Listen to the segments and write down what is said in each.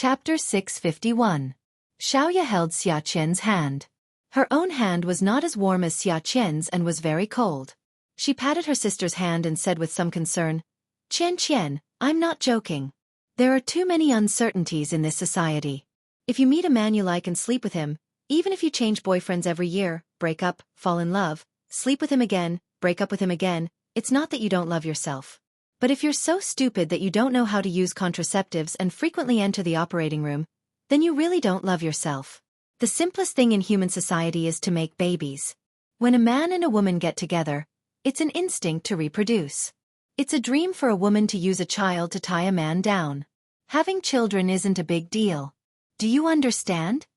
Chapter 651. Xiaoya held Xia Qian's hand. Her own hand was not as warm as Xia Qian's and was very cold. She patted her sister's hand and said with some concern, "Qian, I'm not joking. There are too many uncertainties in this society. If you meet a man you like and sleep with him, even if you change boyfriends every year, break up, fall in love, sleep with him again, break up with him again, it's not that you don't love yourself. But if you're so stupid that you don't know how to use contraceptives and frequently enter the operating room, then you really don't love yourself. The simplest thing in human society is to make babies. When a man and a woman get together, it's an instinct to reproduce. It's a dream for a woman to use a child to tie a man down. Having children isn't a big deal. Do you understand?"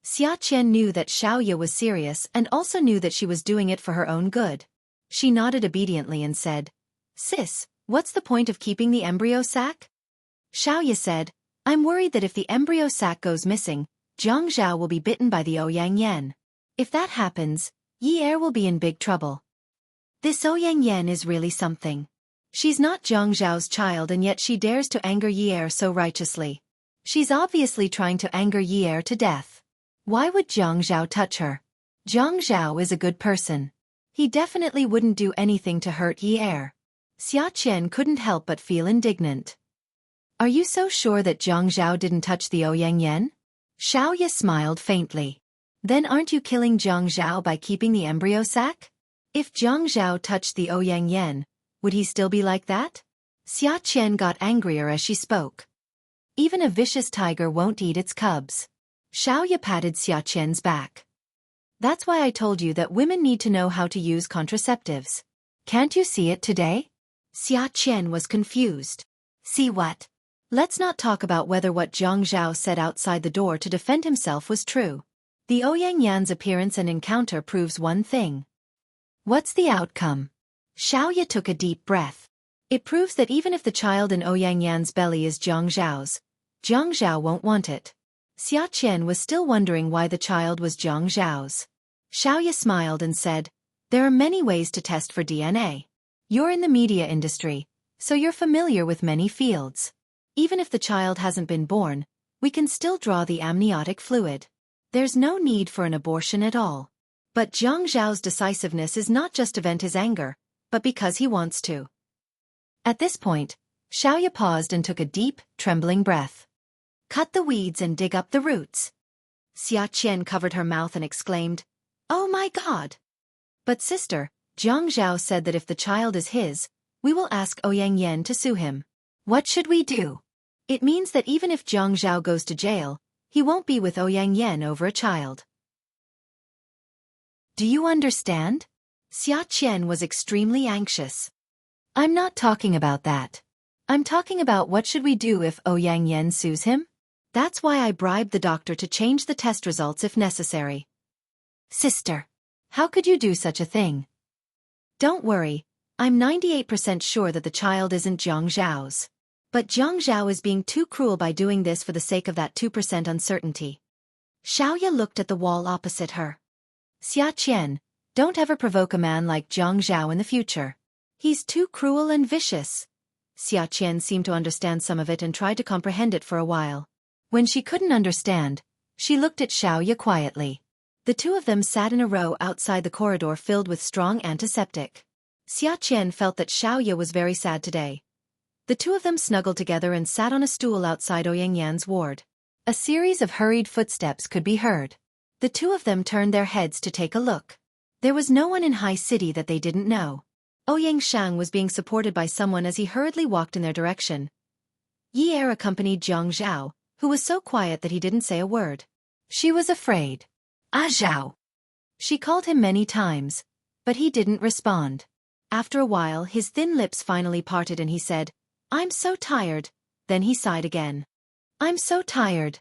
Xia Qian knew that Xiaoya was serious and also knew that she was doing it for her own good. She nodded obediently and said, "Sis, what's the point of keeping the embryo sac?" Xiaoya said, "I'm worried that if the embryo sac goes missing, Zhang Zhao will be bitten by the Ouyang Yan. If that happens, Yi Er will be in big trouble. This Ouyang Yan is really something. She's not Zhang Zhao's child and yet she dares to anger Yi Er so righteously. She's obviously trying to anger Yi Er to death. Why would Zhang Zhao touch her? Zhang Zhao is a good person. He definitely wouldn't do anything to hurt Yi Er." Xia Qian couldn't help but feel indignant. "Are you so sure that Zhang Zhao didn't touch the Ouyang Yan?" Xiaoya smiled faintly. "Then aren't you killing Zhang Zhao by keeping the embryo sac? If Zhang Zhao touched the Ouyang Yan, would he still be like that?" Xia Qian got angrier as she spoke. "Even a vicious tiger won't eat its cubs." Xiaoya patted Xia Qian's back. "That's why I told you that women need to know how to use contraceptives. Can't you see it today?" Xia Qian was confused. "See what?" "Let's not talk about whether what Zhang Zhao said outside the door to defend himself was true. The Ouyang Yan's appearance and encounter proves one thing." "What's the outcome?" Xiaoya took a deep breath. "It proves that even if the child in Ouyang Yan's belly is Zhang Zhao's, Zhang Zhao won't want it." Xia Qian was still wondering why the child was Zhang Zhao's. Xiaoya smiled and said, "There are many ways to test for DNA. You're in the media industry, so you're familiar with many fields. Even if the child hasn't been born, we can still draw the amniotic fluid. There's no need for an abortion at all. But Zhang Zhao's decisiveness is not just to vent his anger, but because he wants to." At this point, Xiaoya paused and took a deep, trembling breath. "Cut the weeds and dig up the roots." Xia Qian covered her mouth and exclaimed, "Oh my God!" "But sister, Zhang Zhao said that if the child is his, we will ask Ouyang Yan to sue him. What should we do?" "It means that even if Zhang Zhao goes to jail, he won't be with Ouyang Yan over a child. Do you understand?" Xia Qian was extremely anxious. "I'm not talking about that. I'm talking about what should we do if Ouyang Yan sues him? That's why I bribed the doctor to change the test results if necessary." "Sister, how could you do such a thing?" "Don't worry, I'm 98% sure that the child isn't Zhang Zhao's. But Zhang Zhao is being too cruel by doing this for the sake of that 2% uncertainty." Xiaoya looked at the wall opposite her. "Xia Qian, don't ever provoke a man like Zhang Zhao in the future. He's too cruel and vicious." Xia Qian seemed to understand some of it and tried to comprehend it for a while. When she couldn't understand, she looked at Xiaoya quietly. The two of them sat in a row outside the corridor filled with strong antiseptic. Xia Qian felt that Xiaoya was very sad today. The two of them snuggled together and sat on a stool outside Ouyang Yan's ward. A series of hurried footsteps could be heard. The two of them turned their heads to take a look. There was no one in High City that they didn't know. Ouyang Shang was being supported by someone as he hurriedly walked in their direction. Yi Er accompanied Zhang Zhao, who was so quiet that he didn't say a word. She was afraid. "Ah Zhao." She called him many times, but he didn't respond. After a while his thin lips finally parted and he said, "I'm so tired." Then he sighed again. "I'm so tired."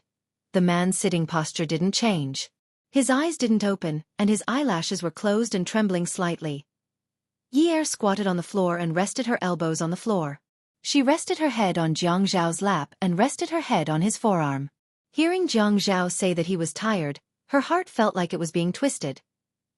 The man's sitting posture didn't change. His eyes didn't open, and his eyelashes were closed and trembling slightly. Yi Er squatted on the floor and rested her elbows on the floor. She rested her head on Zhang Zhao's lap and rested her head on his forearm. Hearing Zhang Zhao say that he was tired, her heart felt like it was being twisted.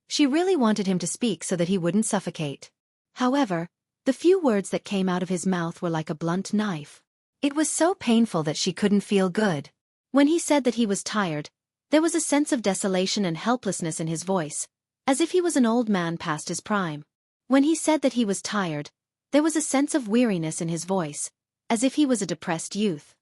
She really wanted him to speak so that he wouldn't suffocate. However, the few words that came out of his mouth were like a blunt knife. It was so painful that she couldn't feel good. When he said that he was tired, there was a sense of desolation and helplessness in his voice, as if he was an old man past his prime. When he said that he was tired, there was a sense of weariness in his voice, as if he was a depressed youth.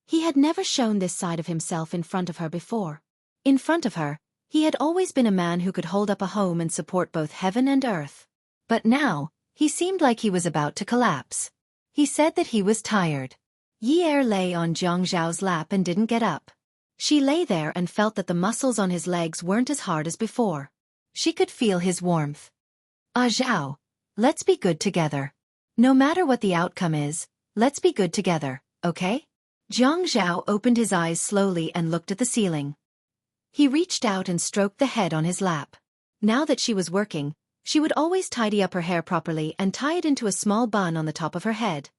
He had never shown this side of himself in front of her before. In front of her, he had always been a man who could hold up a home and support both heaven and earth. But now, he seemed like he was about to collapse. He said that he was tired. Yi Er lay on Jiang Zhao's lap and didn't get up. She lay there and felt that the muscles on his legs weren't as hard as before. She could feel his warmth. Ah Zhao, let's be good together. No matter what the outcome is, let's be good together, okay? Jiang Zhao opened his eyes slowly and looked at the ceiling. He reached out and stroked the head on his lap. Now that she was working, she would always tidy up her hair properly and tie it into a small bun on the top of her head.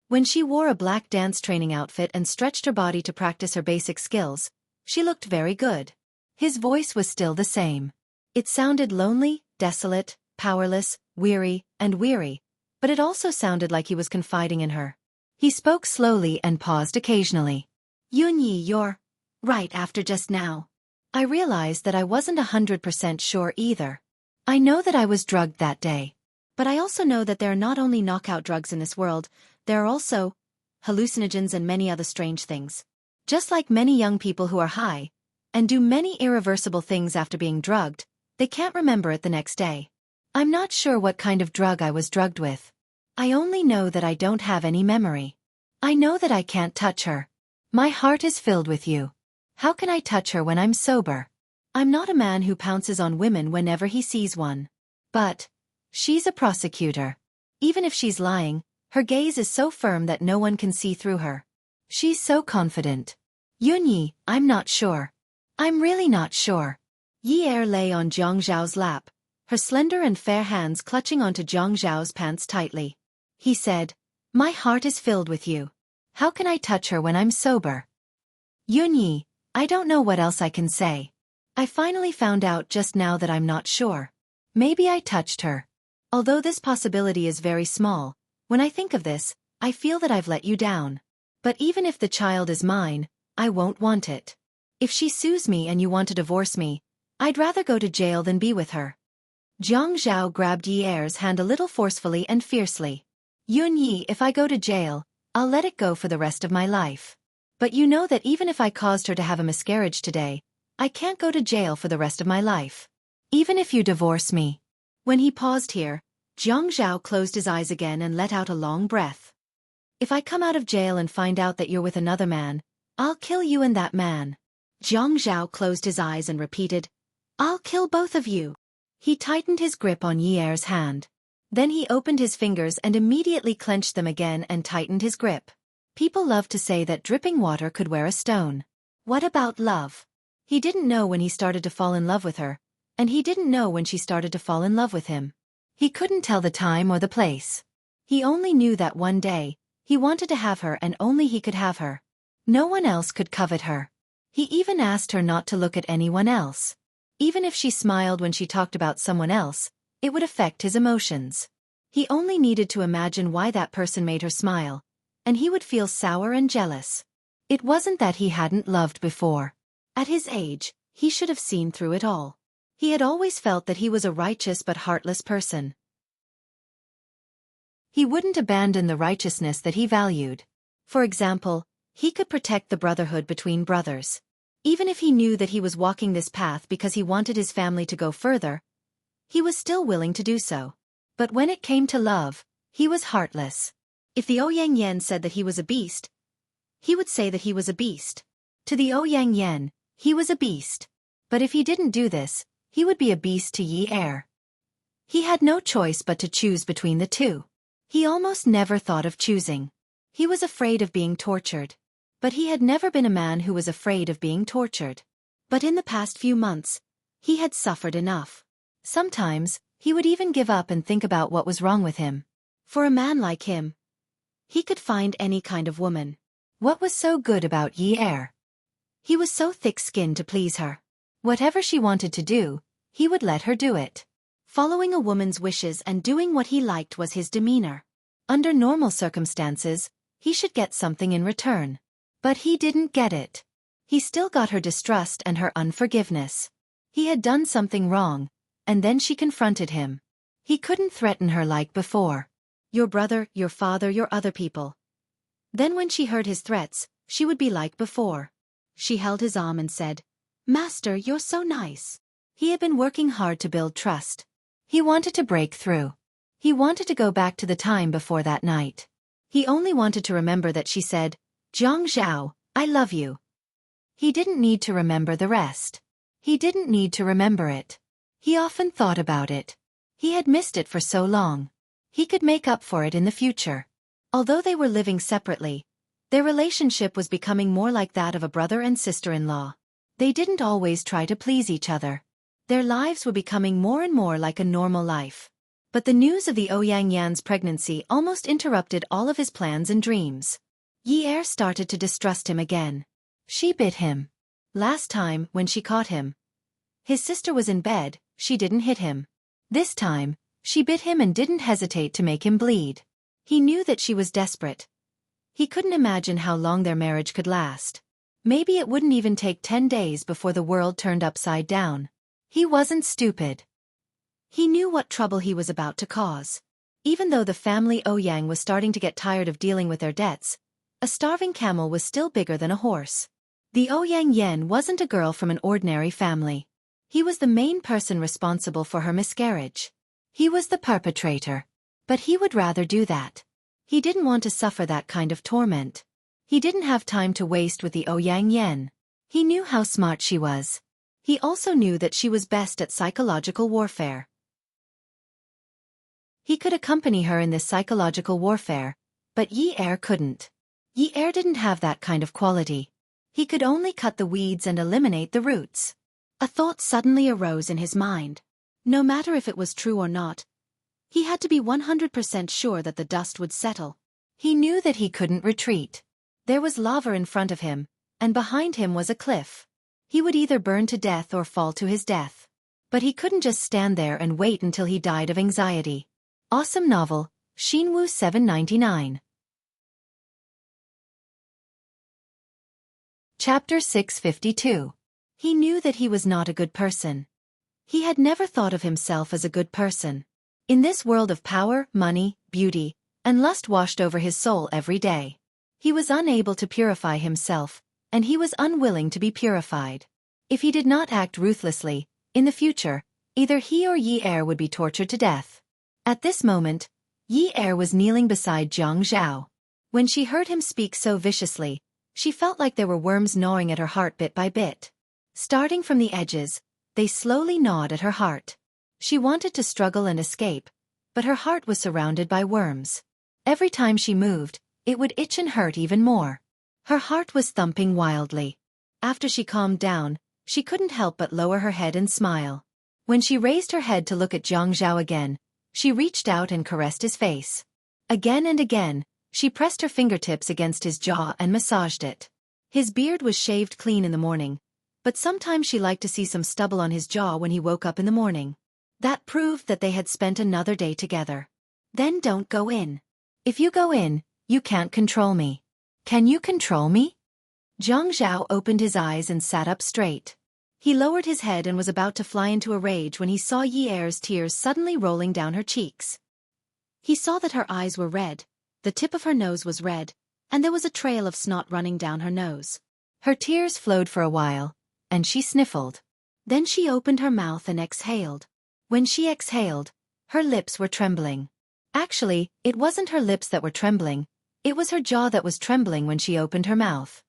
When she wore a black dance training outfit and stretched her body to practice her basic skills, she looked very good. His voice was still the same. It sounded lonely, desolate, powerless, weary, but it also sounded like he was confiding in her. He spoke slowly and paused occasionally. Yunyi, you're right after just now. I realized that I wasn't 100% sure either. I know that I was drugged that day. But I also know that there are not only knockout drugs in this world, there are also hallucinogens and many other strange things. Just like many young people who are high and do many irreversible things after being drugged, they can't remember it the next day. I'm not sure what kind of drug I was drugged with. I only know that I don't have any memory. I know that I can't touch her. My heart is filled with you. How can I touch her when I'm sober? I'm not a man who pounces on women whenever he sees one. But she's a prosecutor. Even if she's lying, her gaze is so firm that no one can see through her. She's so confident. Yunyi, I'm not sure. I'm really not sure. Yi Er lay on Jiang Zhao's lap, her slender and fair hands clutching onto Jiang Zhao's pants tightly. He said, my heart is filled with you. How can I touch her when I'm sober? Yunyi, I don't know what else I can say. I finally found out just now that I'm not sure. Maybe I touched her. Although this possibility is very small, when I think of this, I feel that I've let you down. But even if the child is mine, I won't want it. If she sues me and you want to divorce me, I'd rather go to jail than be with her. Jiang Zhao grabbed Yi Er's hand a little forcefully and fiercely. Yunyi, if I go to jail, I'll let it go for the rest of my life. But you know that even if I caused her to have a miscarriage today, I can't go to jail for the rest of my life. Even if you divorce me. When he paused here, Jiang Zhao closed his eyes again and let out a long breath. If I come out of jail and find out that you're with another man, I'll kill you and that man. Jiang Zhao closed his eyes and repeated, I'll kill both of you. He tightened his grip on Yi Er's hand. Then he opened his fingers and immediately clenched them again and tightened his grip. People love to say that dripping water could wear a stone. What about love? He didn't know when he started to fall in love with her, and he didn't know when she started to fall in love with him. He couldn't tell the time or the place. He only knew that one day, he wanted to have her and only he could have her. No one else could covet her. He even asked her not to look at anyone else. Even if she smiled when she talked about someone else, it would affect his emotions. He only needed to imagine why that person made her smile, and he would feel sour and jealous. It wasn't that he hadn't loved before. At his age, he should have seen through it all. He had always felt that he was a righteous but heartless person. He wouldn't abandon the righteousness that he valued. For example, he could protect the brotherhood between brothers. Even if he knew that he was walking this path because he wanted his family to go further, he was still willing to do so. But when it came to love, he was heartless. If the Ouyang Yan said that he was a beast, he would say that he was a beast. To the Ouyang Yan, he was a beast. But if he didn't do this, he would be a beast to Yi Er. He had no choice but to choose between the two. He almost never thought of choosing. He was afraid of being tortured. But he had never been a man who was afraid of being tortured. But in the past few months, he had suffered enough. Sometimes, he would even give up and think about what was wrong with him. For a man like him, he could find any kind of woman. What was so good about Yi Er? He was so thick-skinned to please her. Whatever she wanted to do, he would let her do it. Following a woman's wishes and doing what he liked was his demeanor. Under normal circumstances, he should get something in return. But he didn't get it. He still got her distrust and her unforgiveness. He had done something wrong, and then she confronted him. He couldn't threaten her like before. Your brother, your father, your other people. Then when she heard his threats, she would be like before. She held his arm and said, "Master, you're so nice." He had been working hard to build trust. He wanted to break through. He wanted to go back to the time before that night. He only wanted to remember that she said, "Zhang Zhao, I love you." He didn't need to remember the rest. He didn't need to remember it. He often thought about it. He had missed it for so long. He could make up for it in the future. Although they were living separately, their relationship was becoming more like that of a brother and sister-in-law. They didn't always try to please each other. Their lives were becoming more and more like a normal life. But the news of the Ouyang Yan's pregnancy almost interrupted all of his plans and dreams. Yi Er started to distrust him again. She bit him. Last time, when she caught him, his sister was in bed, she didn't hit him. This time, she bit him and didn't hesitate to make him bleed. He knew that she was desperate. He couldn't imagine how long their marriage could last. Maybe it wouldn't even take 10 days before the world turned upside down. He wasn't stupid. He knew what trouble he was about to cause. Even though the family Ouyang was starting to get tired of dealing with their debts, a starving camel was still bigger than a horse. The Ouyang Yan wasn't a girl from an ordinary family. He was the main person responsible for her miscarriage. He was the perpetrator. But he would rather do that. He didn't want to suffer that kind of torment. He didn't have time to waste with the Ouyang Yan. He knew how smart she was. He also knew that she was best at psychological warfare. He could accompany her in this psychological warfare, but Yi Er couldn't. Yi Er didn't have that kind of quality. He could only cut the weeds and eliminate the roots. A thought suddenly arose in his mind. No matter if it was true or not, he had to be 100% sure that the dust would settle. He knew that he couldn't retreat. There was lava in front of him, and behind him was a cliff. He would either burn to death or fall to his death. But he couldn't just stand there and wait until he died of anxiety. Awesome novel, Xinwu 799. Chapter 652. He knew that he was not a good person. He had never thought of himself as a good person. In this world of power, money, beauty, and lust washed over his soul every day, he was unable to purify himself, and he was unwilling to be purified. If he did not act ruthlessly, in the future, either he or Yi Er would be tortured to death. At this moment, Yi Er was kneeling beside Zhang Zhao. When she heard him speak so viciously, she felt like there were worms gnawing at her heart bit by bit. Starting from the edges, they slowly gnawed at her heart. She wanted to struggle and escape, but her heart was surrounded by worms. Every time she moved, it would itch and hurt even more. Her heart was thumping wildly. After she calmed down, she couldn't help but lower her head and smile. When she raised her head to look at Zhang Zhao again, she reached out and caressed his face. Again and again, she pressed her fingertips against his jaw and massaged it. His beard was shaved clean in the morning, but sometimes she liked to see some stubble on his jaw when he woke up in the morning. That proved that they had spent another day together. Then don't go in. If you go in, you can't control me. Can you control me? Zhang Zhao opened his eyes and sat up straight. He lowered his head and was about to fly into a rage when he saw Yi Er's tears suddenly rolling down her cheeks. He saw that her eyes were red, the tip of her nose was red, and there was a trail of snot running down her nose. Her tears flowed for a while, and she sniffled. Then she opened her mouth and exhaled. When she exhaled, her lips were trembling. Actually, it wasn't her lips that were trembling, it was her jaw that was trembling when she opened her mouth.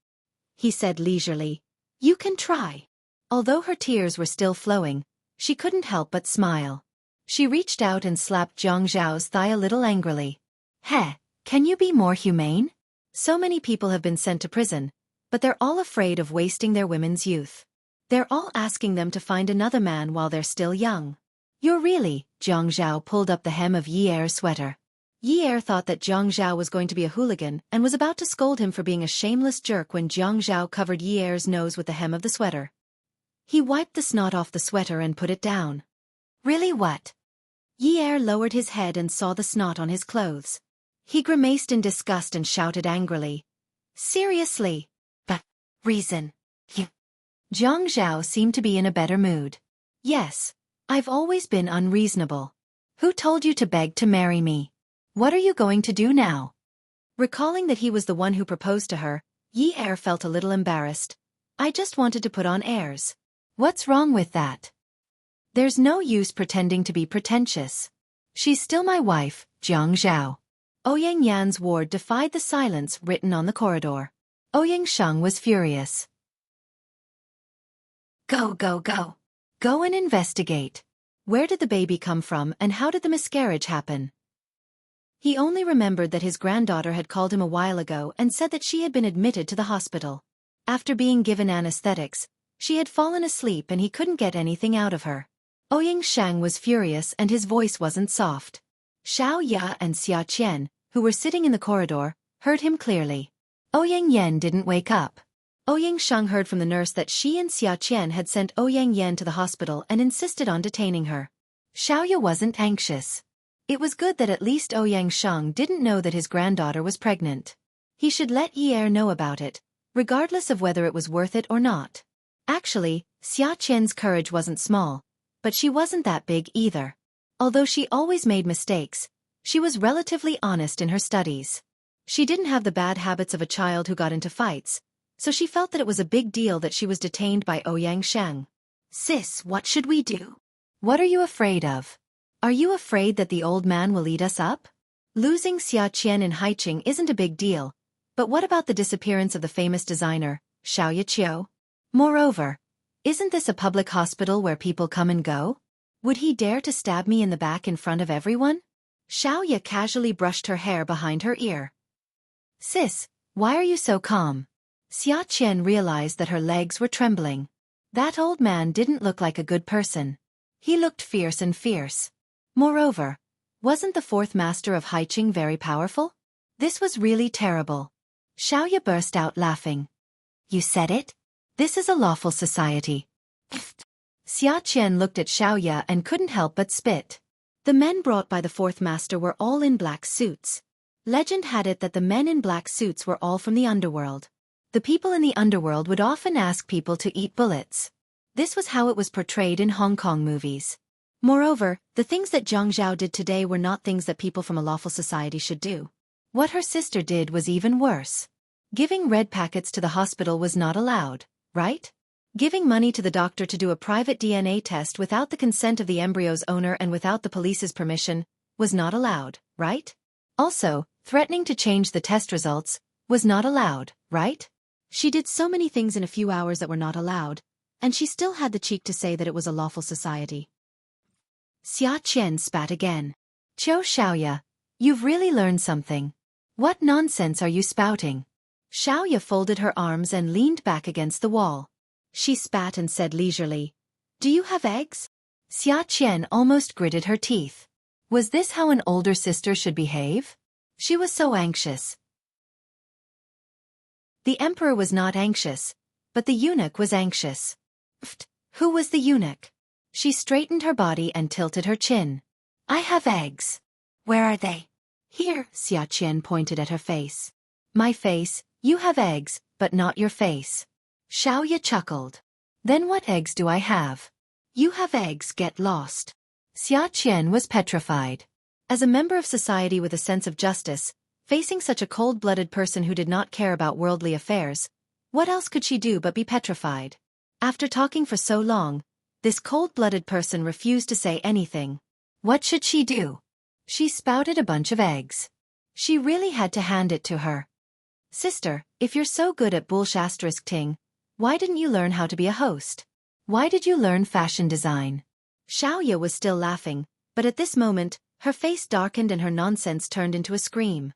He said leisurely, "You can try." Although her tears were still flowing, she couldn't help but smile. She reached out and slapped Zhang Zhao's thigh a little angrily. "Heh, can you be more humane? So many people have been sent to prison, but they're all afraid of wasting their women's youth. They're all asking them to find another man while they're still young. You're really..." Zhang Zhao pulled up the hem of Yi Er's sweater. Yi Er thought that Zhang Zhao was going to be a hooligan and was about to scold him for being a shameless jerk when Zhang Zhao covered Yi Er's nose with the hem of the sweater. He wiped the snot off the sweater and put it down. "Really, what?" Yi Er lowered his head and saw the snot on his clothes. He grimaced in disgust and shouted angrily, "Seriously? Reason. Jiang Zhao seemed to be in a better mood. Yes, I've always been unreasonable. Who told you to beg to marry me? What are you going to do now? Recalling that he was the one who proposed to her, Yi Er felt a little embarrassed. I just wanted to put on airs. What's wrong with that? There's no use pretending to be pretentious. She's still my wife, Jiang Zhao. Ouyang Yan's ward defied the silence written on the corridor. Ouyang Sheng was furious. Go, go, go. Go and investigate. Where did the baby come from and how did the miscarriage happen? He only remembered that his granddaughter had called him a while ago and said that she had been admitted to the hospital. After being given anesthetics, she had fallen asleep and he couldn't get anything out of her. Ouyang Sheng was furious and his voice wasn't soft. Xiao Ya and Xia Qian, who were sitting in the corridor, heard him clearly. Ouyang Yan didn't wake up. Ouyang Sheng heard from the nurse that she and Xia Qian had sent Ouyang Yan to the hospital and insisted on detaining her. Xiao Ya wasn't anxious. It was good that at least Ouyang Sheng didn't know that his granddaughter was pregnant. He should let Yi Er know about it, regardless of whether it was worth it or not. Actually, Xia Qian's courage wasn't small, but she wasn't that big either. Although she always made mistakes, she was relatively honest in her studies. She didn't have the bad habits of a child who got into fights, so she felt that it was a big deal that she was detained by Ouyang Sheng. Sis, what should we do? What are you afraid of? Are you afraid that the old man will eat us up? Losing Xia Qian in Haiqing isn't a big deal, but what about the disappearance of the famous designer, Xiao Yaqiu? Moreover, isn't this a public hospital where people come and go? Would he dare to stab me in the back in front of everyone? Xiao Ya casually brushed her hair behind her ear. Sis, why are you so calm? Xia Qian realized that her legs were trembling. That old man didn't look like a good person. He looked fierce and fierce. Moreover, wasn't the fourth master of Haiqing very powerful? This was really terrible. Xiao Ya burst out laughing. You said it? This is a lawful society. Xia Qian looked at Xiao Ya and couldn't help but spit. The men brought by the fourth master were all in black suits. Legend had it that the men in black suits were all from the underworld. The people in the underworld would often ask people to eat bullets. This was how it was portrayed in Hong Kong movies. Moreover, the things that Jiang Zhao did today were not things that people from a lawful society should do. What her sister did was even worse. Giving red packets to the hospital was not allowed, right? Giving money to the doctor to do a private DNA test without the consent of the embryo's owner and without the police's permission was not allowed, right? Also, threatening to change the test results was not allowed, right? She did so many things in a few hours that were not allowed, and she still had the cheek to say that it was a lawful society. Xia Qian spat again. Qiu Xiaoya, you've really learned something. What nonsense are you spouting? Xiaoya folded her arms and leaned back against the wall. She spat and said leisurely, Do you have eggs? Xia Qian almost gritted her teeth. Was this how an older sister should behave? She was so anxious. The emperor was not anxious, but the eunuch was anxious. Who was the eunuch? She straightened her body and tilted her chin. I have eggs. Where are they? Here, Xia Qian pointed at her face. My face, you have eggs, but not your face. Xiao Ya chuckled. Then what eggs do I have? You have eggs, get lost. Xia Qian was petrified. As a member of society with a sense of justice, facing such a cold-blooded person who did not care about worldly affairs, what else could she do but be petrified? After talking for so long, this cold-blooded person refused to say anything. What should she do? She spouted a bunch of eggs. She really had to hand it to her. Sister, if you're so good at bullshit*ting, why didn't you learn how to be a host? Why did you learn fashion design? Xiao Ya was still laughing, but at this moment, her face darkened and her nonsense turned into a scream.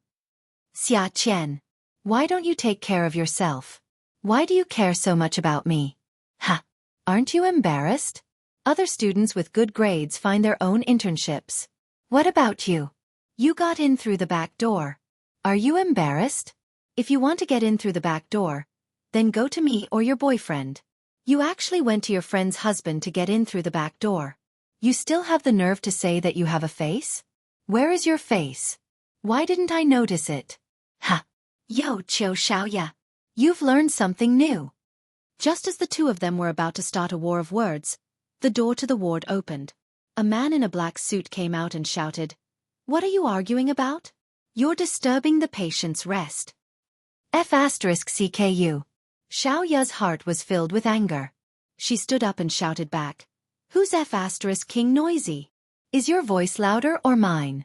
Xia Qian, why don't you take care of yourself? Why do you care so much about me? Ha! Aren't you embarrassed? Other students with good grades find their own internships. What about you? You got in through the back door. Are you embarrassed? If you want to get in through the back door, then go to me or your boyfriend. You actually went to your friend's husband to get in through the back door. You still have the nerve to say that you have a face? Where is your face? Why didn't I notice it? Ha! Yo, Qiu Xiaoya. You've learned something new. Just as the two of them were about to start a war of words, the door to the ward opened. A man in a black suit came out and shouted, "What are you arguing about? You're disturbing the patient's rest." F***CKU. Xiao Ya's heart was filled with anger. She stood up and shouted back, "Who's F***king noisy? Is your voice louder or mine?"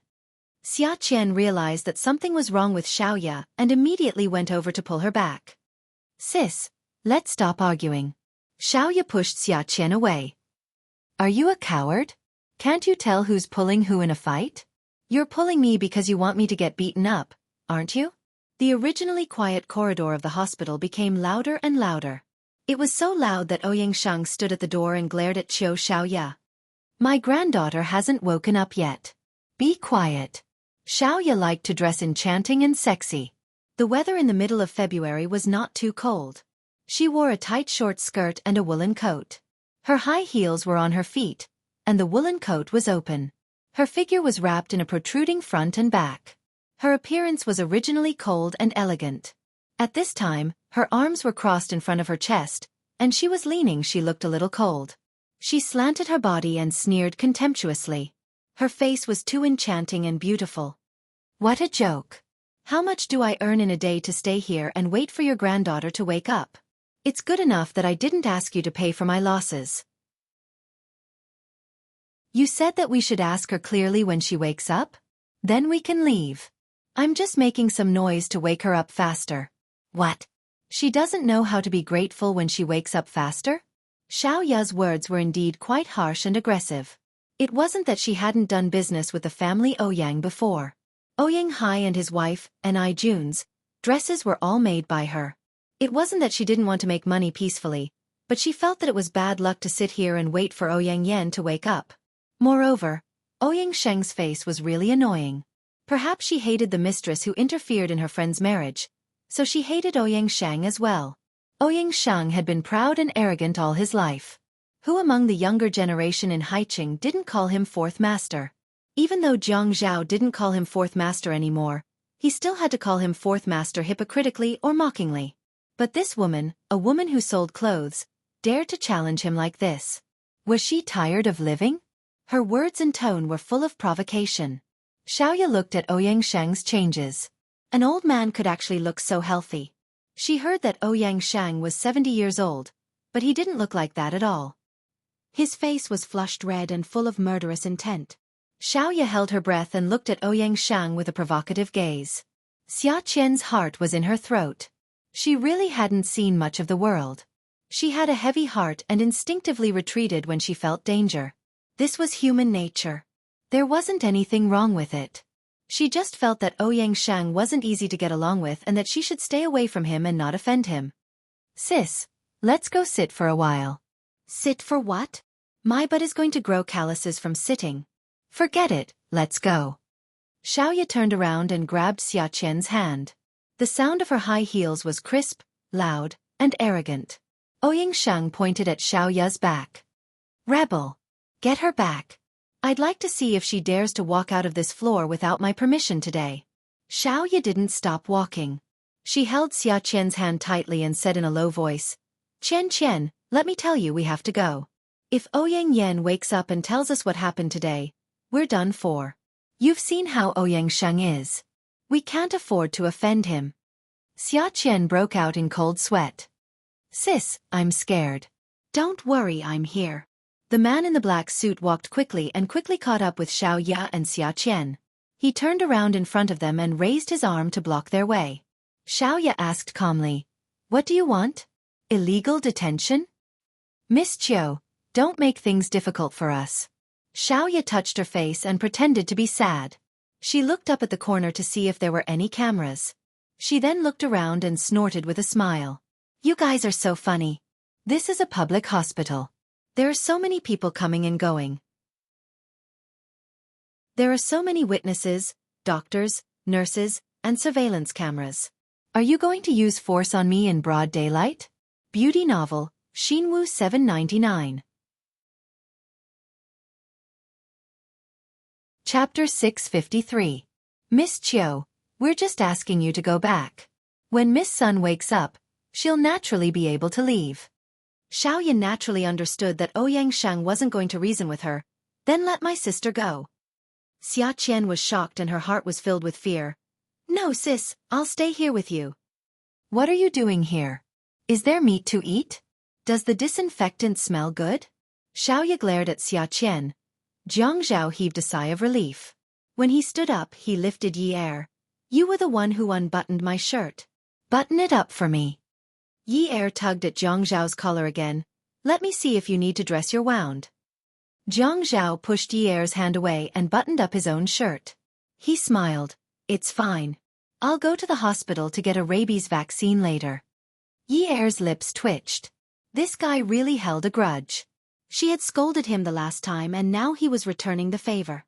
Xia Qian realized that something was wrong with Xiao Ya and immediately went over to pull her back. "Sis, let's stop arguing." Xiao Ya pushed Xia Qian away. "Are you a coward? Can't you tell who's pulling who in a fight? You're pulling me because you want me to get beaten up, aren't you?" The originally quiet corridor of the hospital became louder and louder. It was so loud that Ouyang Sheng stood at the door and glared at Xiao Ya. "My granddaughter hasn't woken up yet. Be quiet." Xiao Ya liked to dress enchanting and sexy. The weather in the middle of February was not too cold. She wore a tight short skirt and a woolen coat. Her high heels were on her feet, and the woolen coat was open. Her figure was wrapped in a protruding front and back. Her appearance was originally cold and elegant. At this time, her arms were crossed in front of her chest, and she was leaning. She looked a little cold. She slanted her body and sneered contemptuously. Her face was too enchanting and beautiful. "What a joke. How much do I earn in a day to stay here and wait for your granddaughter to wake up? It's good enough that I didn't ask you to pay for my losses. You said that we should ask her clearly when she wakes up? Then we can leave. I'm just making some noise to wake her up faster." "What? She doesn't know how to be grateful when she wakes up faster?" Xiao Ya's words were indeed quite harsh and aggressive. It wasn't that she hadn't done business with the family Ouyang before. Ouyang Hai and his wife, Ni Jun's, dresses were all made by her. It wasn't that she didn't want to make money peacefully, but she felt that it was bad luck to sit here and wait for Ouyang Yan to wake up. Moreover, Ouyang Sheng's face was really annoying. Perhaps she hated the mistress who interfered in her friend's marriage, so she hated Ouyang Sheng as well. Ouyang Sheng had been proud and arrogant all his life. Who among the younger generation in Haiqing didn't call him fourth master? Even though Jiang Zhao didn't call him fourth master anymore, he still had to call him fourth master hypocritically or mockingly. But this woman, a woman who sold clothes, dared to challenge him like this. Was she tired of living? Her words and tone were full of provocation. Xiao Ya looked at Ouyang Sheng's changes. An old man could actually look so healthy. She heard that Ouyang Sheng was 70 years old, but he didn't look like that at all. His face was flushed red and full of murderous intent. Xiao Ya held her breath and looked at Ouyang Sheng with a provocative gaze. Xia Qian's heart was in her throat. She really hadn't seen much of the world. She had a heavy heart and instinctively retreated when she felt danger. This was human nature. There wasn't anything wrong with it. She just felt that Ouyang Sheng wasn't easy to get along with and that she should stay away from him and not offend him. "Sis, let's go sit for a while." "Sit for what? My butt is going to grow calluses from sitting." "Forget it, let's go." Xiao Ya turned around and grabbed Xia Qian's hand. The sound of her high heels was crisp, loud, and arrogant. Ouyang Sheng pointed at Xiao Ya's back. "Rebel. Get her back. I'd like to see if she dares to walk out of this floor without my permission today." Xiao Ya didn't stop walking. She held Xia Qian's hand tightly and said in a low voice, Qian, let me tell you we have to go. If Ouyang Yan wakes up and tells us what happened today, we're done for. You've seen how Ouyang Sheng is. We can't afford to offend him." Xia Qian broke out in cold sweat. "Sis, I'm scared." "Don't worry, I'm here." The man in the black suit walked quickly and quickly caught up with Xiao Ya and Xia Qian. He turned around in front of them and raised his arm to block their way. Xiao Ya asked calmly, "What do you want? Illegal detention?" "Miss Chiu, don't make things difficult for us." Xiao Ya touched her face and pretended to be sad. She looked up at the corner to see if there were any cameras. She then looked around and snorted with a smile. "You guys are so funny. This is a public hospital. There are so many people coming and going. There are so many witnesses, doctors, nurses, and surveillance cameras. Are you going to use force on me in broad daylight?" Beauty novel, Xinwu 799. Chapter 653. Miss Chiu, we're just asking you to go back. When Miss Sun wakes up, she'll naturally be able to leave. Xiaoyan naturally understood that Ouyang Shang wasn't going to reason with her. Then let my sister go. Xia Qian was shocked and her heart was filled with fear. No sis, I'll stay here with you. What are you doing here? Is there meat to eat? Does the disinfectant smell good? Xiaoya glared at Xia Qian. Jiang Zhao heaved a sigh of relief. When he stood up, he lifted Yi Er. You were the one who unbuttoned my shirt. Button it up for me. Yi Er tugged at Jiang Zhao's collar again. Let me see if you need to dress your wound. Jiang Zhao pushed Yi Er's hand away and buttoned up his own shirt. He smiled. It's fine. I'll go to the hospital to get a rabies vaccine later. Yi Er's lips twitched. This guy really held a grudge. She had scolded him the last time and now he was returning the favor.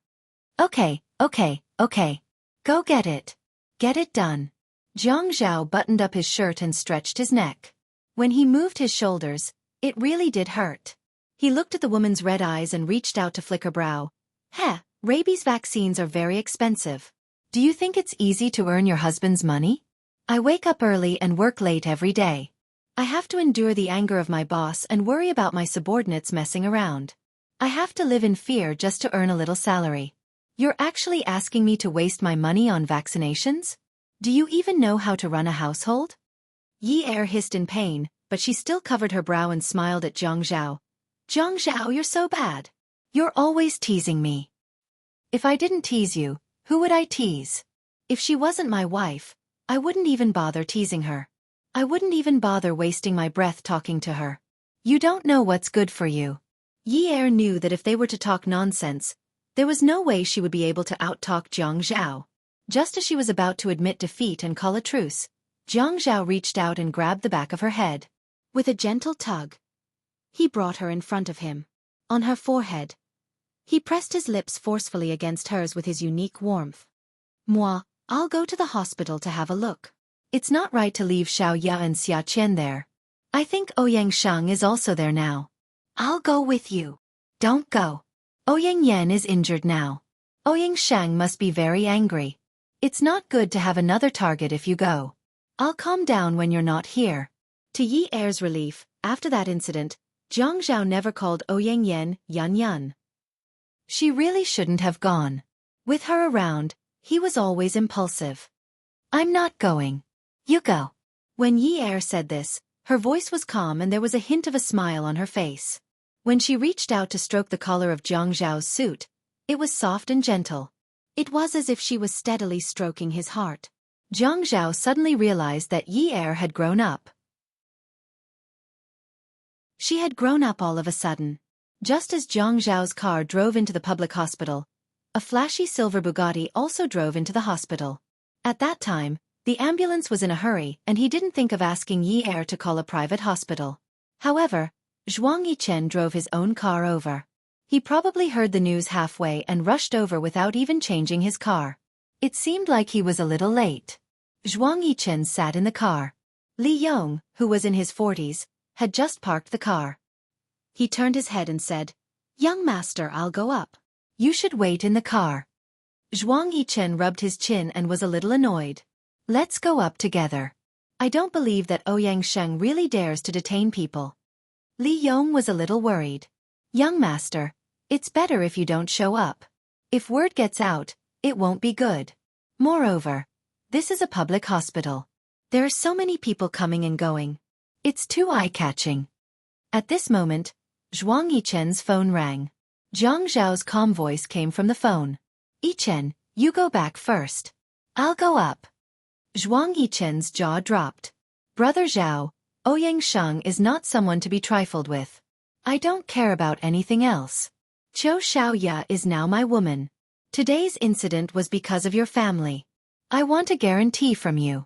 Okay. Go get it. Get it done. Jiang Zhao buttoned up his shirt and stretched his neck. When he moved his shoulders, it really did hurt. He looked at the woman's red eyes and reached out to flick her brow. Heh, rabies vaccines are very expensive. Do you think it's easy to earn your husband's money? I wake up early and work late every day. I have to endure the anger of my boss and worry about my subordinates messing around. I have to live in fear just to earn a little salary. You're actually asking me to waste my money on vaccinations? Do you even know how to run a household? Yi Er hissed in pain, but she still covered her brow and smiled at Jiang Zhao. Jiang Zhao, you're so bad. You're always teasing me. If I didn't tease you, who would I tease? If she wasn't my wife, I wouldn't even bother teasing her. I wouldn't even bother wasting my breath talking to her. You don't know what's good for you. Yi Er knew that if they were to talk nonsense, there was no way she would be able to out-talk Jiang Zhao. Just as she was about to admit defeat and call a truce, Jiang Zhao reached out and grabbed the back of her head. With a gentle tug, he brought her in front of him. On her forehead, he pressed his lips forcefully against hers with his unique warmth. Moi, I'll go to the hospital to have a look. It's not right to leave Xiaoya and Xia Qian there. I think Ouyang Shang is also there now. I'll go with you. Don't go. Ouyang Yan is injured now. Ouyang Shang must be very angry. It's not good to have another target if you go. I'll calm down when you're not here. To Yi Er's relief, after that incident, Jiang Zhao never called Ouyang Yan Yan Yan. She really shouldn't have gone. With her around, he was always impulsive. I'm not going. You go. When Yi Er said this, her voice was calm and there was a hint of a smile on her face. When she reached out to stroke the collar of Jiang Zhao's suit, it was soft and gentle. It was as if she was steadily stroking his heart. Jiang Zhao suddenly realized that Yi Er had grown up. She had grown up all of a sudden. Just as Jiang Zhao's car drove into the public hospital, a flashy silver Bugatti also drove into the hospital. At that time, the ambulance was in a hurry and he didn't think of asking Yi Er to call a private hospital. However, Zhuang Yichen drove his own car over. He probably heard the news halfway and rushed over without even changing his car. It seemed like he was a little late. Zhuang Yichen sat in the car. Li Yong, who was in his 40s, had just parked the car. He turned his head and said, "Young master, I'll go up. You should wait in the car." Zhuang Yichen rubbed his chin and was a little annoyed. Let's go up together. I don't believe that Ouyang Sheng really dares to detain people. Li Yong was a little worried. Young master, it's better if you don't show up. If word gets out, it won't be good. Moreover, this is a public hospital. There are so many people coming and going. It's too eye-catching. At this moment, Zhuang Yichen's phone rang. Jiang Zhao's calm voice came from the phone. Yichen, you go back first. I'll go up. Zhuang Yichen's jaw dropped. Brother Zhao, Ouyang Sheng is not someone to be trifled with. I don't care about anything else. Qiu Xiaoya is now my woman. Today's incident was because of your family. I want a guarantee from you.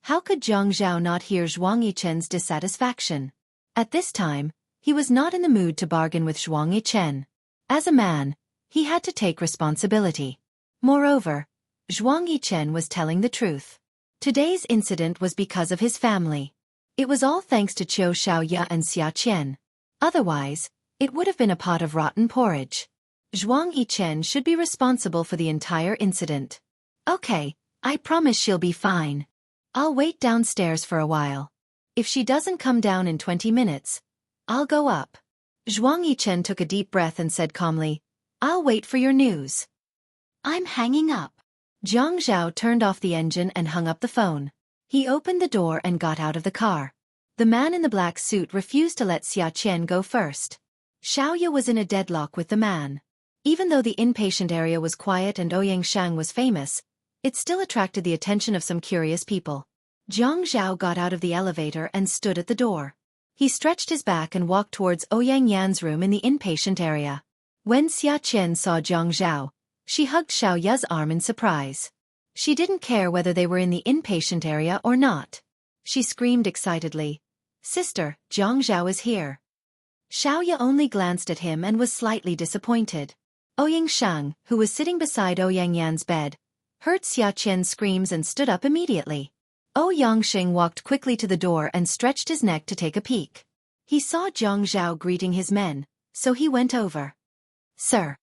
How could Jiang Zhao not hear Zhuang Yichen's dissatisfaction? At this time, he was not in the mood to bargain with Zhuang Yichen. As a man, he had to take responsibility. Moreover, Zhuang Yichen was telling the truth. Today's incident was because of his family. It was all thanks to Qiu Xiaoya and Xia Qian. Otherwise, it would have been a pot of rotten porridge. Zhuang Yichen should be responsible for the entire incident. Okay, I promise she'll be fine. I'll wait downstairs for a while. If she doesn't come down in 20 minutes, I'll go up. Zhuang Yichen took a deep breath and said calmly, I'll wait for your news. I'm hanging up. Jiang Zhao turned off the engine and hung up the phone. He opened the door and got out of the car. The man in the black suit refused to let Xia Qian go first. Xiaoya was in a deadlock with the man. Even though the inpatient area was quiet and Ouyang Shang was famous, it still attracted the attention of some curious people. Jiang Zhao got out of the elevator and stood at the door. He stretched his back and walked towards Ouyang Yan's room in the inpatient area. When Xia Qian saw Jiang Zhao, she hugged Xiaoya's arm in surprise. She didn't care whether they were in the inpatient area or not. She screamed excitedly, Sister, Jiang Zhao is here. Xiaoya only glanced at him and was slightly disappointed. Ouyang Shang, who was sitting beside Ouyang Yan's bed, heard Xia Qian's screams and stood up immediately. Ouyang Shang walked quickly to the door and stretched his neck to take a peek. He saw Jiang Zhao greeting his men, so he went over. Sir.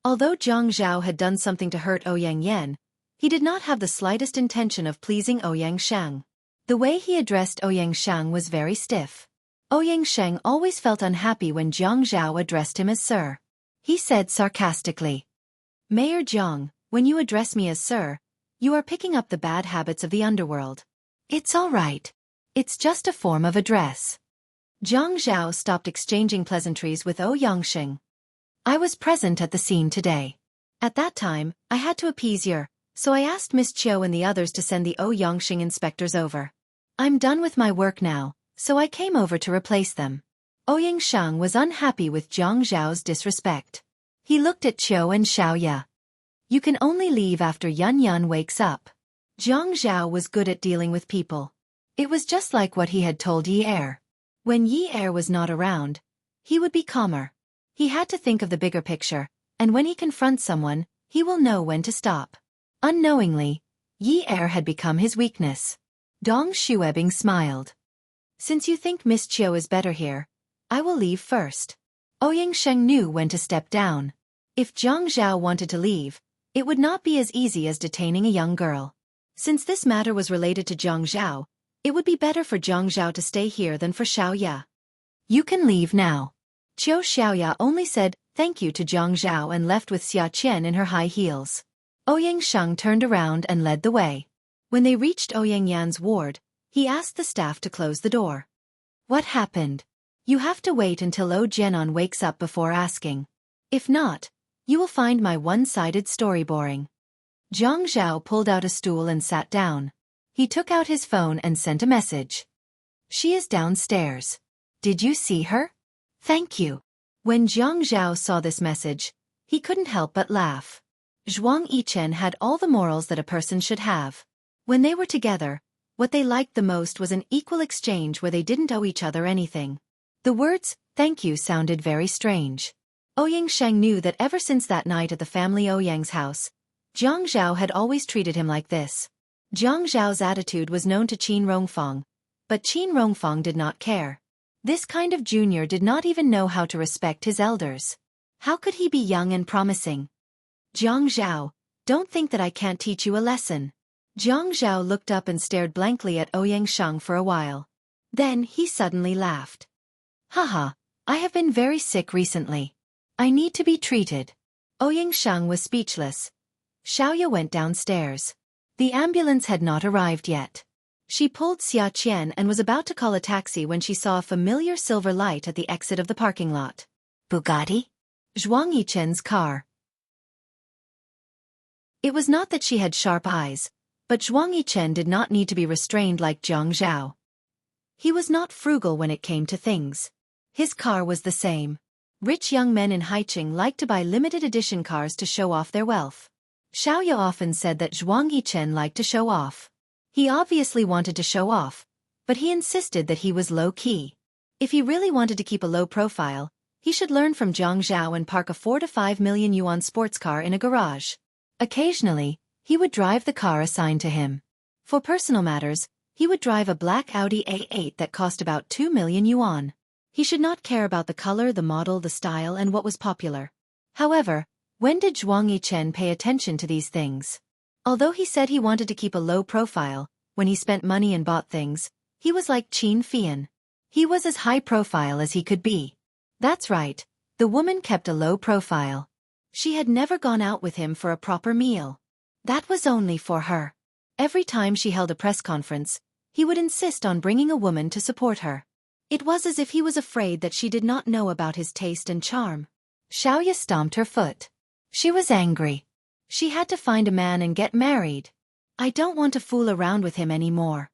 Although Jiang Zhao had done something to hurt Ouyang Yan, he did not have the slightest intention of pleasing Ouyang Shang. The way he addressed Ouyang Shang was very stiff. Ouyang Shang always felt unhappy when Jiang Zhao addressed him as Sir. He said sarcastically, Mayor Jiang, when you address me as Sir, you are picking up the bad habits of the underworld. It's all right. It's just a form of address. Jiang Zhao stopped exchanging pleasantries with Ouyang Shang. I was present at the scene today. At that time, I had to appease your, so I asked Miss Chiu and the others to send the Ouyang Shang inspectors over. I'm done with my work now, so I came over to replace them. Ouyang Shang was unhappy with Jiang Zhao's disrespect. He looked at Chiu and Xiaoya. You can only leave after Yun Yun wakes up. Jiang Zhao was good at dealing with people. It was just like what he had told Yi Er. When Yi Er was not around, he would be calmer. He had to think of the bigger picture, and when he confronts someone, he will know when to stop. Unknowingly, Yi Er had become his weakness. Dong Xuebing smiled. Since you think Miss Chiu is better here, I will leave first. Ouyang Sheng knew when to step down. If Jiang Zhao wanted to leave, it would not be as easy as detaining a young girl. Since this matter was related to Jiang Zhao, it would be better for Jiang Zhao to stay here than for Xiaoya. You can leave now. Qiu Xiaoya only said thank you to Jiang Zhao and left with Xia Qian in her high heels. Ouyang Sheng turned around and led the way. When they reached Ouyang Yan's ward, he asked the staff to close the door. What happened? You have to wait until O Jianan wakes up before asking. If not, you will find my one-sided story boring. Jiang Zhao pulled out a stool and sat down. He took out his phone and sent a message. She is downstairs. Did you see her? Thank you. When Jiang Zhao saw this message, he couldn't help but laugh. Zhuang Yichen had all the morals that a person should have. When they were together, what they liked the most was an equal exchange where they didn't owe each other anything. The words, thank you, sounded very strange. Ouyang Sheng knew that ever since that night at the family Ouyang's house, Jiang Zhao had always treated him like this. Jiang Zhao's attitude was known to Qin Rongfang, but Qin Rongfang did not care. This kind of junior did not even know how to respect his elders. How could he be young and promising? Jiang Zhao, don't think that I can't teach you a lesson. Jiang Zhao looked up and stared blankly at Ouyang Sheng for a while. Then he suddenly laughed. Haha, I have been very sick recently. I need to be treated. Ouyang Sheng was speechless. Xiaoya went downstairs. The ambulance had not arrived yet. She pulled Xia Qian and was about to call a taxi when she saw a familiar silver light at the exit of the parking lot. Bugatti? Zhuang Yichen's car. It was not that she had sharp eyes, but Zhuang Yichen did not need to be restrained like Jiang Zhao. He was not frugal when it came to things. His car was the same. Rich young men in Haicheng liked to buy limited edition cars to show off their wealth. Xiaoya often said that Zhuang Yichen liked to show off. He obviously wanted to show off, but he insisted that he was low-key. If he really wanted to keep a low profile, he should learn from Jiang Zhao and park a 4 to 5 million yuan sports car in a garage. Occasionally, he would drive the car assigned to him. For personal matters, he would drive a black Audi A8 that cost about 2 million yuan. He should not care about the color, the model, the style, and what was popular. However, when did Zhuang Yichen pay attention to these things? Although he said he wanted to keep a low profile, when he spent money and bought things, he was like Qin Fian. He was as high profile as he could be. That's right, the woman kept a low profile. She had never gone out with him for a proper meal. That was only for her. Every time she held a press conference, he would insist on bringing a woman to support her. It was as if he was afraid that she did not know about his taste and charm. Xiaoya stomped her foot. She was angry. She had to find a man and get married. I don't want to fool around with him anymore.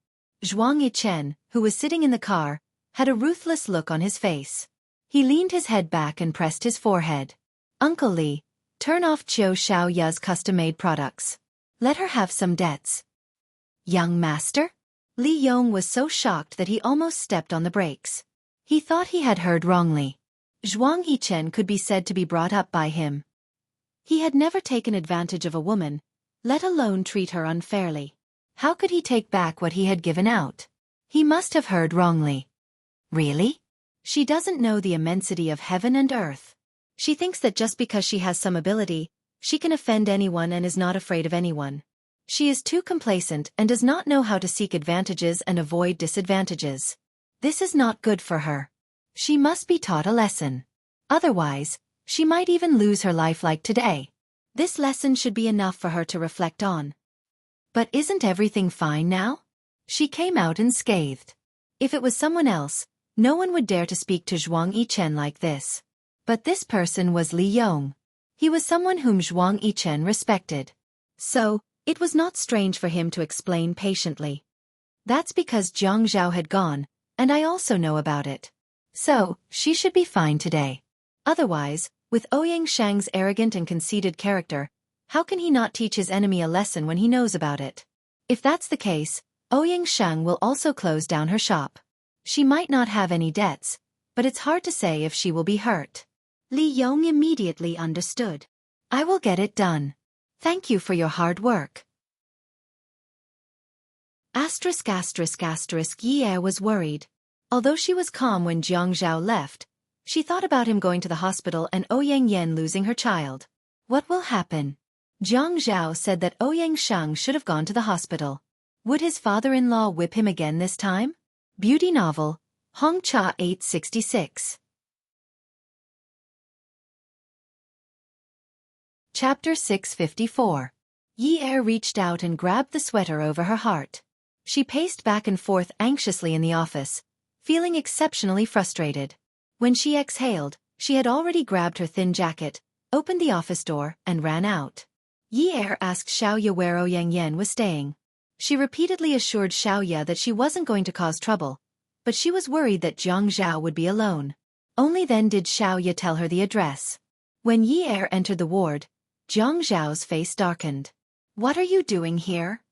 Zhuang Yichen, who was sitting in the car, had a ruthless look on his face. He leaned his head back and pressed his forehead. Uncle Li, turn off Qiu Xiaoya's custom-made products. Let her have some debts. Young master? Li Yong was so shocked that he almost stepped on the brakes. He thought he had heard wrongly. Zhuang Yichen could be said to be brought up by him. He had never taken advantage of a woman, let alone treat her unfairly. How could he take back what he had given out? He must have heard wrongly. Really? She doesn't know the immensity of heaven and earth. She thinks that just because she has some ability, she can offend anyone and is not afraid of anyone. She is too complacent and does not know how to seek advantages and avoid disadvantages. This is not good for her. She must be taught a lesson. Otherwise, she might even lose her life like today. This lesson should be enough for her to reflect on. But isn't everything fine now? She came out unscathed. If it was someone else, no one would dare to speak to Zhuang Yichen like this. But this person was Li Yong. He was someone whom Zhuang Yichen respected. So, it was not strange for him to explain patiently. That's because Jiang Zhao had gone, and I also know about it. So, she should be fine today. Otherwise, with Ouyang Shang's arrogant and conceited character, how can he not teach his enemy a lesson when he knows about it? If that's the case, Ouyang Shang will also close down her shop. She might not have any debts, but it's hard to say if she will be hurt. Li Yong immediately understood. I will get it done. Thank you for your hard work. Yi Er was worried. Although she was calm when Jiang Zhao left, she thought about him going to the hospital and Ouyang Yan losing her child. What will happen? Jiang Zhao said that Ouyang Shang should have gone to the hospital. Would his father-in-law whip him again this time? Beauty novel, Hong Cha 866. Chapter 654. Yi Er reached out and grabbed the sweater over her heart. She paced back and forth anxiously in the office, feeling exceptionally frustrated. When she exhaled, she had already grabbed her thin jacket, opened the office door, and ran out. Yi Er asked Xiaoya where Ouyang Yan was staying. She repeatedly assured Xiaoya that she wasn't going to cause trouble, but she was worried that Jiang Zhao would be alone. Only then did Xiaoya tell her the address. When Yi Er entered the ward, Jiang Zhao's face darkened. What are you doing here?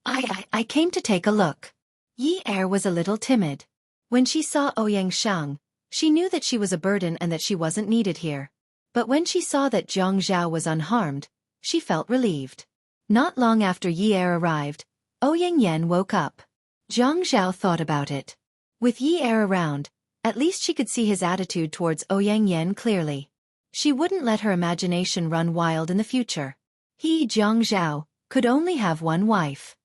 I came to take a look. Yi Er was a little timid. When she saw Ouyang Shang, she knew that she was a burden and that she wasn't needed here. But when she saw that Jiang Zhao was unharmed, she felt relieved. Not long after Yi Er arrived, Ouyang Yan woke up. Jiang Zhao thought about it. With Yi Er around, at least she could see his attitude towards Ouyang Yan clearly. She wouldn't let her imagination run wild in the future. He, Jiang Zhao, could only have one wife.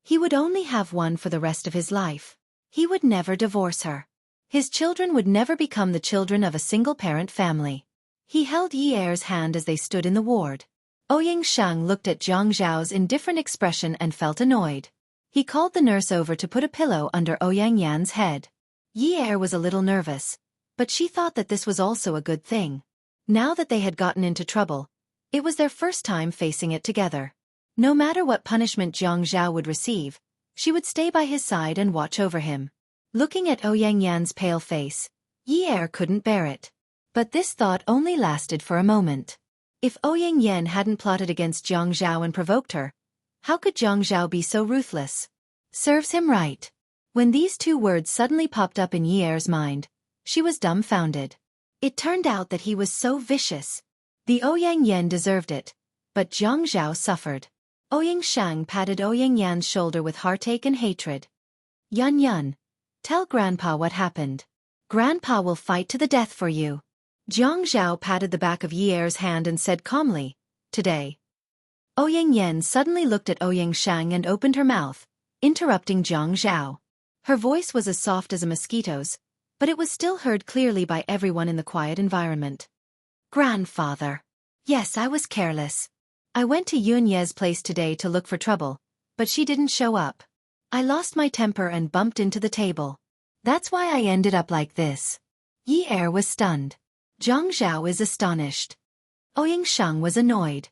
He would only have one for the rest of his life. He would never divorce her. His children would never become the children of a single-parent family. He held Yi Er's hand as they stood in the ward. Ouyang Shang looked at Jiang Zhao's indifferent expression and felt annoyed. He called the nurse over to put a pillow under Ouyang Yan's head. Yi Er was a little nervous, but she thought that this was also a good thing. Now that they had gotten into trouble, it was their first time facing it together. No matter what punishment Jiang Zhao would receive, she would stay by his side and watch over him. Looking at Ouyang Yan's pale face, Yi Er couldn't bear it. But this thought only lasted for a moment. If Ouyang Yan hadn't plotted against Jiang Zhao and provoked her, how could Jiang Zhao be so ruthless? Serves him right. When these two words suddenly popped up in Yi Er's mind, she was dumbfounded. It turned out that he was so vicious. The Ouyang Yan deserved it, but Jiang Zhao suffered. Ouyang Shang patted Ouyang Yan's shoulder with heartache and hatred. Yun, tell Grandpa what happened. Grandpa will fight to the death for you. Jiang Zhao patted the back of Yi Er's hand and said calmly, today. Ouyang Yan suddenly looked at Ouyang Shang and opened her mouth, interrupting Jiang Zhao. Her voice was as soft as a mosquito's, but it was still heard clearly by everyone in the quiet environment. Grandfather. Yes, I was careless. I went to Yunye's place today to look for trouble, but she didn't show up. I lost my temper and bumped into the table. That's why I ended up like this. Yi Er was stunned. Zhang Zhao is astonished. Ouyang Sheng was annoyed.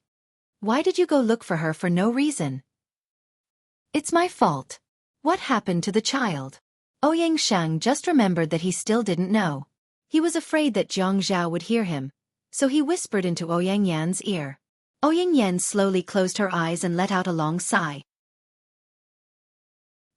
Why did you go look for her for no reason? It's my fault. What happened to the child? Ouyang Sheng just remembered that he still didn't know. He was afraid that Zhang Zhao would hear him, so he whispered into Ouyang Yan's ear. Ouyang Yan slowly closed her eyes and let out a long sigh.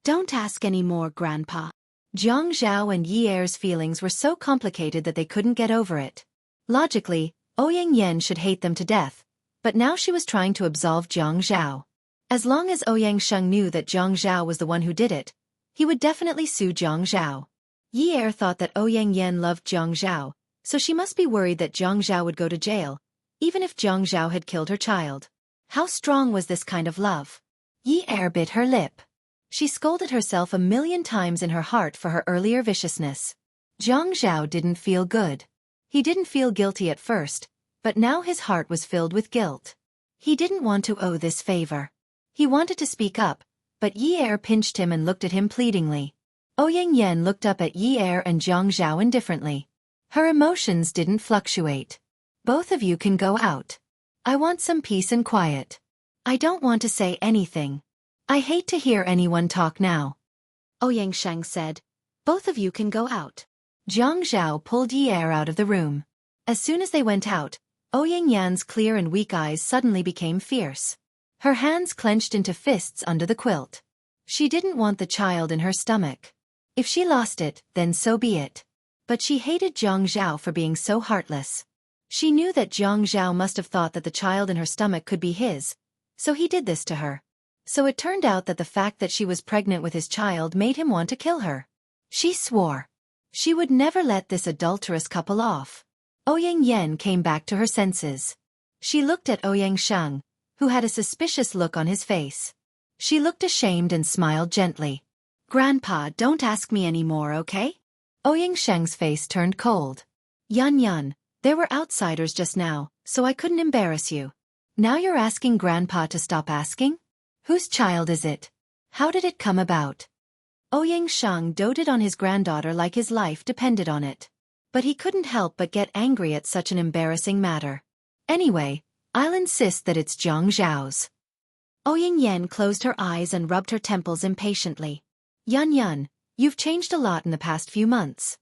Don't ask any more, Grandpa. Zhang Zhao and Yi Er's feelings were so complicated that they couldn't get over it. Logically, Ouyang Yan should hate them to death, but now she was trying to absolve Zhang Zhao. As long as Ouyang Sheng knew that Zhang Zhao was the one who did it, he would definitely sue Zhang Zhao. Yi Er thought that Ouyang Yan loved Zhang Zhao, so she must be worried that Zhang Zhao would go to jail, even if Zhang Zhao had killed her child. How strong was this kind of love? Yi Er bit her lip. She scolded herself 1,000,000 times in her heart for her earlier viciousness. Zhang Zhao didn't feel good. He didn't feel guilty at first, but now his heart was filled with guilt. He didn't want to owe this favor. He wanted to speak up, but Yi Er pinched him and looked at him pleadingly. Ouyang Yan looked up at Yi Er and Zhang Zhao indifferently. Her emotions didn't fluctuate. Both of you can go out. I want some peace and quiet. I don't want to say anything. I hate to hear anyone talk now. Ouyang Sheng said. Both of you can go out. Zhang Zhao pulled Yi Er out of the room. As soon as they went out, Ouyang Yan's clear and weak eyes suddenly became fierce. Her hands clenched into fists under the quilt. She didn't want the child in her stomach. If she lost it, then so be it. But she hated Zhang Zhao for being so heartless. She knew that Zhang Zhao must have thought that the child in her stomach could be his, so he did this to her. So it turned out that the fact that she was pregnant with his child made him want to kill her. She swore she would never let this adulterous couple off. Ouyang Yan came back to her senses. She looked at Ouyang Sheng, who had a suspicious look on his face. She looked ashamed and smiled gently. Grandpa, don't ask me any more, okay? Ouyang Sheng's face turned cold. Yan, there were outsiders just now, so I couldn't embarrass you. Now you're asking Grandpa to stop asking? Whose child is it? How did it come about? Ouyang Sheng doted on his granddaughter like his life depended on it. But he couldn't help but get angry at such an embarrassing matter. Anyway, I'll insist that it's Zhang Zhao's. Ouyang Yan closed her eyes and rubbed her temples impatiently. Yan, you've changed a lot in the past few months.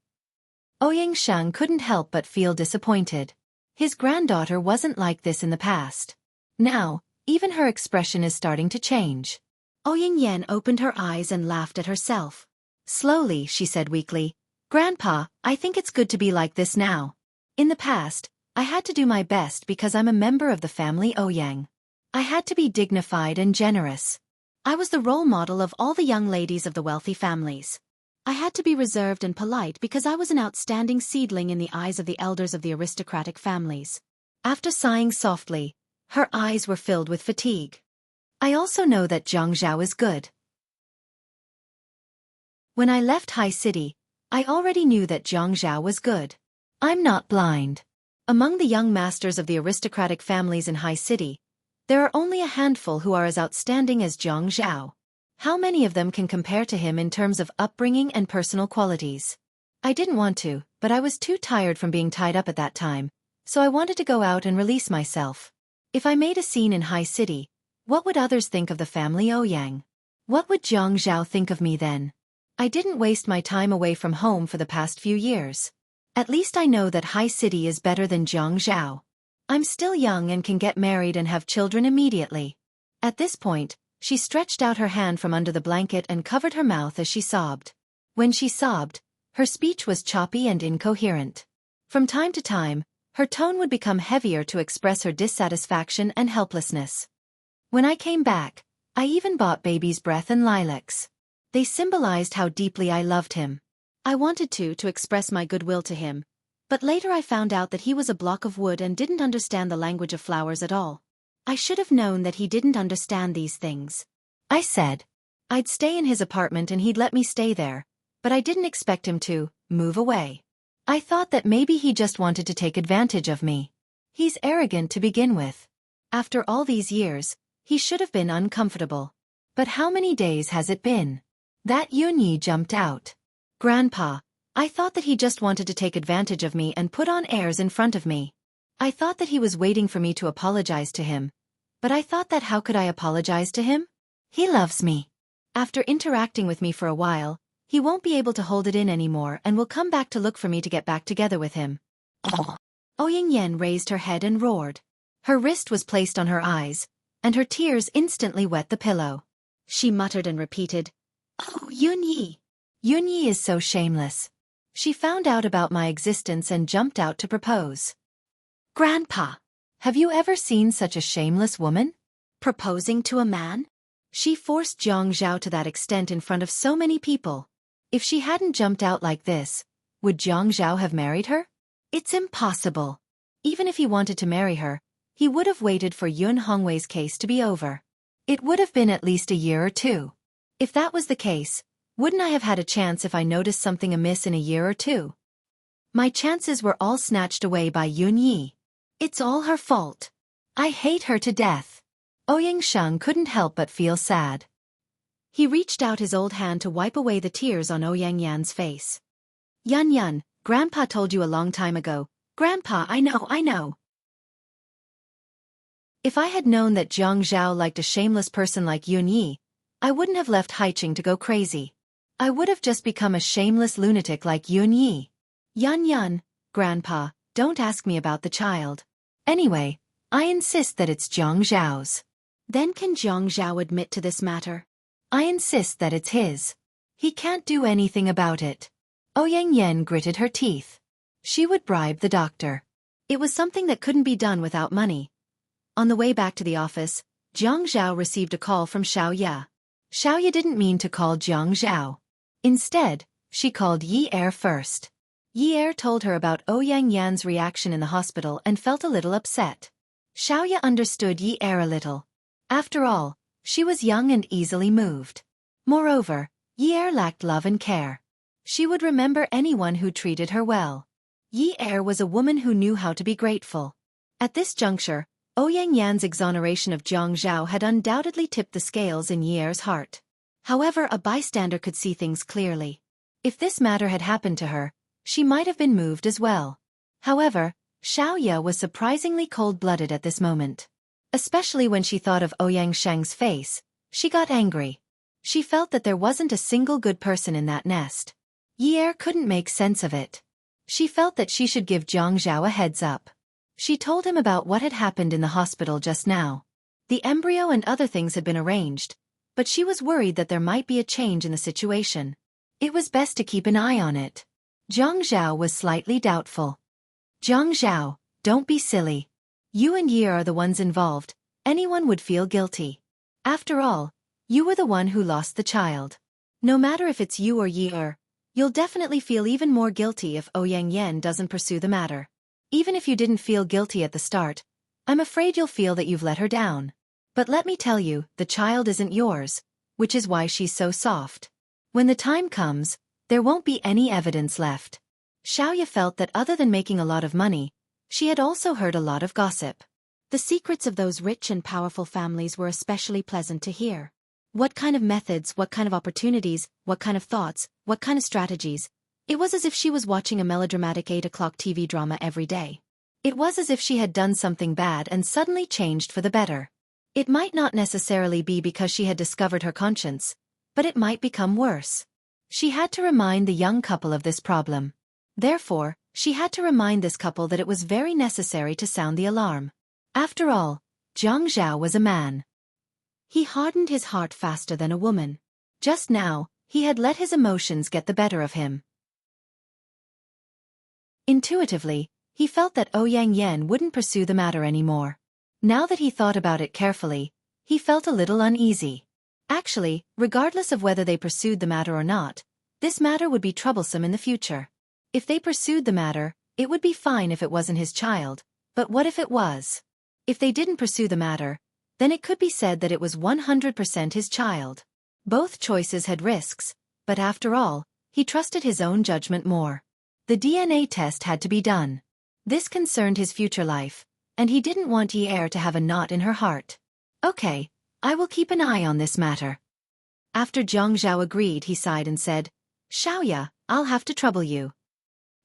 Ouyang Sheng couldn't help but feel disappointed. His granddaughter wasn't like this in the past. Now, even her expression is starting to change. Ouyang Yan opened her eyes and laughed at herself. Slowly, she said weakly, Grandpa, I think it's good to be like this now. In the past, I had to do my best because I'm a member of the family Ouyang. I had to be dignified and generous. I was the role model of all the young ladies of the wealthy families. I had to be reserved and polite because I was an outstanding seedling in the eyes of the elders of the aristocratic families. After sighing softly, her eyes were filled with fatigue. I also know that Zhang Zhao is good. When I left High City, I already knew that Zhang Zhao was good. I'm not blind. Among the young masters of the aristocratic families in High City, there are only a handful who are as outstanding as Zhang Zhao. How many of them can compare to him in terms of upbringing and personal qualities? I didn't want to, but I was too tired from being tied up at that time, so I wanted to go out and release myself. If I made a scene in High City, what would others think of the family Ouyang? What would Zhang Zhao think of me then? I didn't waste my time away from home for the past few years. At least I know that High City is better than Zhang Zhao. I'm still young and can get married and have children immediately. At this point, she stretched out her hand from under the blanket and covered her mouth as she sobbed. When she sobbed, her speech was choppy and incoherent. From time to time, her tone would become heavier to express her dissatisfaction and helplessness. When I came back, I even bought baby's breath and lilacs. They symbolized how deeply I loved him. I wanted to express my goodwill to him, but later I found out that he was a block of wood and didn't understand the language of flowers at all. I should have known that he didn't understand these things. I said, I'd stay in his apartment and he'd let me stay there, but I didn't expect him to move away. I thought that maybe he just wanted to take advantage of me. He's arrogant to begin with. After all these years, he should have been uncomfortable. But how many days has it been? That Yunyi jumped out. Grandpa, I thought that he just wanted to take advantage of me and put on airs in front of me. I thought that he was waiting for me to apologize to him. But I thought that how could I apologize to him? He loves me. After interacting with me for a while, he won't be able to hold it in anymore and will come back to look for me to get back together with him. Oh. Ouyang raised her head and roared. Her wrist was placed on her eyes, and her tears instantly wet the pillow. She muttered and repeated, "Oh, Yunyi. Yunyi is so shameless. She found out about my existence and jumped out to propose." Grandpa, have you ever seen such a shameless woman? Proposing to a man? She forced Jiang Zhao to that extent in front of so many people. If she hadn't jumped out like this, would Jiang Zhao have married her? It's impossible. Even if he wanted to marry her, he would have waited for Yun Hongwei's case to be over. It would have been at least a year or two. If that was the case, wouldn't I have had a chance if I noticed something amiss in a year or two? My chances were all snatched away by Yun Yi. It's all her fault. I hate her to death. Ouyang Sheng couldn't help but feel sad. He reached out his old hand to wipe away the tears on Ouyang Yan's face. Yan, Grandpa told you a long time ago. Grandpa, I know. If I had known that Jiang Zhao liked a shameless person like Yun Yi, I wouldn't have left Haiqing to go crazy. I would have just become a shameless lunatic like Yun Yi. Yan, Grandpa, don't ask me about the child. Anyway, I insist that it's Jiang Zhao's. Then can Jiang Zhao admit to this matter? I insist that it's his. He can't do anything about it. Ouyang gritted her teeth. She would bribe the doctor. It was something that couldn't be done without money. On the way back to the office, Jiang Zhao received a call from Xiaoya. Xiaoya didn't mean to call Jiang Zhao. Instead, she called Yi Er first. Yi Er told her about Ouyang Yan's reaction in the hospital and felt a little upset. Xiaoya understood Yi Er a little. After all, she was young and easily moved. Moreover, Yi Er lacked love and care. She would remember anyone who treated her well. Yi Er was a woman who knew how to be grateful. At this juncture, Ouyang Yan's exoneration of Jiang Zhao had undoubtedly tipped the scales in Yi Er's heart. However, a bystander could see things clearly. If this matter had happened to her, she might have been moved as well. However, Xiaoya was surprisingly cold-blooded at this moment. Especially when she thought of Ouyang Sheng's face, she got angry. She felt that there wasn't a single good person in that nest. Yi Er couldn't make sense of it. She felt that she should give Jiang Zhao a heads up. She told him about what had happened in the hospital just now. The embryo and other things had been arranged, but she was worried that there might be a change in the situation. It was best to keep an eye on it. Jiang Zhao was slightly doubtful. Jiang Zhao, don't be silly. You and Yi are the ones involved. Anyone would feel guilty. After all, you were the one who lost the child. No matter if it's you or Yi Er, you'll definitely feel even more guilty if Ouyang doesn't pursue the matter. Even if you didn't feel guilty at the start, I'm afraid you'll feel that you've let her down. But let me tell you, the child isn't yours, which is why she's so soft. When the time comes, there won't be any evidence left. Xiaoya felt that other than making a lot of money, she had also heard a lot of gossip. The secrets of those rich and powerful families were especially pleasant to hear. What kind of methods, what kind of opportunities, what kind of thoughts, what kind of strategies. It was as if she was watching a melodramatic 8 o'clock TV drama every day. It was as if she had done something bad and suddenly changed for the better. It might not necessarily be because she had discovered her conscience, but it might become worse. She had to remind the young couple of this problem. Therefore, she had to remind this couple that it was very necessary to sound the alarm. After all, Jiang Zhao was a man. He hardened his heart faster than a woman. Just now, he had let his emotions get the better of him. Intuitively, he felt that Ouyang wouldn't pursue the matter anymore. Now that he thought about it carefully, he felt a little uneasy. Actually, regardless of whether they pursued the matter or not, this matter would be troublesome in the future. If they pursued the matter, it would be fine if it wasn't his child, but what if it was? If they didn't pursue the matter, then it could be said that it was 100% his child. Both choices had risks, but after all, he trusted his own judgment more. The DNA test had to be done. This concerned his future life, and he didn't want Yi Er to have a knot in her heart. Okay, I will keep an eye on this matter. After Zhang Zhao agreed, he sighed and said, Xiaoya, I'll have to trouble you.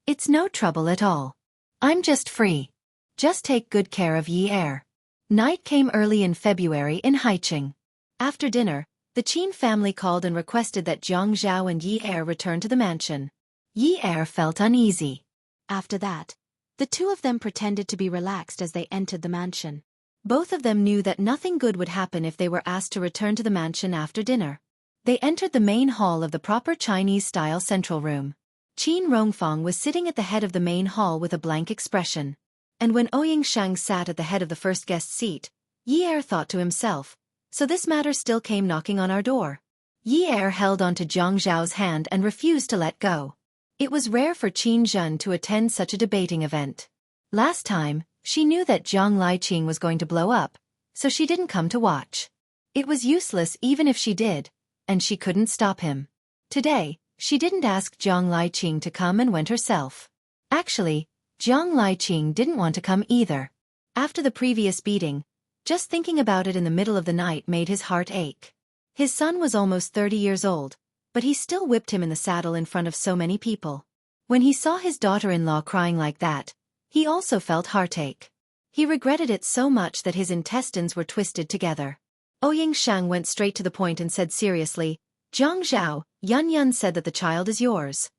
It's no trouble at all. I'm just free. Just take good care of Yi Er. Night came early in February in Haiqing. After dinner, the Qin family called and requested that Zhang Zhao and Yi Er return to the mansion. Yi Er felt uneasy. After that, the two of them pretended to be relaxed as they entered the mansion. Both of them knew that nothing good would happen if they were asked to return to the mansion after dinner. They entered the main hall of the proper Chinese-style central room. Qin Rongfang was sitting at the head of the main hall with a blank expression. And when Ouyang Shang sat at the head of the first guest seat, Yi Er thought to himself, so this matter still came knocking on our door. Yi Er held onto Zhang Zhao's hand and refused to let go. It was rare for Qin Zhen to attend such a debating event. Last time, she knew that Zhang Liqing was going to blow up, so she didn't come to watch. It was useless even if she did, and she couldn't stop him. Today, she didn't ask Zhang Liqing to come and went herself. Actually, Zhang Liqing didn't want to come either. After the previous beating, just thinking about it in the middle of the night made his heart ache. His son was almost 30 years old, but he still whipped him in the saddle in front of so many people. When he saw his daughter-in-law crying like that, he also felt heartache. He regretted it so much that his intestines were twisted together. Ouyang Shang went straight to the point and said seriously, Zhang Zhao, Yun Yun said that the child is yours.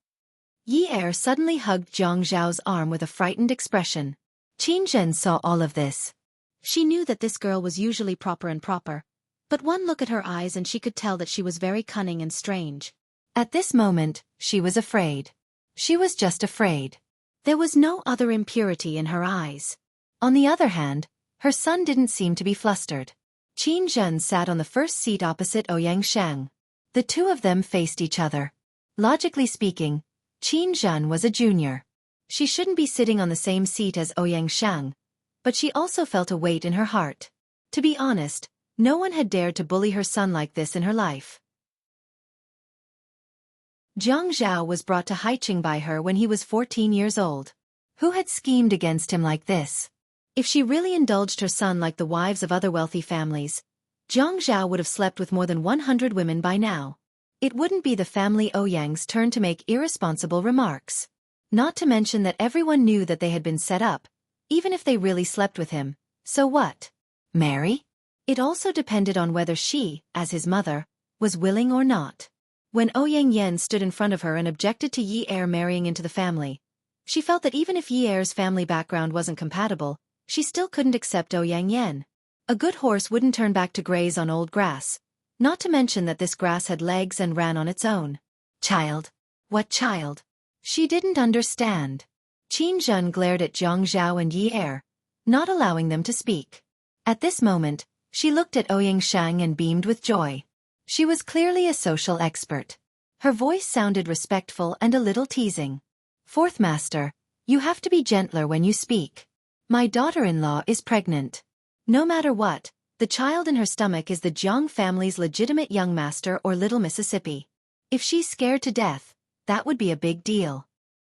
Yi Er suddenly hugged Zhang Zhao's arm with a frightened expression. Qin Zhen saw all of this. She knew that this girl was usually proper, but one look at her eyes and she could tell that she was very cunning and strange. At this moment, she was afraid. She was just afraid. There was no other impurity in her eyes. On the other hand, her son didn't seem to be flustered. Qin Zhen sat on the first seat opposite Ouyang Shang. The two of them faced each other. Logically speaking, Qin Zhen was a junior. She shouldn't be sitting on the same seat as Ouyang Shang, but she also felt a weight in her heart. To be honest, no one had dared to bully her son like this in her life. Zhang Zhao was brought to Haiqing by her when he was 14 years old. Who had schemed against him like this? If she really indulged her son like the wives of other wealthy families, Zhang Zhao would have slept with more than 100 women by now. It wouldn't be the family Ouyang's turn to make irresponsible remarks. Not to mention that everyone knew that they had been set up, even if they really slept with him. So what? Marry? It also depended on whether she, as his mother, was willing or not. When Ouyang Yen stood in front of her and objected to Yi Er marrying into the family, she felt that even if Yi Er's family background wasn't compatible, she still couldn't accept Ouyang Yen. A good horse wouldn't turn back to graze on old grass, not to mention that this grass had legs and ran on its own. Child? What child? She didn't understand. Qin Zhen glared at Zhang Zhao and Yi Er, not allowing them to speak. At this moment, she looked at Ouyang Shang and beamed with joy. She was clearly a social expert. Her voice sounded respectful and a little teasing. Fourth master, you have to be gentler when you speak. My daughter-in-law is pregnant. No matter what, the child in her stomach is the Jiang family's legitimate young master or Little Mississippi. If she's scared to death, that would be a big deal.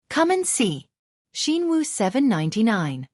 Come and see. Xinwu 799.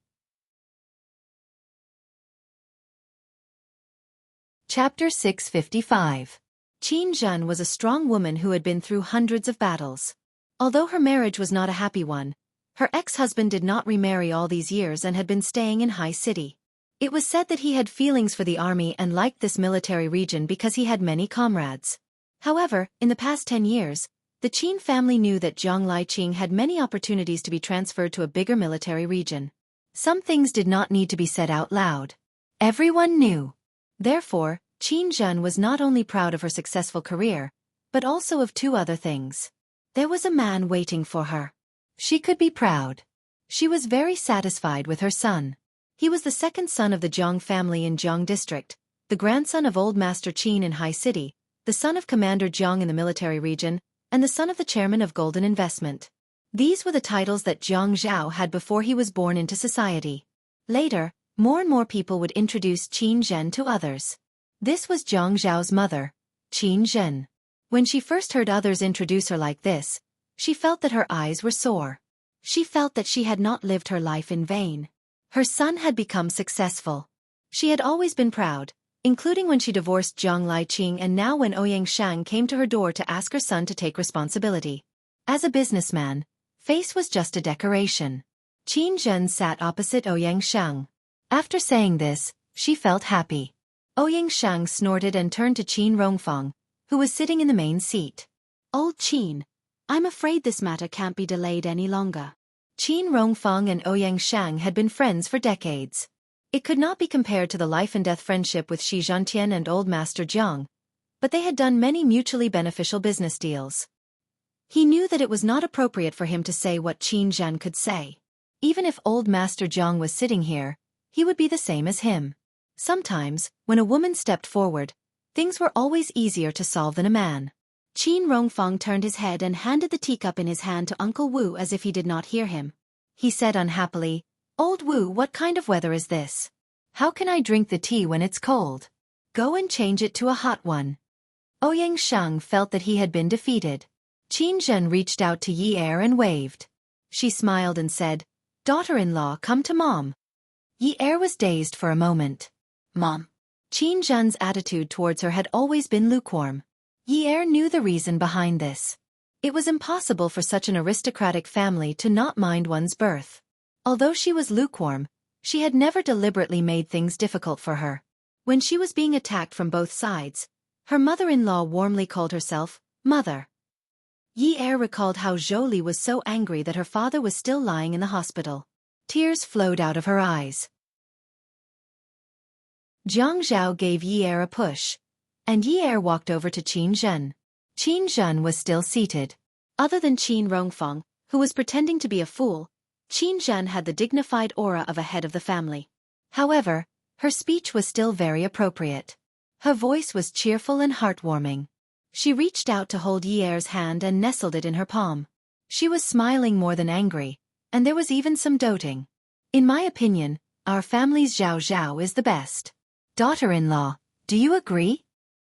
Chapter 655. Qin Zhen was a strong woman who had been through hundreds of battles. Although her marriage was not a happy one, her ex-husband did not remarry all these years and had been staying in High City. It was said that he had feelings for the army and liked this military region because he had many comrades. However, in the past 10 years, the Qin family knew that Zhang Liqing had many opportunities to be transferred to a bigger military region. Some things did not need to be said out loud. Everyone knew. Therefore, Qin Zhen was not only proud of her successful career, but also of two other things. There was a man waiting for her. She could be proud. She was very satisfied with her son. He was the second son of the Jiang family in Jiang district, the grandson of Old Master Qin in High City, the son of Commander Jiang in the military region, and the son of the chairman of Golden Investment. These were the titles that Zhang Zhao had before he was born into society. Later, more and more people would introduce Qin Zhen to others. This was Zhang Zhao's mother, Qin Zhen. When she first heard others introduce her like this, she felt that her eyes were sore. She felt that she had not lived her life in vain. Her son had become successful. She had always been proud, including when she divorced Jiang Liqing and now when Ouyang Shang came to her door to ask her son to take responsibility. As a businessman, face was just a decoration. Qin Zhen sat opposite Ouyang Shang. After saying this, she felt happy. Ouyang Shang snorted and turned to Qin Rongfang, who was sitting in the main seat. Old Qin, I'm afraid this matter can't be delayed any longer. Qin Rongfang and Ouyang Shang had been friends for decades. It could not be compared to the life-and-death friendship with Shi Zhantian and Old Master Jiang, but they had done many mutually beneficial business deals. He knew that it was not appropriate for him to say what Qin Zhen could say. Even if Old Master Jiang was sitting here, he would be the same as him. Sometimes, when a woman stepped forward, things were always easier to solve than a man. Qin Rongfang turned his head and handed the teacup in his hand to Uncle Wu as if he did not hear him. He said unhappily, "Old Wu, what kind of weather is this? How can I drink the tea when it's cold? Go and change it to a hot one." Ouyang Shang felt that he had been defeated. Qin Zhen reached out to Yi Er and waved. She smiled and said, "Daughter-in-law, come to Mom." Yi Er was dazed for a moment. "Mom." Qin Zhen's attitude towards her had always been lukewarm. Yi Er knew the reason behind this. It was impossible for such an aristocratic family to not mind one's birth. Although she was lukewarm, she had never deliberately made things difficult for her. When she was being attacked from both sides, her mother-in-law warmly called herself Mother. Yi Er recalled how Zhou was so angry that her father was still lying in the hospital. Tears flowed out of her eyes. Jiang Zhao gave Yi Er a push, and Yi Er walked over to Qin Zhen. Qin Zhen was still seated. Other than Qin Rongfang, who was pretending to be a fool, Qin Zhen had the dignified aura of a head of the family. However, her speech was still very appropriate. Her voice was cheerful and heartwarming. She reached out to hold Yi Er's hand and nestled it in her palm. She was smiling more than angry, and there was even some doting. "In my opinion, our family's Zhao Zhao is the best. Daughter-in-law, do you agree?"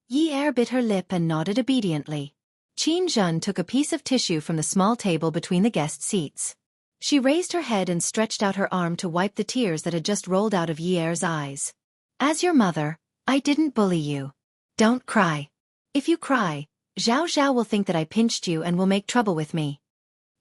Yi Er bit her lip and nodded obediently. Qin Zhen took a piece of tissue from the small table between the guest seats. She raised her head and stretched out her arm to wipe the tears that had just rolled out of Yi Er's eyes. "As your mother, I didn't bully you. Don't cry. If you cry, Zhao Zhao will think that I pinched you and will make trouble with me."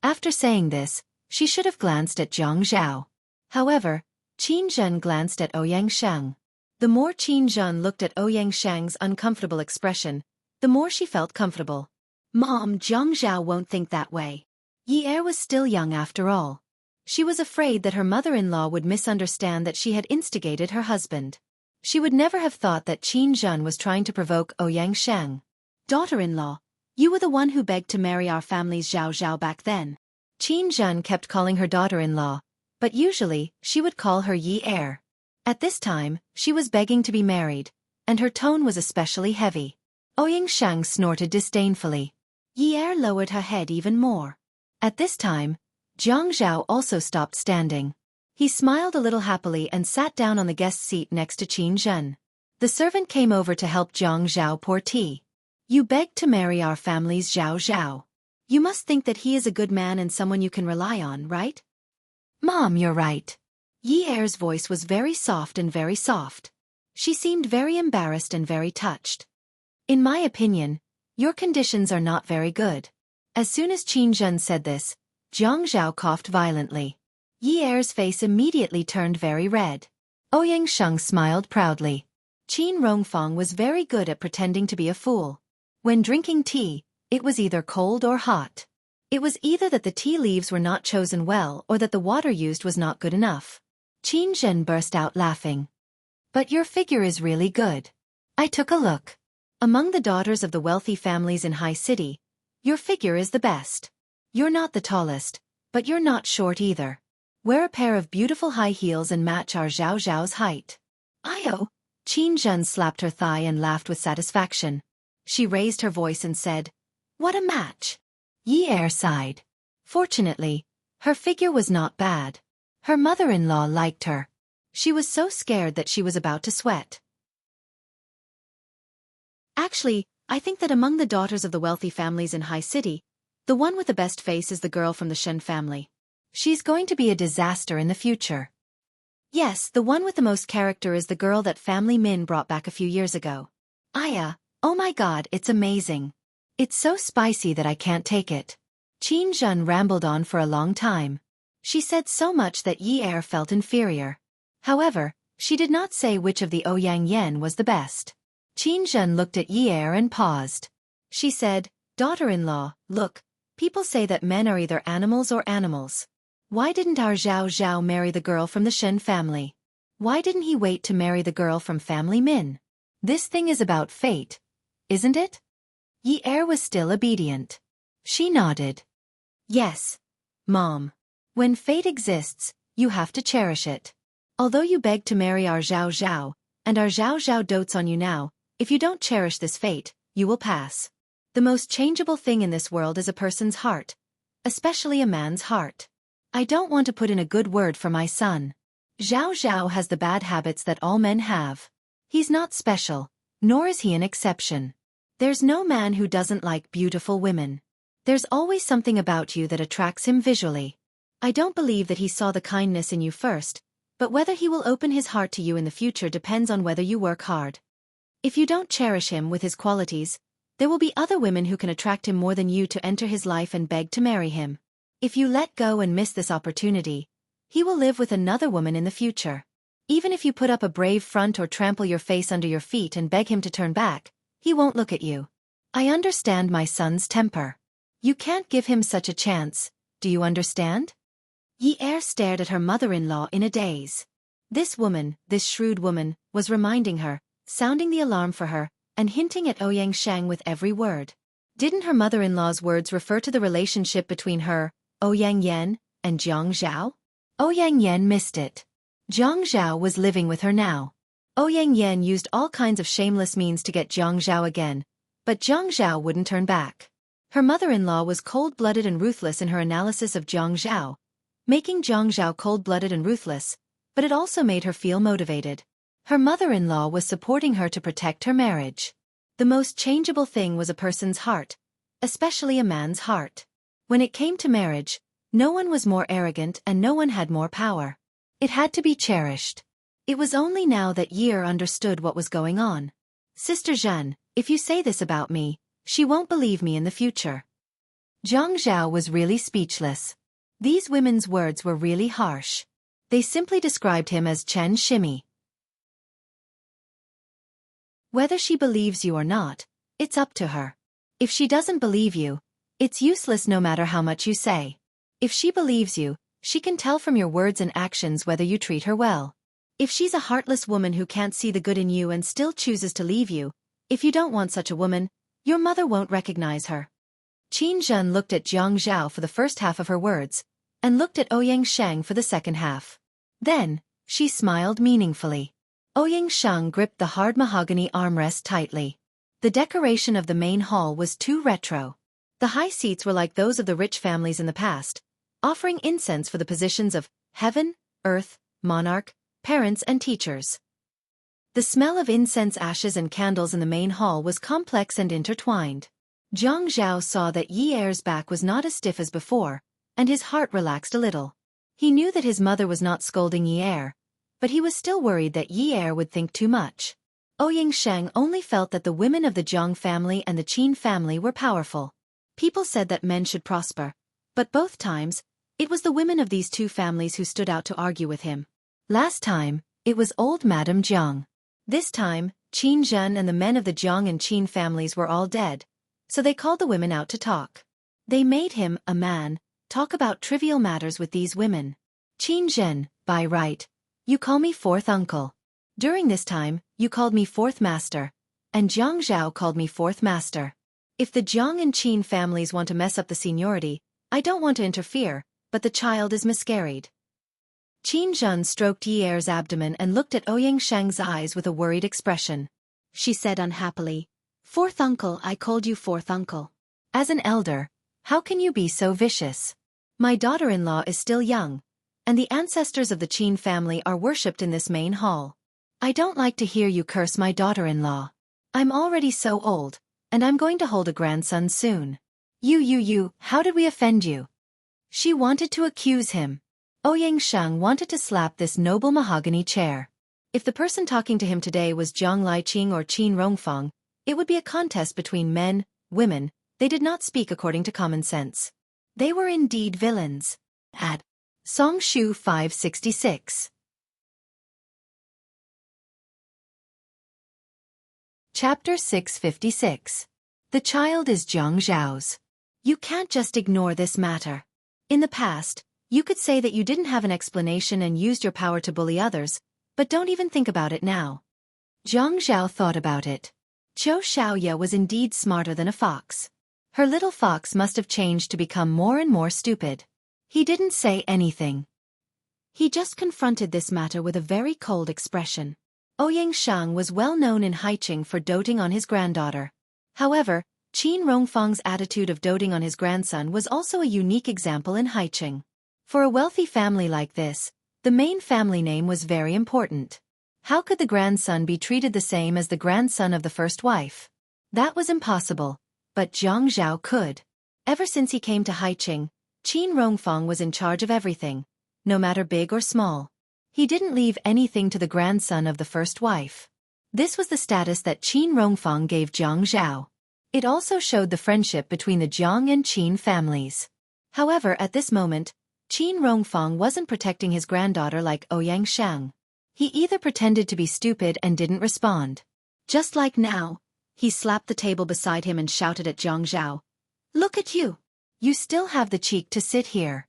After saying this, she should have glanced at Jiang Zhao. However, Qin Zhen glanced at Ouyang Shang. The more Qin Zhen looked at Ouyang Shang's uncomfortable expression, the more she felt comfortable. "Mom, Jiang Zhao won't think that way." Yi Er was still young after all. She was afraid that her mother-in-law would misunderstand that she had instigated her husband. She would never have thought that Qin Zhen was trying to provoke Ouyang Shang. "Daughter-in-law, you were the one who begged to marry our family's Zhao Zhao back then." Qin Zhen kept calling her daughter-in-law, but usually she would call her Yi Er. At this time, she was begging to be married, and her tone was especially heavy. Ouyang Shang snorted disdainfully. Yi Er lowered her head even more. At this time, Jiang Zhao also stopped standing. He smiled a little happily and sat down on the guest seat next to Qin Zhen. The servant came over to help Jiang Zhao pour tea. "You begged to marry our family's Zhao Zhao. You must think that he is a good man and someone you can rely on, right?" "Mom, you're right." Yi Er's voice was very soft and very soft. She seemed very embarrassed and very touched. "In my opinion, your conditions are not very good." As soon as Qin Zhen said this, Jiang Zhao coughed violently. Yi Er's face immediately turned very red. Ouyang Shang smiled proudly. Qin Rongfang was very good at pretending to be a fool. When drinking tea, it was either cold or hot. It was either that the tea leaves were not chosen well or that the water used was not good enough. Qin Zhen burst out laughing. "But your figure is really good. I took a look. Among the daughters of the wealthy families in High City, your figure is the best. You're not the tallest, but you're not short either. Wear a pair of beautiful high heels and match our Zhao Zhao's height." "Ayo!" Qin Zhen slapped her thigh and laughed with satisfaction. She raised her voice and said, "What a match!" Yi Er sighed. Fortunately, her figure was not bad. Her mother-in-law liked her. She was so scared that she was about to sweat. Actually, I think that among the daughters of the wealthy families in High City, the one with the best face is the girl from the Shen family. She's going to be a disaster in the future. Yes, the one with the most character is the girl that family Min brought back a few years ago. Aya, oh my god, it's amazing. It's so spicy that I can't take it. Qin Zhen rambled on for a long time. She said so much that Yi Er felt inferior. However, she did not say which of the Ouyang Yen was the best. Qin Zhen looked at Yi Er and paused. She said, "Daughter-in-law, look, people say that men are either animals or animals. Why didn't our Zhao Zhao marry the girl from the Shen family? Why didn't he wait to marry the girl from family Min? This thing is about fate, isn't it?" Yi Er was still obedient. She nodded. Yes, Mom. When fate exists, you have to cherish it. Although you begged to marry our Zhao Zhao, and our Zhao Zhao dotes on you now, if you don't cherish this fate, you will pass. The most changeable thing in this world is a person's heart, especially a man's heart. I don't want to put in a good word for my son. Zhao Zhao has the bad habits that all men have. He's not special, nor is he an exception. There's no man who doesn't like beautiful women. There's always something about you that attracts him visually. I don't believe that he saw the kindness in you first, but whether he will open his heart to you in the future depends on whether you work hard. If you don't cherish him with his qualities, there will be other women who can attract him more than you to enter his life and beg to marry him. If you let go and miss this opportunity, he will live with another woman in the future. Even if you put up a brave front or trample your face under your feet and beg him to turn back, he won't look at you. I understand my son's temper. You can't give him such a chance, do you understand? Yi Er stared at her mother-in-law in a daze. This woman, this shrewd woman, was reminding her, sounding the alarm for her, and hinting at Ouyang Shang with every word. Didn't her mother-in-law's words refer to the relationship between her, Ouyang Yen, and Jiang Zhao? Ouyang Yen missed it. Jiang Zhao was living with her now. Ouyang Yen used all kinds of shameless means to get Jiang Zhao again, but Jiang Zhao wouldn't turn back. Her mother-in-law was cold-blooded and ruthless in her analysis of Jiang Zhao, making Jiang Zhao cold-blooded and ruthless, but it also made her feel motivated. Her mother-in-law was supporting her to protect her marriage. The most changeable thing was a person's heart, especially a man's heart. When it came to marriage, no one was more arrogant and no one had more power. It had to be cherished. It was only now that Yi Er understood what was going on. Sister Zhen, if you say this about me, she won't believe me in the future. Jiang Zhao was really speechless. These women's words were really harsh. They simply described him as Chen Shimi. Whether she believes you or not, it's up to her. If she doesn't believe you, it's useless no matter how much you say. If she believes you, she can tell from your words and actions whether you treat her well. If she's a heartless woman who can't see the good in you and still chooses to leave you, if you don't want such a woman, your mother won't recognize her. Qin Zhen looked at Jiang Zhao for the first half of her words, and looked at Ouyang Shang for the second half. Then, she smiled meaningfully. Ouyang Shang gripped the hard mahogany armrest tightly. The decoration of the main hall was too retro. The high seats were like those of the rich families in the past, offering incense for the positions of heaven, earth, monarch, parents and teachers. The smell of incense ashes and candles in the main hall was complex and intertwined. Jiang Zhao saw that Yi Er's back was not as stiff as before, and his heart relaxed a little. He knew that his mother was not scolding Yi Er, but he was still worried that Yi Er would think too much. Ouyang Shang only felt that the women of the Jiang family and the Qin family were powerful. People said that men should prosper, but both times, it was the women of these two families who stood out to argue with him. Last time, it was old Madame Jiang. This time, Qin Zhen and the men of the Jiang and Qin families were all dead, so they called the women out to talk. They made him, a man, talk about trivial matters with these women. Qin Zhen, by right, you call me fourth uncle. During this time, you called me fourth master, and Jiang Zhao called me fourth master. If the Jiang and Qin families want to mess up the seniority, I don't want to interfere, but the child is miscarried. Qin Zhen stroked Yi Er's abdomen and looked at Ouyang Shang's eyes with a worried expression. She said unhappily, "Fourth uncle, I called you fourth uncle. As an elder, how can you be so vicious? My daughter-in-law is still young, and the ancestors of the Qin family are worshipped in this main hall. I don't like to hear you curse my daughter-in-law. I'm already so old, and I'm going to hold a grandson soon. You, how did we offend you? She wanted to accuse him. Ouyang Sheng wanted to slap this noble mahogany chair. If the person talking to him today was Jiang Liqing or Qin Rongfang, it would be a contest between men, women. They did not speak according to common sense. They were indeed villains. At Song Shu 566. Chapter 656. The child is Jiang Zhao's. You can't just ignore this matter. In the past, you could say that you didn't have an explanation and used your power to bully others, but don't even think about it now. Jiang Zhao thought about it. Zhou Xiaoye was indeed smarter than a fox. Her little fox must have changed to become more and more stupid. He didn't say anything. He just confronted this matter with a very cold expression. Ouyang Sheng was well known in Haiqing for doting on his granddaughter. However, Qin Rongfang's attitude of doting on his grandson was also a unique example in Haiqing. For a wealthy family like this, the main family name was very important. How could the grandson be treated the same as the grandson of the first wife? That was impossible, but Jiang Zhao could. Ever since he came to Haiqing, Qin Rongfang was in charge of everything, no matter big or small. He didn't leave anything to the grandson of the first wife. This was the status that Qin Rongfang gave Jiang Zhao. It also showed the friendship between the Jiang and Qin families. However, at this moment, Qin Rongfang wasn't protecting his granddaughter like Ouyang Sheng. He either pretended to be stupid and didn't respond. Just like now, he slapped the table beside him and shouted at Jiang Zhao. Look at you! You still have the cheek to sit here.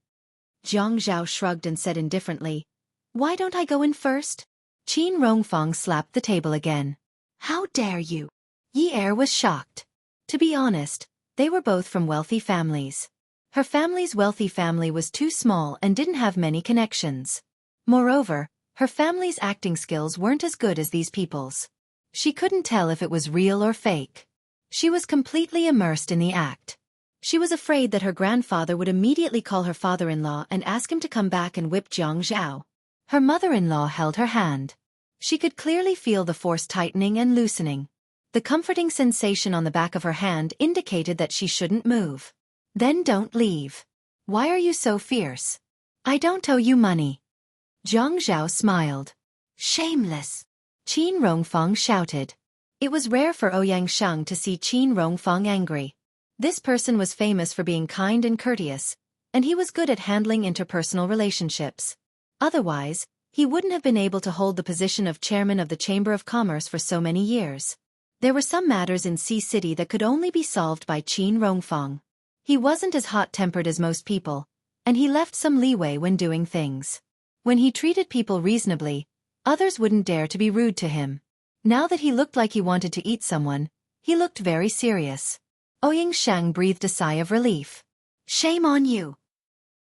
Jiang Zhao shrugged and said indifferently, Why don't I go in first? Qin Rongfang slapped the table again. How dare you? Yi Er was shocked. To be honest, they were both from wealthy families. Her family's wealthy family was too small and didn't have many connections. Moreover, her family's acting skills weren't as good as these people's. She couldn't tell if it was real or fake. She was completely immersed in the act. She was afraid that her grandfather would immediately call her father-in-law and ask him to come back and whip Jiang Zhao. Her mother-in-law held her hand. She could clearly feel the force tightening and loosening. The comforting sensation on the back of her hand indicated that she shouldn't move. Then don't leave. Why are you so fierce? I don't owe you money. Jiang Zhao smiled. Shameless! Qin Rongfang shouted. It was rare for Ouyang Sheng to see Qin Rongfang angry. This person was famous for being kind and courteous, and he was good at handling interpersonal relationships. Otherwise, he wouldn't have been able to hold the position of chairman of the Chamber of Commerce for so many years. There were some matters in Sea City that could only be solved by Qin Rongfang. He wasn't as hot-tempered as most people, and he left some leeway when doing things. When he treated people reasonably, others wouldn't dare to be rude to him. Now that he looked like he wanted to eat someone, he looked very serious. Ouyang Sheng breathed a sigh of relief. Shame on you.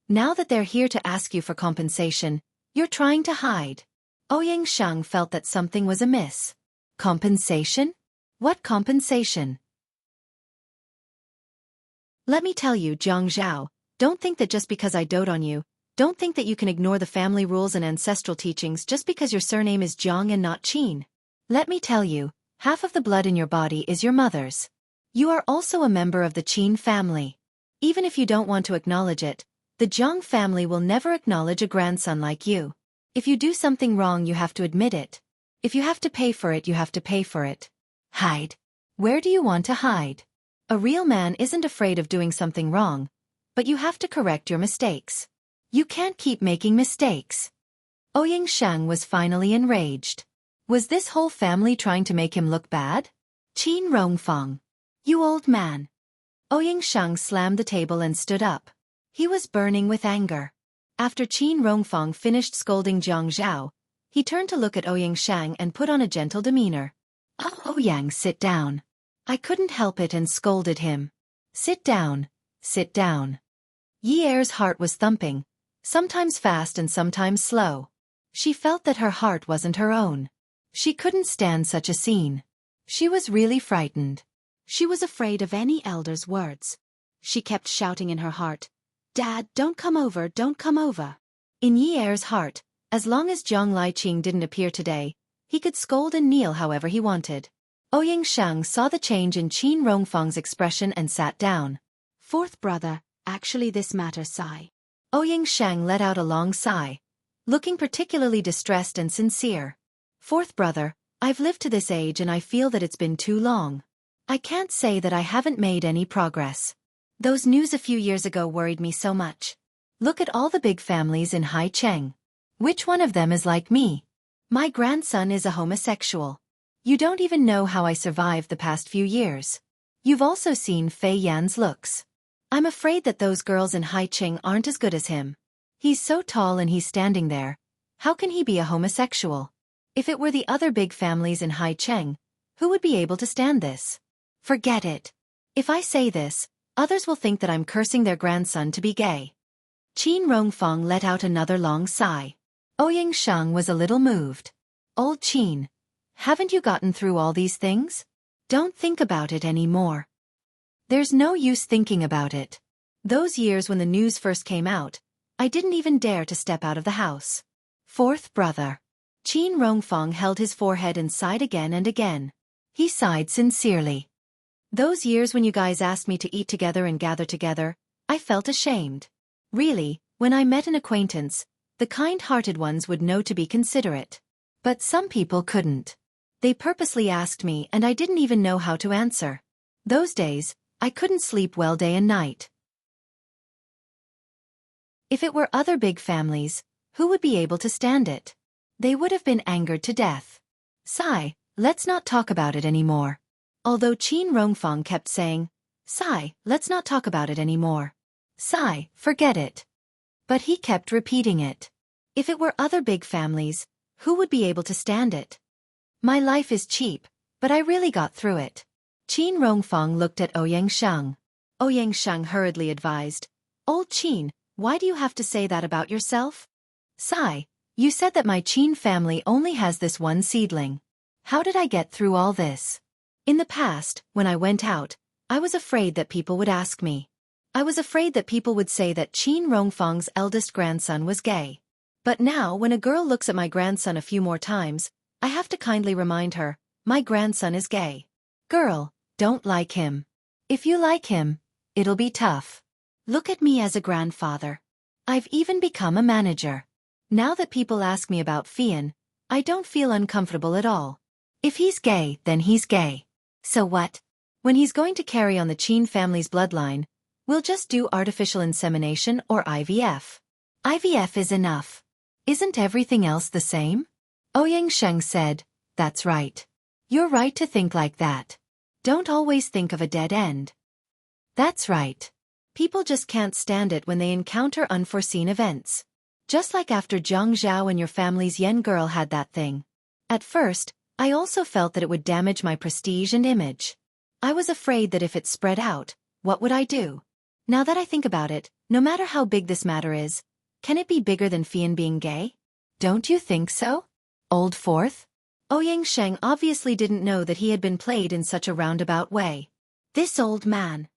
Now that they're here to ask you for compensation, you're trying to hide. Ouyang Sheng felt that something was amiss. Compensation? What compensation? Let me tell you, Jiang Zhao, don't think that just because I dote on you, don't think that you can ignore the family rules and ancestral teachings just because your surname is Jiang and not Qin. Let me tell you, half of the blood in your body is your mother's. You are also a member of the Qin family. Even if you don't want to acknowledge it, the Jiang family will never acknowledge a grandson like you. If you do something wrong, you have to admit it. If you have to pay for it, you have to pay for it. Hide. Where do you want to hide? A real man isn't afraid of doing something wrong, but you have to correct your mistakes. You can't keep making mistakes. Ouyang Sheng was finally enraged. Was this whole family trying to make him look bad? Qin Rongfang. You old man. Ouyang Sheng slammed the table and stood up. He was burning with anger. After Qin Rongfang finished scolding Jiang Zhao, he turned to look at Ouyang Sheng and put on a gentle demeanor. Oh, Ouyang, sit down. I couldn't help it and scolded him. Sit down, sit down. Yi Er's heart was thumping, sometimes fast and sometimes slow. She felt that her heart wasn't her own. She couldn't stand such a scene. She was really frightened. She was afraid of any elder's words. She kept shouting in her heart, Dad, don't come over, don't come over. In Yi Er's heart, as long as Jiang Liqing didn't appear today, he could scold and kneel however he wanted. Ouyang Shang saw the change in Qin Rongfang's expression and sat down. Fourth brother, actually this matter sigh. Ouyang Shang let out a long sigh, looking particularly distressed and sincere. Fourth brother, I've lived to this age and I feel that it's been too long. I can't say that I haven't made any progress. Those news a few years ago worried me so much. Look at all the big families in Haicheng. Which one of them is like me? My grandson is a homosexual. You don't even know how I survived the past few years. You've also seen Fei Yan's looks. I'm afraid that those girls in Haicheng aren't as good as him. He's so tall and he's standing there. How can he be a homosexual? If it were the other big families in Haicheng, who would be able to stand this? Forget it. If I say this, others will think that I'm cursing their grandson to be gay. Qin Rongfang let out another long sigh. Ouyang Shang was a little moved. Old Qin, haven't you gotten through all these things? Don't think about it anymore. There's no use thinking about it. Those years when the news first came out, I didn't even dare to step out of the house. Fourth brother. Qin Rongfang held his forehead and sighed again and again. He sighed sincerely. Those years when you guys asked me to eat together and gather together, I felt ashamed. Really, when I met an acquaintance, the kind-hearted ones would know to be considerate. But some people couldn't. They purposely asked me and I didn't even know how to answer. Those days, I couldn't sleep well day and night. If it were other big families, who would be able to stand it? They would have been angered to death. Sigh, let's not talk about it anymore. Although Qin Rongfang kept saying, Sigh, let's not talk about it anymore. Sigh, forget it. But he kept repeating it. If it were other big families, who would be able to stand it? My life is cheap, but I really got through it. Qin Rongfang looked at Ouyang Shang. Ouyang Shang hurriedly advised, Old Qin, why do you have to say that about yourself? Sigh, you said that my Qin family only has this one seedling. How did I get through all this? In the past, when I went out, I was afraid that people would ask me. I was afraid that people would say that Qin Rongfang's eldest grandson was gay. But now when a girl looks at my grandson a few more times, I have to kindly remind her, my grandson is gay. Girl, don't like him. If you like him, it'll be tough. Look at me as a grandfather. I've even become a manager. Now that people ask me about Fian, I don't feel uncomfortable at all. If he's gay, then he's gay. So what? When he's going to carry on the Qin family's bloodline, we'll just do artificial insemination or IVF. IVF is enough. Isn't everything else the same? Ouyang Shang said, That's right. You're right to think like that. Don't always think of a dead end. That's right. People just can't stand it when they encounter unforeseen events. Just like after Zhang Zhao and your family's Yen girl had that thing. At first, I also felt that it would damage my prestige and image. I was afraid that if it spread out, what would I do? Now that I think about it, no matter how big this matter is, can it be bigger than Fian being gay? Don't you think so? Old Fourth? Ouyang Shang obviously didn't know that he had been played in such a roundabout way. This old man.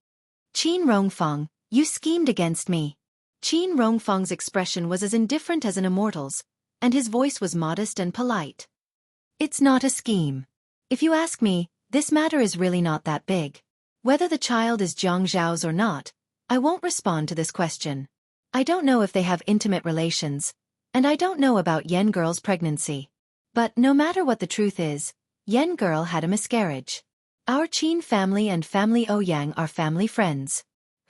Qin Rongfang, you schemed against me. Qin Rongfang's expression was as indifferent as an immortal's, and his voice was modest and polite. It's not a scheme. If you ask me, this matter is really not that big. Whether the child is Zhang Zhao's or not, I won't respond to this question. I don't know if they have intimate relations, and I don't know about Yen girl's pregnancy. But no matter what the truth is, Yen girl had a miscarriage. Our Qin family and family Ouyang are family friends.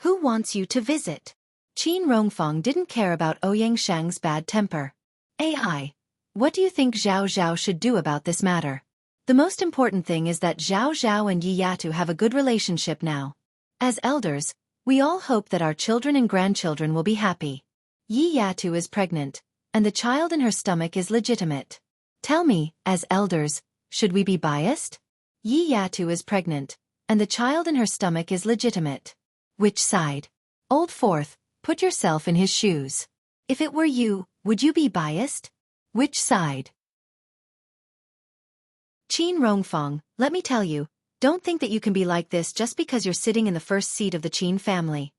Who wants you to visit? Qin Rongfang didn't care about Ouyang Shang's bad temper. AI. What do you think Zhao Zhao should do about this matter? The most important thing is that Zhao Zhao and Yi Yatu have a good relationship now. As elders, we all hope that our children and grandchildren will be happy. Yi Yatu is pregnant, and the child in her stomach is legitimate. Tell me, as elders, should we be biased? Yi Yatu is pregnant, and the child in her stomach is legitimate. Which side? Old Fourth, put yourself in his shoes. If it were you, would you be biased? Which side? Qin Rongfang, let me tell you, don't think that you can be like this just because you're sitting in the first seat of the Qin family.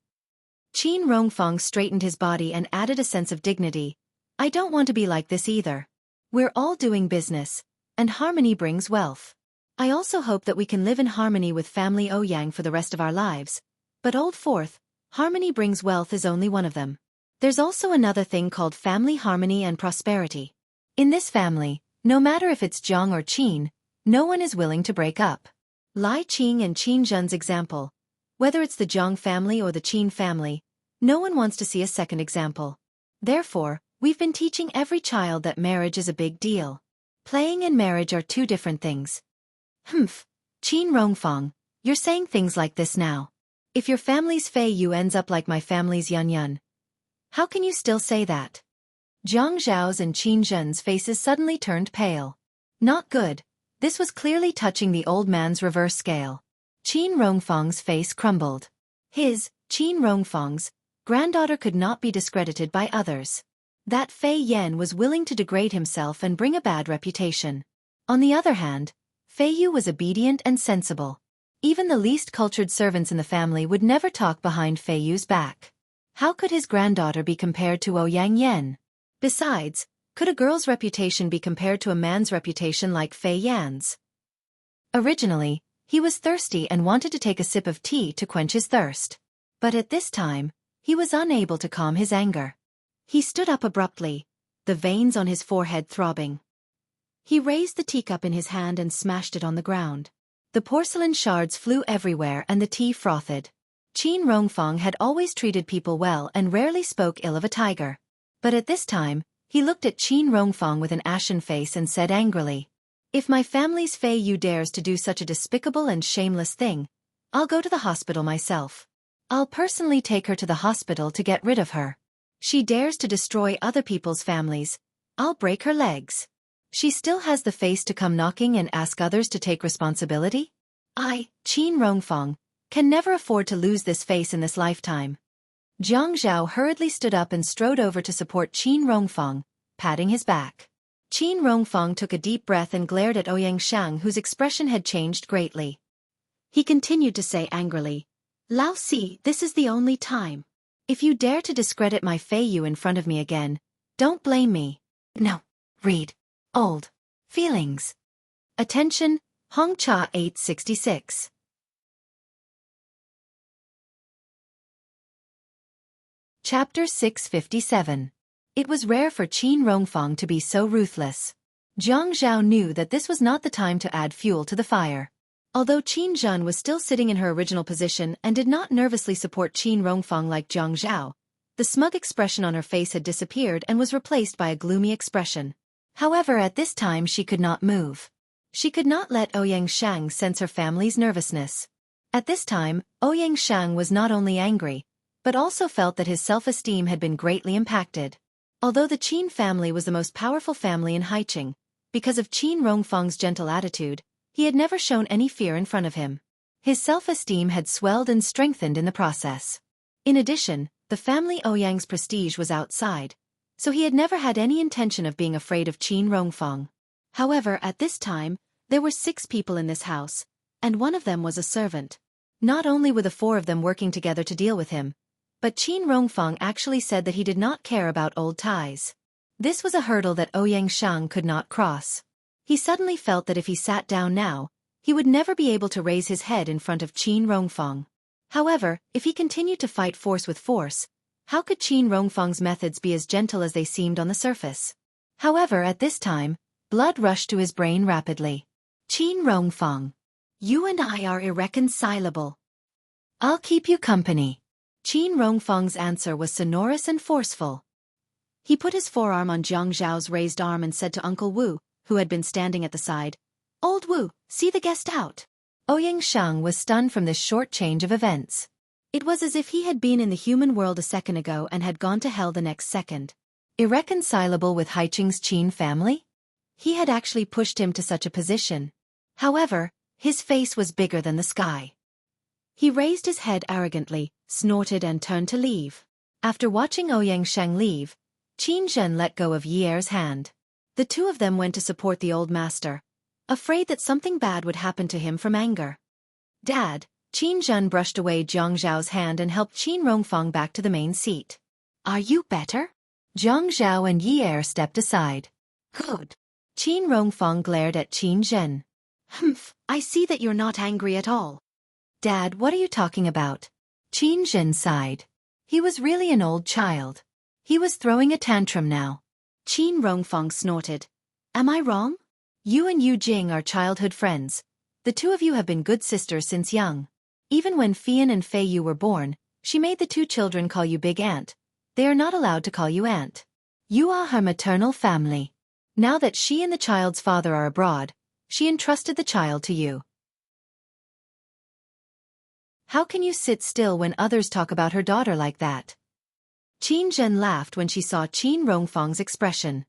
Qin Rongfang straightened his body and added a sense of dignity. I don't want to be like this either. We're all doing business, and harmony brings wealth. I also hope that we can live in harmony with family Ouyang for the rest of our lives. But old fourth, harmony brings wealth is only one of them. There's also another thing called family harmony and prosperity. In this family, no matter if it's Jiang or Qin, no one is willing to break up. Lai Qing and Qin Zhen's example. Whether it's the Jiang family or the Qin family, no one wants to see a second example. Therefore, we've been teaching every child that marriage is a big deal. Playing and marriage are two different things. Humph, Qin Rongfang, you're saying things like this now. If your family's Fei Yu ends up like my family's Yun Yun, how can you still say that? Jiang Zhao's and Qin Zhen's faces suddenly turned pale. Not good. This was clearly touching the old man's reverse scale. Qin Rongfang's face crumbled. Qin Rongfang's, granddaughter could not be discredited by others. That Fei Yan was willing to degrade himself and bring a bad reputation. On the other hand, Fei Yu was obedient and sensible. Even the least cultured servants in the family would never talk behind Fei Yu's back. How could his granddaughter be compared to Ouyang Yan? Besides, could a girl's reputation be compared to a man's reputation like Fei Yan's? Originally, he was thirsty and wanted to take a sip of tea to quench his thirst. But at this time, he was unable to calm his anger. He stood up abruptly, the veins on his forehead throbbing. He raised the teacup in his hand and smashed it on the ground. The porcelain shards flew everywhere and the tea frothed. Qin Rongfang had always treated people well and rarely spoke ill of a tiger. But at this time, he looked at Qin Rongfang with an ashen face and said angrily, "If my family's Fei Yu dares to do such a despicable and shameless thing, I'll go to the hospital myself. I'll personally take her to the hospital to get rid of her. She dares to destroy other people's families, I'll break her legs. She still has the face to come knocking and ask others to take responsibility? I, Qin Rongfang, can never afford to lose this face in this lifetime." Jiang Zhao hurriedly stood up and strode over to support Qin Rongfang, patting his back. Qin Rongfang took a deep breath and glared at Ouyang Shang, whose expression had changed greatly. He continued to say angrily, "Lao Si, this is the only time. If you dare to discredit my Fei Yu in front of me again, don't blame me. No, read. Old. Feelings. Attention, Hong Cha 866. Chapter 657. It was rare for Qin Rongfang to be so ruthless. Jiang Zhao knew that this was not the time to add fuel to the fire. Although Qin Zhen was still sitting in her original position and did not nervously support Qin Rongfang like Jiang Zhao, the smug expression on her face had disappeared and was replaced by a gloomy expression. However, at this time she could not move. She could not let Ouyang Shang sense her family's nervousness. At this time, Ouyang Shang was not only angry, but also felt that his self-esteem had been greatly impacted. Although the Qin family was the most powerful family in Haiqing, because of Qin Rongfang's gentle attitude, he had never shown any fear in front of him. His self-esteem had swelled and strengthened in the process. In addition, the family Ouyang's prestige was outside, so he had never had any intention of being afraid of Qin Rongfang. However, at this time, there were 6 people in this house, and one of them was a servant. Not only were the 4 of them working together to deal with him, but Qin Rongfang actually said that he did not care about old ties. This was a hurdle that Ouyang Shang could not cross. He suddenly felt that if he sat down now, he would never be able to raise his head in front of Qin Rongfang. However, if he continued to fight force with force, how could Qin Rongfang's methods be as gentle as they seemed on the surface? However, at this time, blood rushed to his brain rapidly. "Qin Rongfang, you and I are irreconcilable. I'll keep you company." Qin Rongfang's answer was sonorous and forceful. He put his forearm on Jiang Zhao's raised arm and said to Uncle Wu, who had been standing at the side, "Old Wu, see the guest out." Ouyang Shang was stunned from this short change of events. It was as if he had been in the human world a second ago and had gone to hell the next second. Irreconcilable with Haiqing's Qin family? He had actually pushed him to such a position. However, his face was bigger than the sky. He raised his head arrogantly, snorted and turned to leave. After watching Ouyang Shang leave, Qin Zhen let go of Yi Er's hand. The 2 of them went to support the old master, afraid that something bad would happen to him from anger. "Dad," Qin Zhen brushed away Jiang Zhao's hand and helped Qin Rongfang back to the main seat. "Are you better?" Jiang Zhao and Yi Er stepped aside. "Good." Qin Rongfang glared at Qin Zhen. Humph, I see that you're not angry at all. Dad, what are you talking about? Qin Zhen sighed. He was really an old child. He was throwing a tantrum now. Qin Rongfang snorted. Am I wrong? You and Yu Jing are childhood friends. The two of you have been good sisters since young. Even when Fian and Fei Yu were born, she made the two children call you Big Aunt. They are not allowed to call you Aunt. You are her maternal family. Now that she and the child's father are abroad, she entrusted the child to you. How can you sit still when others talk about her daughter like that? Qin Zhen laughed when she saw Qin Rongfang's expression.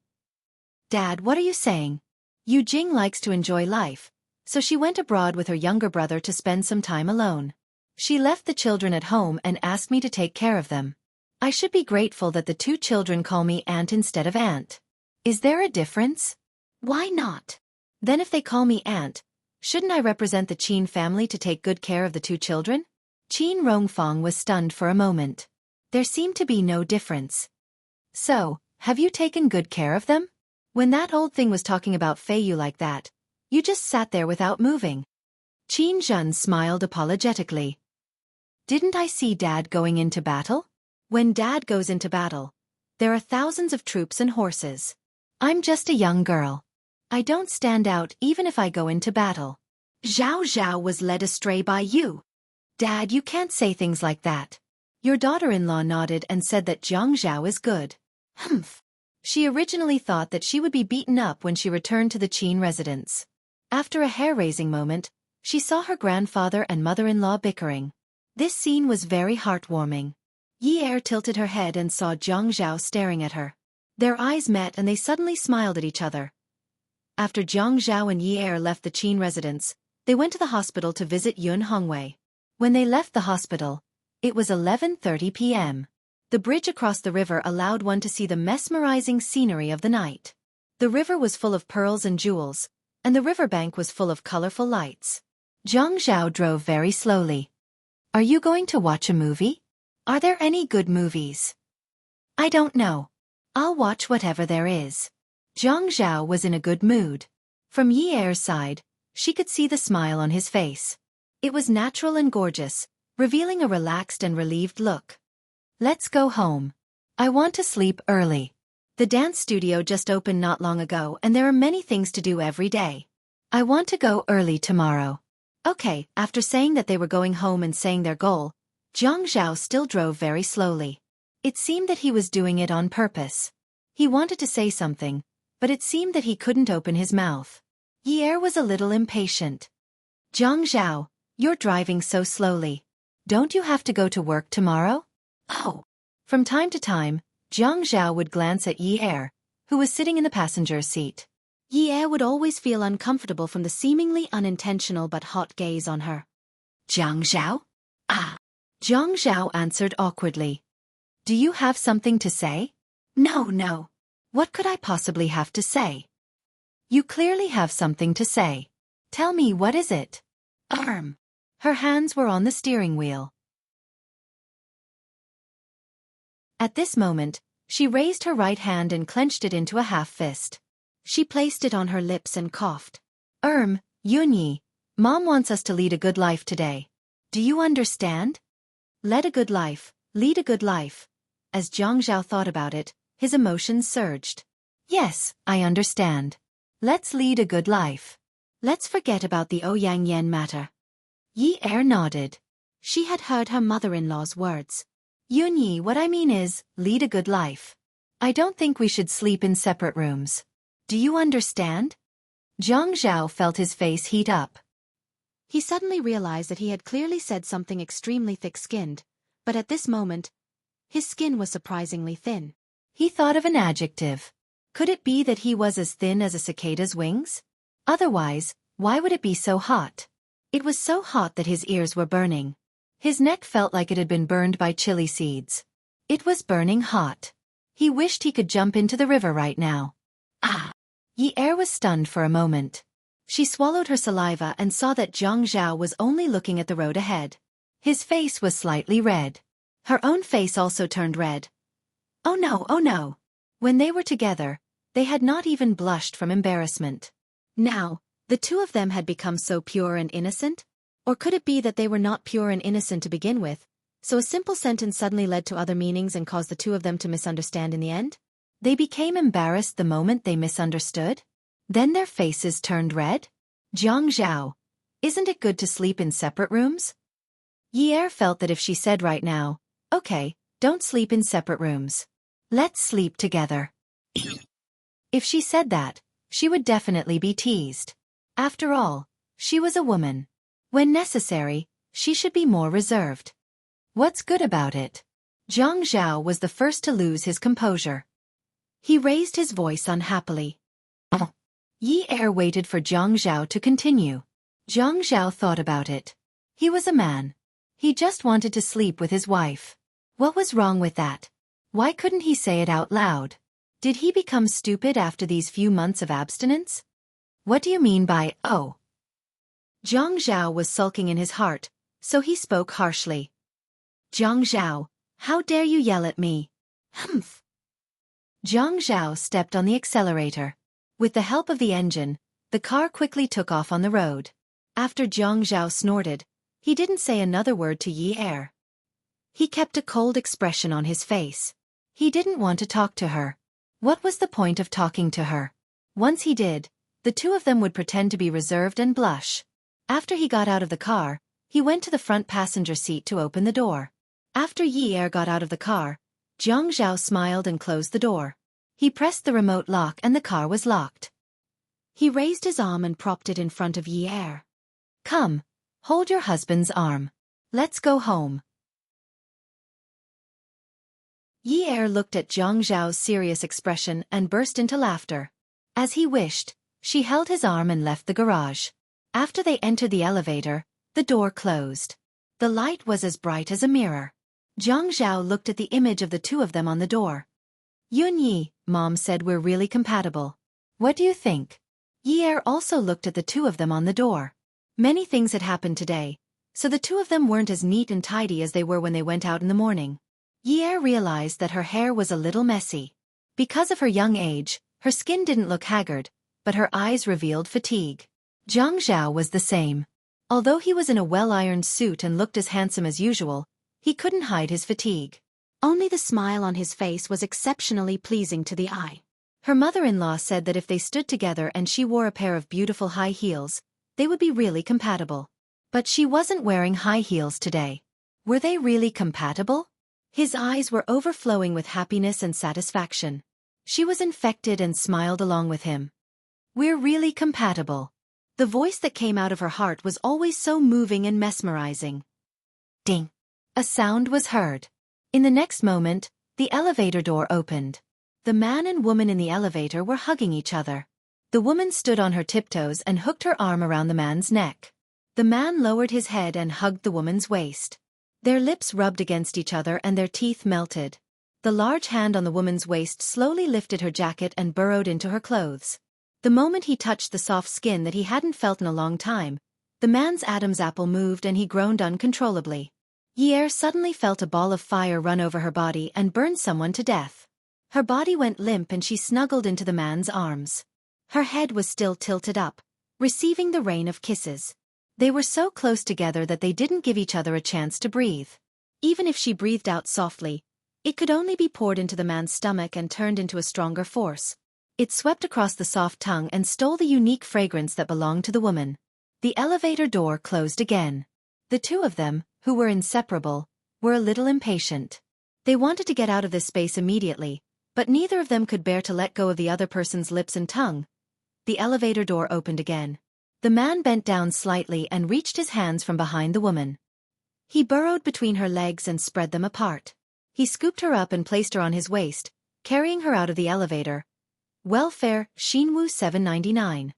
Dad, what are you saying? Yu Jing likes to enjoy life, so she went abroad with her younger brother to spend some time alone. She left the children at home and asked me to take care of them. I should be grateful that the two children call me Aunt instead of Aunt. Is there a difference? Why not? Then if they call me Aunt, shouldn't I represent the Qin family to take good care of the two children? Qin Rongfang was stunned for a moment. There seemed to be no difference. So, have you taken good care of them? When that old thing was talking about Fei Yu like that, you just sat there without moving. Qin Zhen smiled apologetically. Didn't I see Dad going into battle? When Dad goes into battle, there are thousands of troops and horses. I'm just a young girl. I don't stand out even if I go into battle. Zhao Zhao was led astray by you. Dad, you can't say things like that. Your daughter-in-law nodded and said that Zhang Zhao is good. Humph. She originally thought that she would be beaten up when she returned to the Qin residence. After a hair-raising moment, she saw her grandfather and mother-in-law bickering. This scene was very heartwarming. Yi Er tilted her head and saw Zhang Zhao staring at her. Their eyes met and they suddenly smiled at each other. After Zhang Zhao and Yi Er left the Qin residence, they went to the hospital to visit Yun Hongwei. When they left the hospital, it was 11:30 p.m. The bridge across the river allowed one to see the mesmerizing scenery of the night. The river was full of pearls and jewels, and the riverbank was full of colorful lights. Zhang Zhao drove very slowly. Are you going to watch a movie? Are there any good movies? I don't know. I'll watch whatever there is. Zhang Zhao was in a good mood. From Yi Er's side, she could see the smile on his face. It was natural and gorgeous, revealing a relaxed and relieved look. Let's go home. I want to sleep early. The dance studio just opened not long ago and there are many things to do every day. I want to go early tomorrow. Okay, after saying that they were going home and saying their goal, Zhang Zhao still drove very slowly. It seemed that he was doing it on purpose. He wanted to say something, but it seemed that he couldn't open his mouth. Yi Er was a little impatient. Zhang Zhao, you're driving so slowly. Don't you have to go to work tomorrow? Oh. From time to time, Zhang Zhao would glance at Yi Er, who was sitting in the passenger seat. Yi Er would always feel uncomfortable from the seemingly unintentional but hot gaze on her. Zhang Zhao? Ah. Zhang Zhao answered awkwardly. Do you have something to say? No. What could I possibly have to say? You clearly have something to say. Tell me, what is it? Her hands were on the steering wheel. At this moment, she raised her right hand and clenched it into a half fist. She placed it on her lips and coughed. Yunyi, Mom wants us to lead a good life today. Do you understand? Lead a good life. As Zhang Zhao thought about it, his emotions surged. Yes, I understand. Let's lead a good life. Let's forget about the Ouyang Yan matter. Yi Er nodded. She had heard her mother-in-law's words. Yunyi, what I mean is, lead a good life. I don't think we should sleep in separate rooms. Do you understand? Zhang Zhao felt his face heat up. He suddenly realized that he had clearly said something extremely thick-skinned, but at this moment, his skin was surprisingly thin. He thought of an adjective. Could it be that he was as thin as a cicada's wings? Otherwise, why would it be so hot? It was so hot that his ears were burning. His neck felt like it had been burned by chili seeds. It was burning hot. He wished he could jump into the river right now. Ah! Yi Er was stunned for a moment. She swallowed her saliva and saw that Zhang Zhao was only looking at the road ahead. His face was slightly red. Her own face also turned red. Oh no. When they were together, they had not even blushed from embarrassment. Now, The two of them had become so pure and innocent? Or could it be that they were not pure and innocent to begin with, so a simple sentence suddenly led to other meanings and caused the two of them to misunderstand in the end? They became embarrassed the moment they misunderstood. Then their faces turned red. Jiang Zhao, isn't it good to sleep in separate rooms? Yi felt that if she said right now, okay, don't sleep in separate rooms. Let's sleep together. If she said that, she would definitely be teased. After all, she was a woman. When necessary, she should be more reserved. What's good about it? Jiang Zhao was the first to lose his composure. He raised his voice unhappily. Yi waited for Jiang Zhao to continue. Jiang Zhao thought about it. He was a man. He just wanted to sleep with his wife. What was wrong with that? Why couldn't he say it out loud? Did he become stupid after these few months of abstinence? What do you mean by, oh? Jiang Zhao was sulking in his heart, so he spoke harshly. Jiang Zhao, how dare you yell at me? Humph. Jiang Zhao stepped on the accelerator. With the help of the engine, the car quickly took off on the road. After Jiang Zhao snorted, he didn't say another word to Yi. He kept a cold expression on his face. He didn't want to talk to her. What was the point of talking to her? Once he did, the two of them would pretend to be reserved and blush. After he got out of the car, he went to the front passenger seat to open the door. After Yi got out of the car, Jiang Zhao smiled and closed the door. He pressed the remote lock and the car was locked. He raised his arm and propped it in front of Yi. Come, hold your husband's arm. Let's go home. Yi looked at Jiang Zhao's serious expression and burst into laughter. As he wished, she held his arm and left the garage. After they entered the elevator, the door closed. The light was as bright as a mirror. Jiang Zhao looked at the image of the two of them on the door. Yun Yi, Mom said we're really compatible. What do you think? Yi also looked at the two of them on the door. Many things had happened today, so the two of them weren't as neat and tidy as they were when they went out in the morning. Yi realized that her hair was a little messy. Because of her young age, her skin didn't look haggard, but her eyes revealed fatigue. Jiang Zhao was the same. Although he was in a well-ironed suit and looked as handsome as usual, he couldn't hide his fatigue. Only the smile on his face was exceptionally pleasing to the eye. Her mother-in-law said that if they stood together and she wore a pair of beautiful high heels, they would be really compatible. But she wasn't wearing high heels today. Were they really compatible? His eyes were overflowing with happiness and satisfaction. She was infected and smiled along with him. We're really compatible. The voice that came out of her heart was always so moving and mesmerizing. Ding! A sound was heard. In the next moment, the elevator door opened. The man and woman in the elevator were hugging each other. The woman stood on her tiptoes and hooked her arm around the man's neck. The man lowered his head and hugged the woman's waist. Their lips rubbed against each other and their teeth melted. The large hand on the woman's waist slowly lifted her jacket and burrowed into her clothes. The moment he touched the soft skin that he hadn't felt in a long time, the man's Adam's apple moved and he groaned uncontrollably. Yi suddenly felt a ball of fire run over her body and burn someone to death. Her body went limp and she snuggled into the man's arms. Her head was still tilted up, receiving the rain of kisses. They were so close together that they didn't give each other a chance to breathe. Even if she breathed out softly, it could only be poured into the man's stomach and turned into a stronger force. It swept across the soft tongue and stole the unique fragrance that belonged to the woman. The elevator door closed again. The two of them, who were inseparable, were a little impatient. They wanted to get out of this space immediately, but neither of them could bear to let go of the other person's lips and tongue. The elevator door opened again. The man bent down slightly and reached his hands from behind the woman. He burrowed between her legs and spread them apart. He scooped her up and placed her on his waist, carrying her out of the elevator. Welfare, Xinwu 799.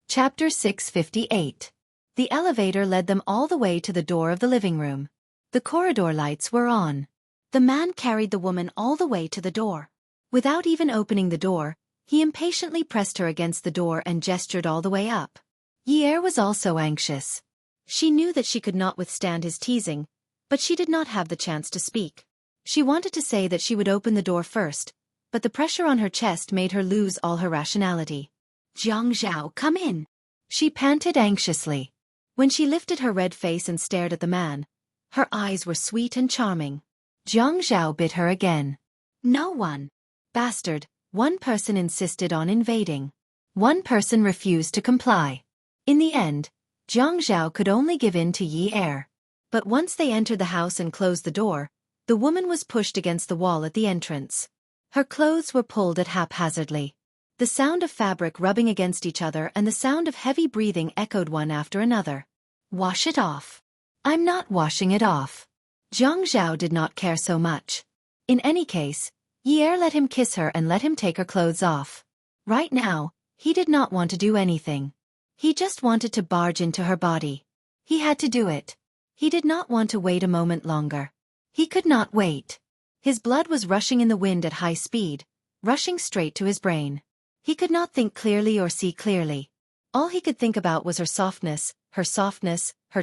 Chapter 658. The elevator led them all the way to the door of the living room. The corridor lights were on. The man carried the woman all the way to the door. Without even opening the door, he impatiently pressed her against the door and gestured all the way up. Yi was also anxious. She knew that she could not withstand his teasing, but she did not have the chance to speak. She wanted to say that she would open the door first, but the pressure on her chest made her lose all her rationality. Jiang Zhao, come in. She panted anxiously. When she lifted her red face and stared at the man, her eyes were sweet and charming. Jiang Zhao bit her again. No one. Bastard, one person insisted on invading. One person refused to comply. In the end, Jiang Zhao could only give in to Yi Er. But once they entered the house and closed the door, the woman was pushed against the wall at the entrance. Her clothes were pulled at haphazardly. The sound of fabric rubbing against each other and the sound of heavy breathing echoed one after another. Wash it off. I'm not washing it off. Jiang Zhao did not care so much. In any case, Yi Er let him kiss her and let him take her clothes off. Right now, he did not want to do anything. He just wanted to barge into her body. He had to do it. He did not want to wait a moment longer. He could not wait. His blood was rushing in the wind at high speed, rushing straight to his brain. He could not think clearly or see clearly. All he could think about was her softness, her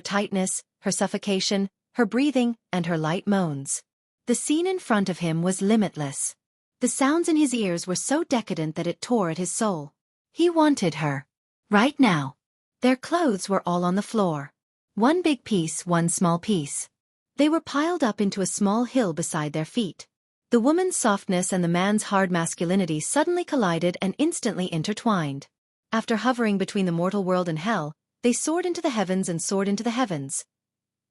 tightness, her suffocation, her breathing, and her light moans. The scene in front of him was limitless. The sounds in his ears were so decadent that it tore at his soul. He wanted her. Right now. Their clothes were all on the floor. One big piece, one small piece. They were piled up into a small hill beside their feet. The woman's softness and the man's hard masculinity suddenly collided and instantly intertwined. After hovering between the mortal world and hell, they soared into the heavens and soared into the heavens.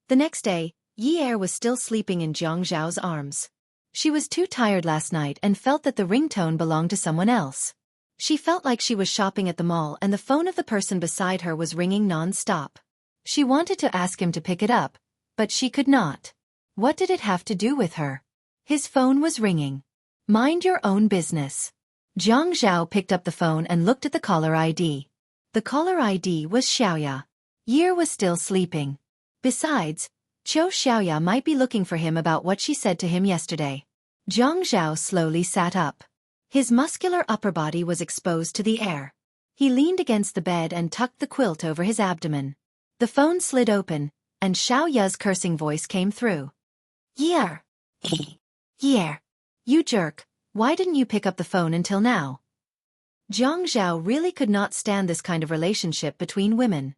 The next day, Yi Er was still sleeping in Jiang Zhao's arms. She was too tired last night and felt that the ringtone belonged to someone else. She felt like she was shopping at the mall and the phone of the person beside her was ringing non-stop. She wanted to ask him to pick it up, but she could not. What did it have to do with her? His phone was ringing. Mind your own business. Jiang Zhao picked up the phone and looked at the caller ID. The caller ID was Xiaoya. Yi Er was still sleeping. Besides, Xiaoya might be looking for him about what she said to him yesterday. Jiang Zhao slowly sat up. His muscular upper body was exposed to the air. He leaned against the bed and tucked the quilt over his abdomen. The phone slid open, and Xiaoya's cursing voice came through. Yi Er. Yi Er. You jerk, why didn't you pick up the phone until now? Jiang Zhao really could not stand this kind of relationship between women.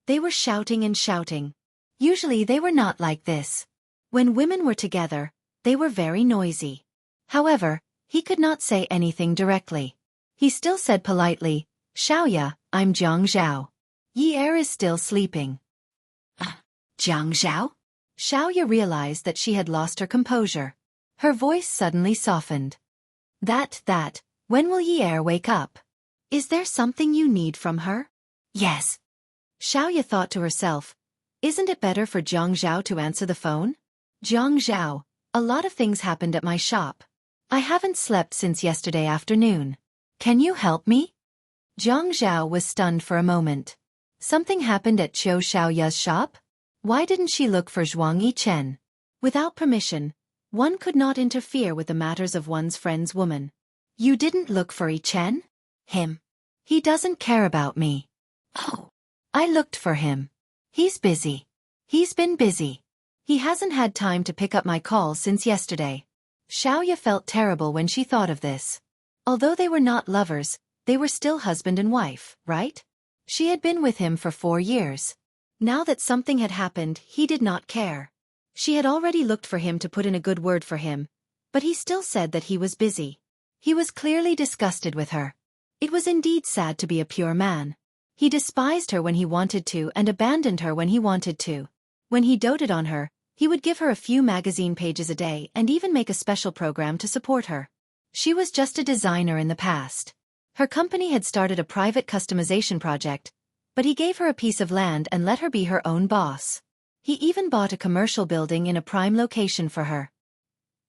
They were shouting and shouting. Usually they were not like this. When women were together, they were very noisy. However, he could not say anything directly. He still said politely, Xiaoya, I'm Jiang Zhao. Yi Er is still sleeping. Jiang Zhao? Xiaoya realized that she had lost her composure. Her voice suddenly softened. When will Yi Er wake up? Is there something you need from her? Yes. Xiaoya thought to herself, isn't it better for Jiang Zhao to answer the phone? Jiang Zhao, a lot of things happened at my shop. I haven't slept since yesterday afternoon. Can you help me? Jiang Zhao was stunned for a moment. Something happened at Xiaoya's shop? Why didn't she look for Zhuang Yichen? Without permission, one could not interfere with the matters of one's friend's woman. You didn't look for Yichen? Him. He doesn't care about me. Oh. I looked for him. He's busy. He's been busy. He hasn't had time to pick up my calls since yesterday. Xiaoya felt terrible when she thought of this. Although they were not lovers, they were still husband and wife, right? She had been with him for 4 years. Now that something had happened, he did not care. She had already looked for him to put in a good word for him, but he still said that he was busy. He was clearly disgusted with her. It was indeed sad to be a pure man. He despised her when he wanted to and abandoned her when he wanted to. When he doted on her, he would give her a few magazine pages a day and even make a special program to support her. She was just a designer in the past. Her company had started a private customization project, but he gave her a piece of land and let her be her own boss. He even bought a commercial building in a prime location for her.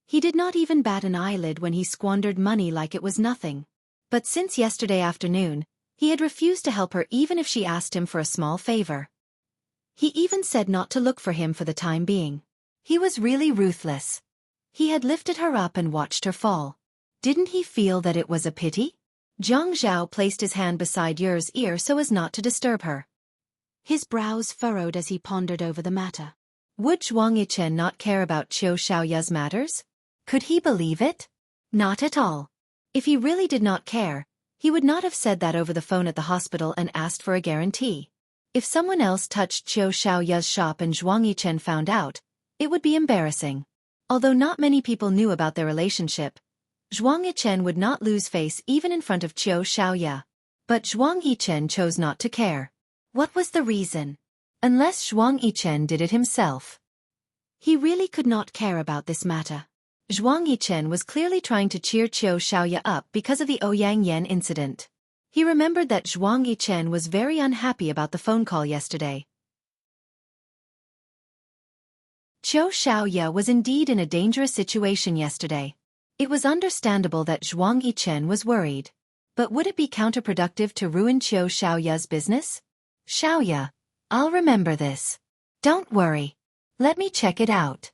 He did not even bat an eyelid when he squandered money like it was nothing. But since yesterday afternoon, he had refused to help her even if she asked him for a small favor. He even said not to look for him for the time being. He was really ruthless. He had lifted her up and watched her fall. Didn't he feel that it was a pity? Jiang Zhao placed his hand beside Yu's ear so as not to disturb her. His brows furrowed as he pondered over the matter. Would Zhuang Yichen not care about Xiaoya's matters? Could he believe it? Not at all. If he really did not care, he would not have said that over the phone at the hospital and asked for a guarantee. If someone else touched Qiu Xiaoya's shop and Zhuang Yichen found out, it would be embarrassing. Although not many people knew about their relationship, Zhuang Yichen would not lose face even in front of Qiu Xiaoya. But Zhuang Yichen chose not to care. What was the reason? Unless Zhuang Yichen did it himself. He really could not care about this matter. Zhuang Yichen was clearly trying to cheer Qiu Xiaoya up because of the Ouyang Yan incident. He remembered that Zhuang Yichen was very unhappy about the phone call yesterday. Qiu Xiaoya was indeed in a dangerous situation yesterday. It was understandable that Zhuang Yichen was worried. But would it be counterproductive to ruin Qiu Xiaoya's business? Xiaoya, I'll remember this. Don't worry. Let me check it out.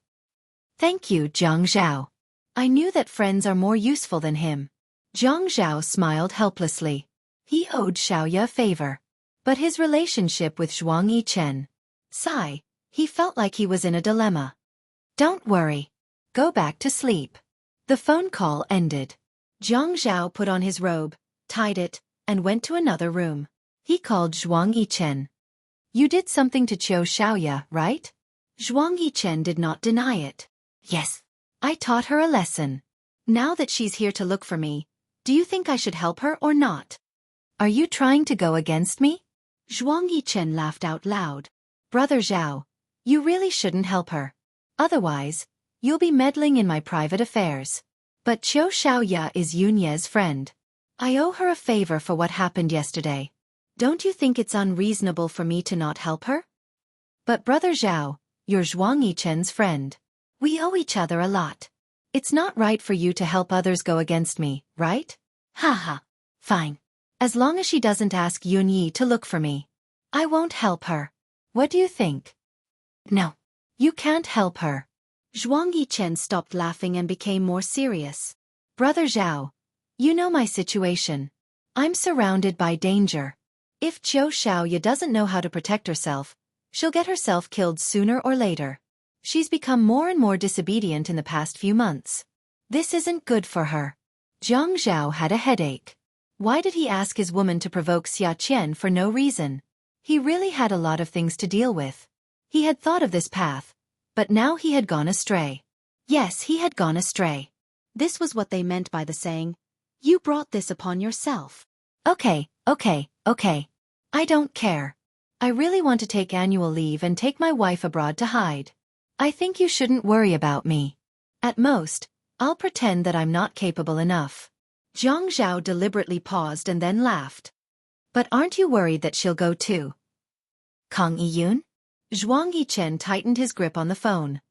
Thank you, Zhang Zhao. I knew that friends are more useful than him. Zhang Zhao smiled helplessly. He owed Xiaoya a favor. But his relationship with Zhuang Yichen. Sigh, he felt like he was in a dilemma. Don't worry. Go back to sleep. The phone call ended. Zhang Zhao put on his robe, tied it, and went to another room. He called Zhuang Yichen. You did something to Qiu Xiaoya, right? Zhuang Yichen did not deny it. Yes. I taught her a lesson. Now that she's here to look for me, do you think I should help her or not? Are you trying to go against me? Zhuang Yichen laughed out loud. Brother Zhao, you really shouldn't help her. Otherwise, you'll be meddling in my private affairs. But Qiu Xiaoya is Yunye's friend. I owe her a favor for what happened yesterday. Don't you think it's unreasonable for me to not help her? But Brother Zhao, you're Zhuang Yichen's friend. We owe each other a lot. It's not right for you to help others go against me, right? Haha. Fine. As long as she doesn't ask Yunyi to look for me. I won't help her. What do you think? No. You can't help her. Zhuang Yichen stopped laughing and became more serious. Brother Zhao, you know my situation. I'm surrounded by danger. If Qiu Xiaoya doesn't know how to protect herself, she'll get herself killed sooner or later. She's become more and more disobedient in the past few months. This isn't good for her. Zhang Zhao had a headache. Why did he ask his woman to provoke Xia Qian for no reason? He really had a lot of things to deal with. He had thought of this path, but now he had gone astray. Yes, he had gone astray. This was what they meant by the saying, "You brought this upon yourself." Okay. I don't care. I really want to take annual leave and take my wife abroad to hide. I think you shouldn't worry about me. At most, I'll pretend that I'm not capable enough. Zhang Zhao deliberately paused and then laughed. But aren't you worried that she'll go too? Kang Yiyun? Zhuang Yichen tightened his grip on the phone.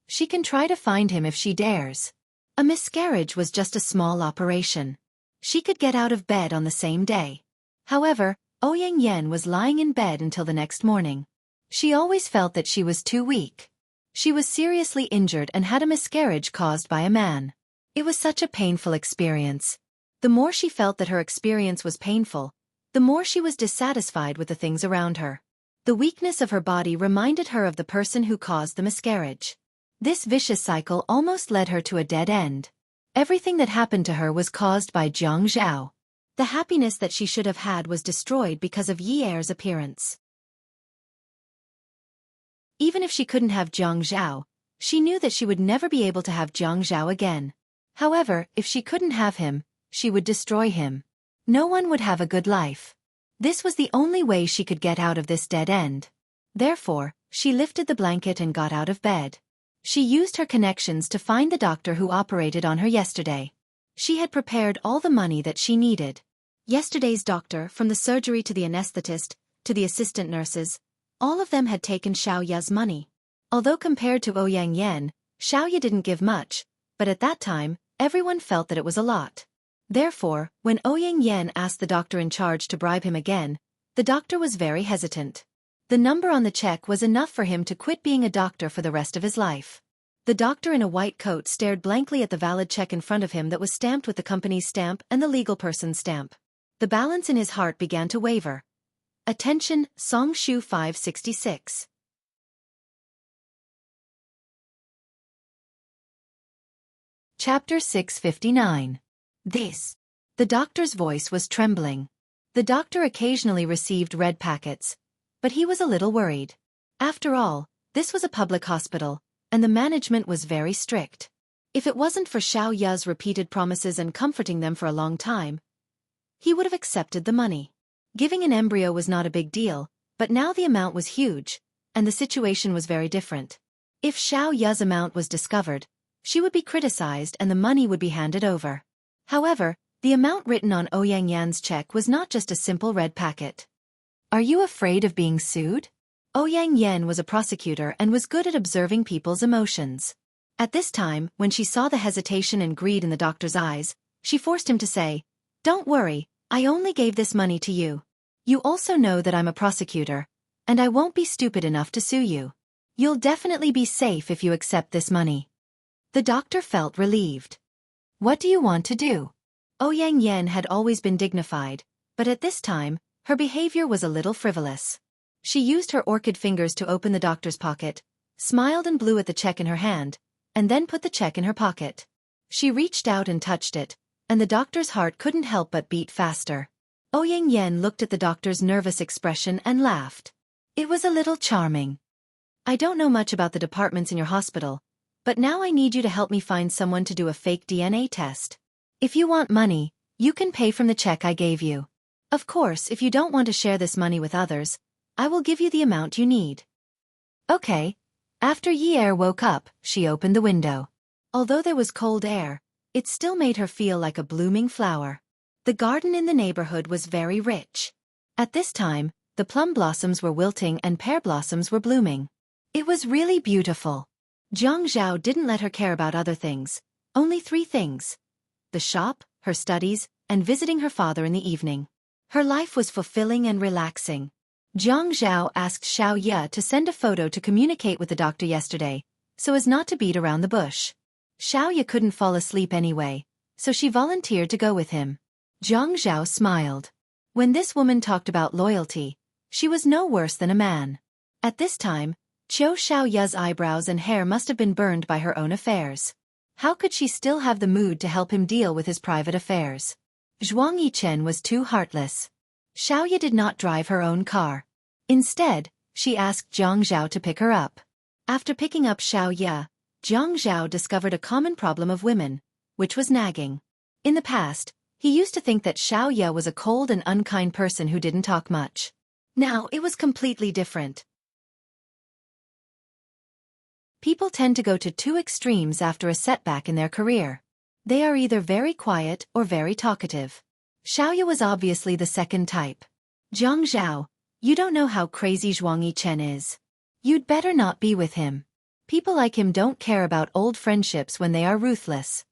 She can try to find him if she dares. A miscarriage was just a small operation. She could get out of bed on the same day. However, Ouyang Yan was lying in bed until the next morning. She always felt that she was too weak. She was seriously injured and had a miscarriage caused by a man. It was such a painful experience. The more she felt that her experience was painful, the more she was dissatisfied with the things around her. The weakness of her body reminded her of the person who caused the miscarriage. This vicious cycle almost led her to a dead end. Everything that happened to her was caused by Zhang Zhao. The happiness that she should have had was destroyed because of Yi Er's appearance. Even if she couldn't have Zhang Zhao, she knew that she would never be able to have Zhang Zhao again. However, if she couldn't have him, she would destroy him. No one would have a good life. This was the only way she could get out of this dead end. Therefore, she lifted the blanket and got out of bed. She used her connections to find the doctor who operated on her yesterday. She had prepared all the money that she needed. Yesterday's doctor, from the surgery to the anesthetist, to the assistant nurses, all of them had taken Xiaoya's money. Although compared to Ouyang Yan, Xiaoya didn't give much, but at that time, everyone felt that it was a lot. Therefore, when Ouyang Yan asked the doctor in charge to bribe him again, the doctor was very hesitant. The number on the check was enough for him to quit being a doctor for the rest of his life. The doctor in a white coat stared blankly at the valid check in front of him that was stamped with the company's stamp and the legal person's stamp. The balance in his heart began to waver. Attention, Song Shu 566. Chapter 659. This. The doctor's voice was trembling. The doctor occasionally received red packets, but he was a little worried. After all, this was a public hospital, and the management was very strict. If it wasn't for Xiao Ya's repeated promises and comforting them for a long time, he would have accepted the money. Giving an embryo was not a big deal, but now the amount was huge, and the situation was very different. If Xiao Ya's amount was discovered, she would be criticized and the money would be handed over. However, the amount written on Ouyang Yan's check was not just a simple red packet. Are you afraid of being sued? Ouyang Yan was a prosecutor and was good at observing people's emotions. At this time, when she saw the hesitation and greed in the doctor's eyes, she forced him to say, "Don't worry, I only gave this money to you. You also know that I'm a prosecutor, and I won't be stupid enough to sue you. You'll definitely be safe if you accept this money." The doctor felt relieved. What do you want to do? Ouyang Yan had always been dignified, but at this time, her behavior was a little frivolous. She used her orchid fingers to open the doctor's pocket, smiled and blew at the check in her hand, and then put the check in her pocket. She reached out and touched it, and the doctor's heart couldn't help but beat faster. Ouyang Yan looked at the doctor's nervous expression and laughed. It was a little charming. I don't know much about the departments in your hospital, but now I need you to help me find someone to do a fake DNA test. If you want money, you can pay from the check I gave you. Of course, if you don't want to share this money with others, I will give you the amount you need. Okay. After Yi Er woke up, she opened the window. Although there was cold air, it still made her feel like a blooming flower. The garden in the neighborhood was very rich. At this time, the plum blossoms were wilting and pear blossoms were blooming. It was really beautiful. Zhang Zhao didn't let her care about other things, only 3 things: the shop, her studies, and visiting her father in the evening. Her life was fulfilling and relaxing. Zhang Zhao asked Xiao Ya to send a photo to communicate with the doctor yesterday, so as not to beat around the bush. Xiao Ya couldn't fall asleep anyway, so she volunteered to go with him. Zhang Zhao smiled. When this woman talked about loyalty, she was no worse than a man. At this time, Qiu Xiao Ya's eyebrows and hair must have been burned by her own affairs. How could she still have the mood to help him deal with his private affairs? Zhuang Yichen was too heartless. Xiao Ya did not drive her own car. Instead, she asked Zhang Zhao to pick her up. After picking up Xiao Ya, Zhang Zhao discovered a common problem of women, which was nagging. In the past, he used to think that Xiao Ya was a cold and unkind person who didn't talk much. Now it was completely different. People tend to go to 2 extremes after a setback in their career. They are either very quiet or very talkative. Xiao Ya was obviously the second type. Zhang Zhao, you don't know how crazy Zhuang Yichen is. You'd better not be with him. People like him don't care about old friendships when they are ruthless.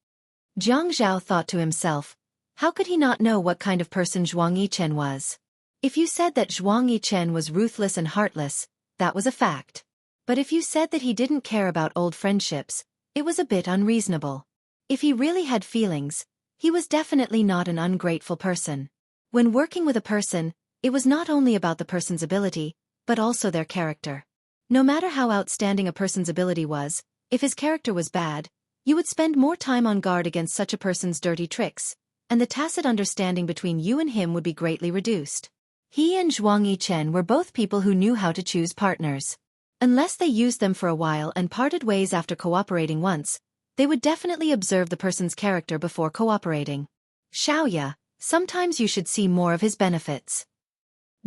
Zhang Zhao thought to himself, how could he not know what kind of person Zhuang Yichen was? If you said that Zhuang Yichen was ruthless and heartless, that was a fact. But if you said that he didn't care about old friendships, it was a bit unreasonable. If he really had feelings, he was definitely not an ungrateful person. When working with a person, it was not only about the person's ability, but also their character. No matter how outstanding a person's ability was, if his character was bad, you would spend more time on guard against such a person's dirty tricks, and the tacit understanding between you and him would be greatly reduced. He and Zhuang Yichen were both people who knew how to choose partners. Unless they used them for a while and parted ways after cooperating once, they would definitely observe the person's character before cooperating. Xiao Ya, sometimes you should see more of his benefits.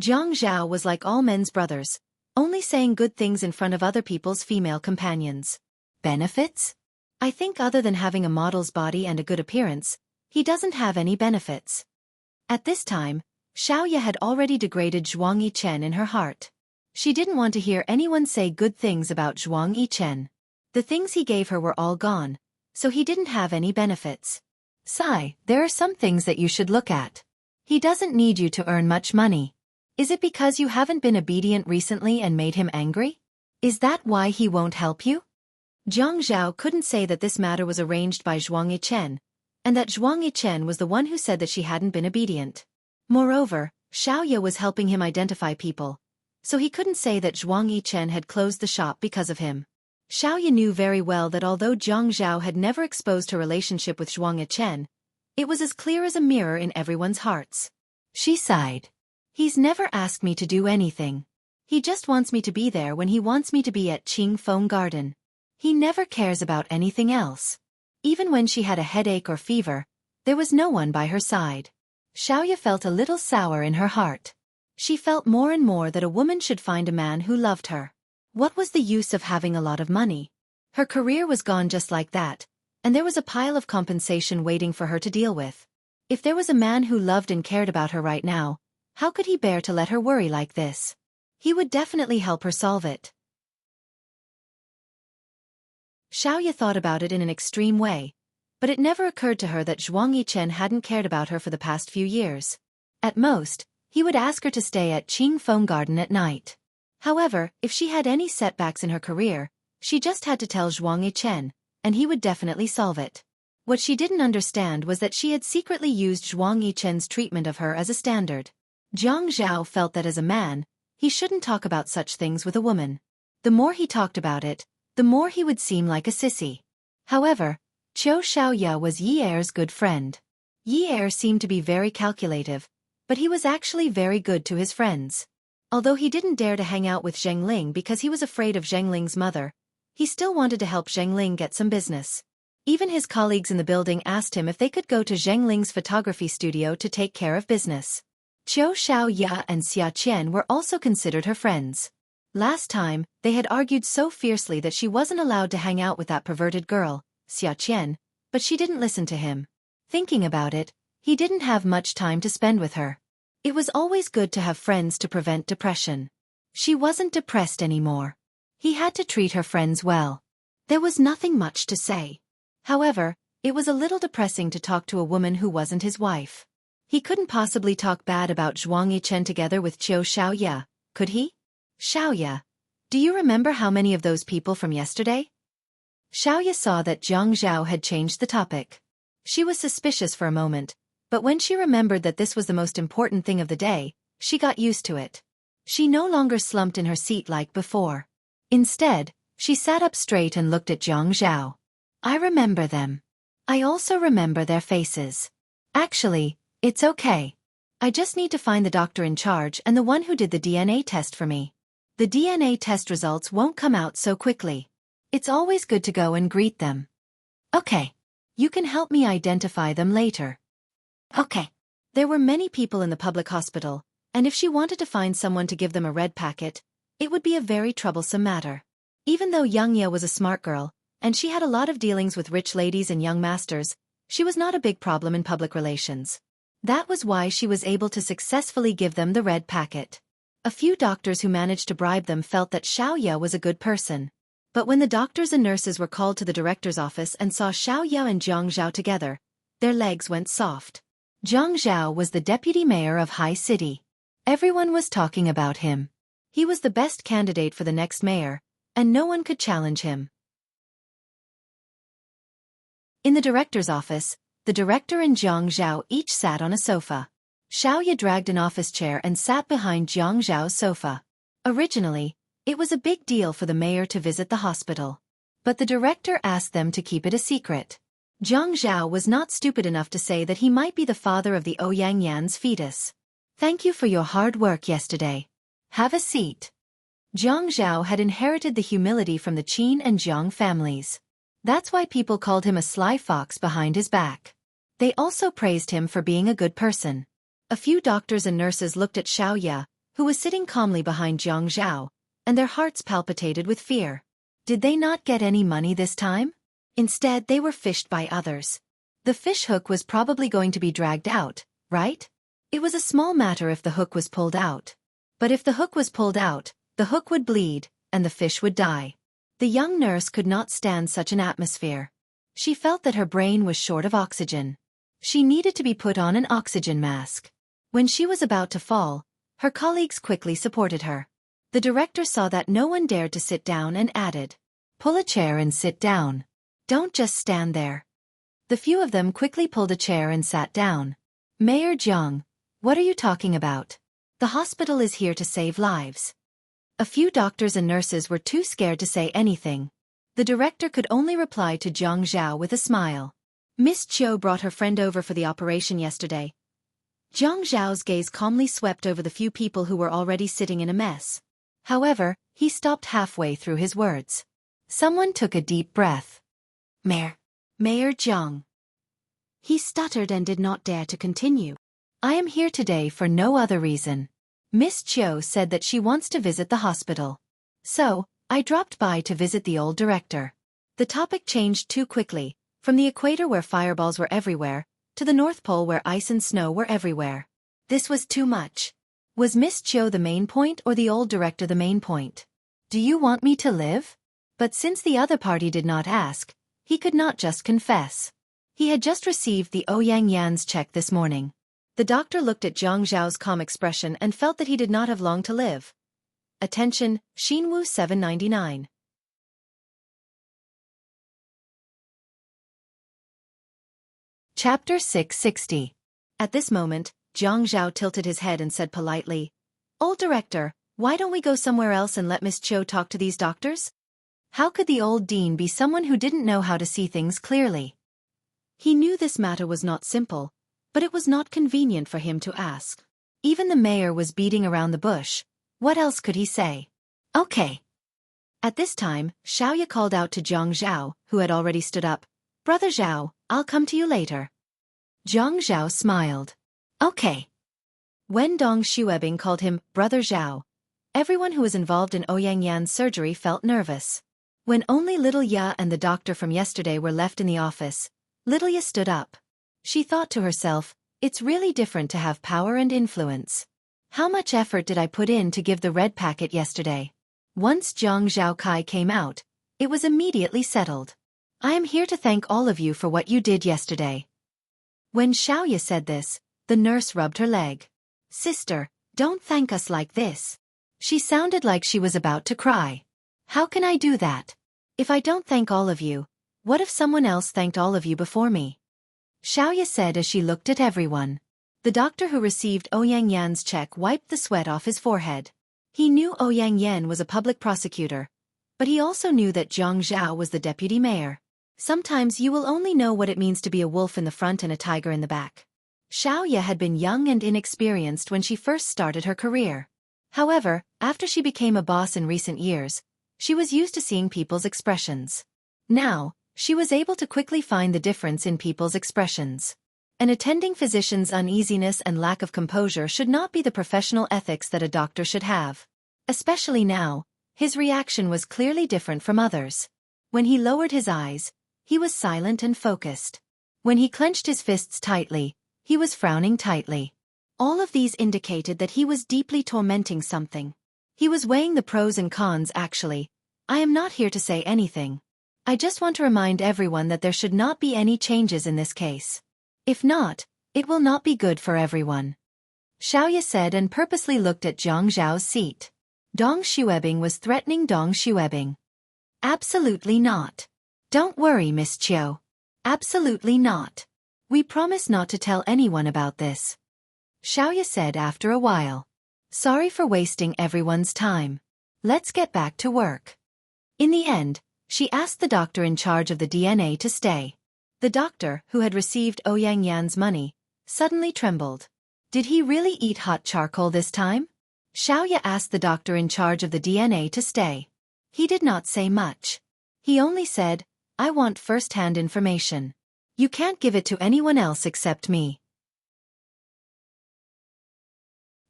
Zhang Zhao was like all men's brothers, only saying good things in front of other people's female companions. Benefits? I think other than having a model's body and a good appearance, he doesn't have any benefits. At this time, Xiao Ya had already degraded Zhuang Yichen in her heart. She didn't want to hear anyone say good things about Zhuang Yichen. The things he gave her were all gone, so he didn't have any benefits. Sai, there are some things that you should look at. He doesn't need you to earn much money. Is it because you haven't been obedient recently and made him angry? Is that why he won't help you? Zhang Zhao couldn't say that this matter was arranged by Zhuang Yichen, and that Zhuang Yichen was the one who said that she hadn't been obedient. Moreover, Xiao Ya was helping him identify people, so he couldn't say that Zhuang Yichen had closed the shop because of him. Xiaoya knew very well that although Jiang Zhao had never exposed her relationship with Zhuang Yichen, it was as clear as a mirror in everyone's hearts. She sighed. He's never asked me to do anything. He just wants me to be there when he wants me to be at Qingfeng Garden. He never cares about anything else. Even when she had a headache or fever, there was no one by her side. Xiaoya felt a little sour in her heart. She felt more and more that a woman should find a man who loved her. What was the use of having a lot of money? Her career was gone just like that, and there was a pile of compensation waiting for her to deal with. If there was a man who loved and cared about her right now, how could he bear to let her worry like this? He would definitely help her solve it. Xiaoya thought about it in an extreme way, but it never occurred to her that Zhuang Yichen hadn't cared about her for the past few years. At most, he would ask her to stay at Qingfeng Garden at night. However, if she had any setbacks in her career, she just had to tell Zhuang Yichen, and he would definitely solve it. What she didn't understand was that she had secretly used Zhuang Yichen's treatment of her as a standard. Jiang Zhao felt that as a man, he shouldn't talk about such things with a woman. The more he talked about it, the more he would seem like a sissy. However, Qiu Xiaoya was Yi Er's good friend. Yi Er seemed to be very calculative, but he was actually very good to his friends. Although he didn't dare to hang out with Zheng Ling because he was afraid of Zheng Ling's mother, he still wanted to help Zheng Ling get some business. Even his colleagues in the building asked him if they could go to Zheng Ling's photography studio to take care of business. Qiu Xiaoya and Xia Qian were also considered her friends. Last time, they had argued so fiercely that she wasn't allowed to hang out with that perverted girl, Xia Qian, but she didn't listen to him. Thinking about it, he didn't have much time to spend with her. It was always good to have friends to prevent depression. She wasn't depressed anymore. He had to treat her friends well. There was nothing much to say. However, it was a little depressing to talk to a woman who wasn't his wife. He couldn't possibly talk bad about Zhuang Yichen together with Qiu Xiaoya, could he? Xiaoya, do you remember how many of those people from yesterday? Xiaoya saw that Jiang Zhao had changed the topic. She was suspicious for a moment, but when she remembered that this was the most important thing of the day, she got used to it. She no longer slumped in her seat like before. Instead, she sat up straight and looked at Jiang Zhao. I remember them. I also remember their faces. Actually, it's okay. I just need to find the doctor in charge and the one who did the DNA test for me. The DNA test results won't come out so quickly. It's always good to go and greet them. Okay. You can help me identify them later. Okay. There were many people in the public hospital, and if she wanted to find someone to give them a red packet, it would be a very troublesome matter. Even though Yang Ye was a smart girl, and she had a lot of dealings with rich ladies and young masters, she was not a big problem in public relations. That was why she was able to successfully give them the red packet. A few doctors who managed to bribe them felt that Xiaoya was a good person. But when the doctors and nurses were called to the director's office and saw Xiaoya and Jiang Zhao together, their legs went soft. Jiang Zhao was the deputy mayor of High City. Everyone was talking about him. He was the best candidate for the next mayor, and no one could challenge him. In the director's office, the director and Jiang Zhao each sat on a sofa. Xiaoya dragged an office chair and sat behind Jiang Zhao's sofa. Originally, it was a big deal for the mayor to visit the hospital. But the director asked them to keep it a secret. Jiang Zhao was not stupid enough to say that he might be the father of the Ouyang Yan's fetus. Thank you for your hard work yesterday. Have a seat. Jiang Zhao had inherited the humility from the Qin and Jiang families. That's why people called him a sly fox behind his back. They also praised him for being a good person. A few doctors and nurses looked at Xiaoya, who was sitting calmly behind Jiang Zhao, and their hearts palpitated with fear. Did they not get any money this time? Instead, they were fished by others. The fish hook was probably going to be dragged out, right? It was a small matter if the hook was pulled out. But if the hook was pulled out, the hook would bleed, and the fish would die. The young nurse could not stand such an atmosphere. She felt that her brain was short of oxygen. She needed to be put on an oxygen mask. When she was about to fall, her colleagues quickly supported her. The director saw that no one dared to sit down and added, "Pull a chair and sit down. Don't just stand there." The few of them quickly pulled a chair and sat down. Mayor Jiang, what are you talking about? The hospital is here to save lives. A few doctors and nurses were too scared to say anything. The director could only reply to Zhang Zhao with a smile. Miss Chiu brought her friend over for the operation yesterday. Zhang Zhao's gaze calmly swept over the few people who were already sitting in a mess. However, he stopped halfway through his words. Someone took a deep breath. Mayor Zhang. He stuttered and did not dare to continue. I am here today for no other reason. Miss Chiu said that she wants to visit the hospital. So, I dropped by to visit the old director. The topic changed too quickly, from the equator where fireballs were everywhere, to the North Pole where ice and snow were everywhere. This was too much. Was Miss Chiu the main point or the old director the main point? Do you want me to live? But since the other party did not ask, he could not just confess. He had just received the Ouyang Yan's check this morning. The doctor looked at Zhang Zhao's calm expression and felt that he did not have long to live. Attention, Xinwu 799. Chapter 660. At this moment, Zhang Zhao tilted his head and said politely, Old director, why don't we go somewhere else and let Miss Chiu talk to these doctors? How could the old dean be someone who didn't know how to see things clearly? He knew this matter was not simple, but it was not convenient for him to ask. Even the mayor was beating around the bush. What else could he say? Okay. At this time, Xiaoya called out to Zhang Zhao, who had already stood up. Brother Zhao, I'll come to you later. Zhang Zhao smiled. Okay. When Dong Xuebing called him Brother Zhao, everyone who was involved in Ouyang Yan's surgery felt nervous. When only little Ya and the doctor from yesterday were left in the office, little Ya stood up. She thought to herself, it's really different to have power and influence. How much effort did I put in to give the red packet yesterday? Once Zhang Zhaokai came out, it was immediately settled. I am here to thank all of you for what you did yesterday. When Xiaoya said this, the nurse rubbed her leg. Sister, don't thank us like this. She sounded like she was about to cry. How can I do that? If I don't thank all of you, what if someone else thanked all of you before me? Xiaoya said as she looked at everyone. The doctor who received Ouyang Yan's check wiped the sweat off his forehead. He knew Ouyang Yan was a public prosecutor, but he also knew that Zhang Zhao was the deputy mayor. Sometimes you will only know what it means to be a wolf in the front and a tiger in the back. Xiaoya had been young and inexperienced when she first started her career. However, after she became a boss in recent years, she was used to seeing people's expressions. Now, she was able to quickly find the difference in people's expressions. An attending physician's uneasiness and lack of composure should not be the professional ethics that a doctor should have. Especially now, his reaction was clearly different from others. When he lowered his eyes, he was silent and focused. When he clenched his fists tightly, he was frowning tightly. All of these indicated that he was deeply tormenting something. He was weighing the pros and cons actually. I am not here to say anything. I just want to remind everyone that there should not be any changes in this case. If not, it will not be good for everyone. Xiaoya said and purposely looked at Zhang Zhao's seat. Dong Xuebing was threatening Dong Xuebing. Absolutely not. Don't worry, Miss Chiu. Absolutely not. We promise not to tell anyone about this. Xiaoya said after a while. Sorry for wasting everyone's time. Let's get back to work. In the end, she asked the doctor in charge of the DNA to stay. The doctor, who had received Ouyang Yan's money, suddenly trembled. Did he really eat hot charcoal this time? Xiaoya asked the doctor in charge of the DNA to stay. He did not say much. He only said, I want first-hand information. You can't give it to anyone else except me.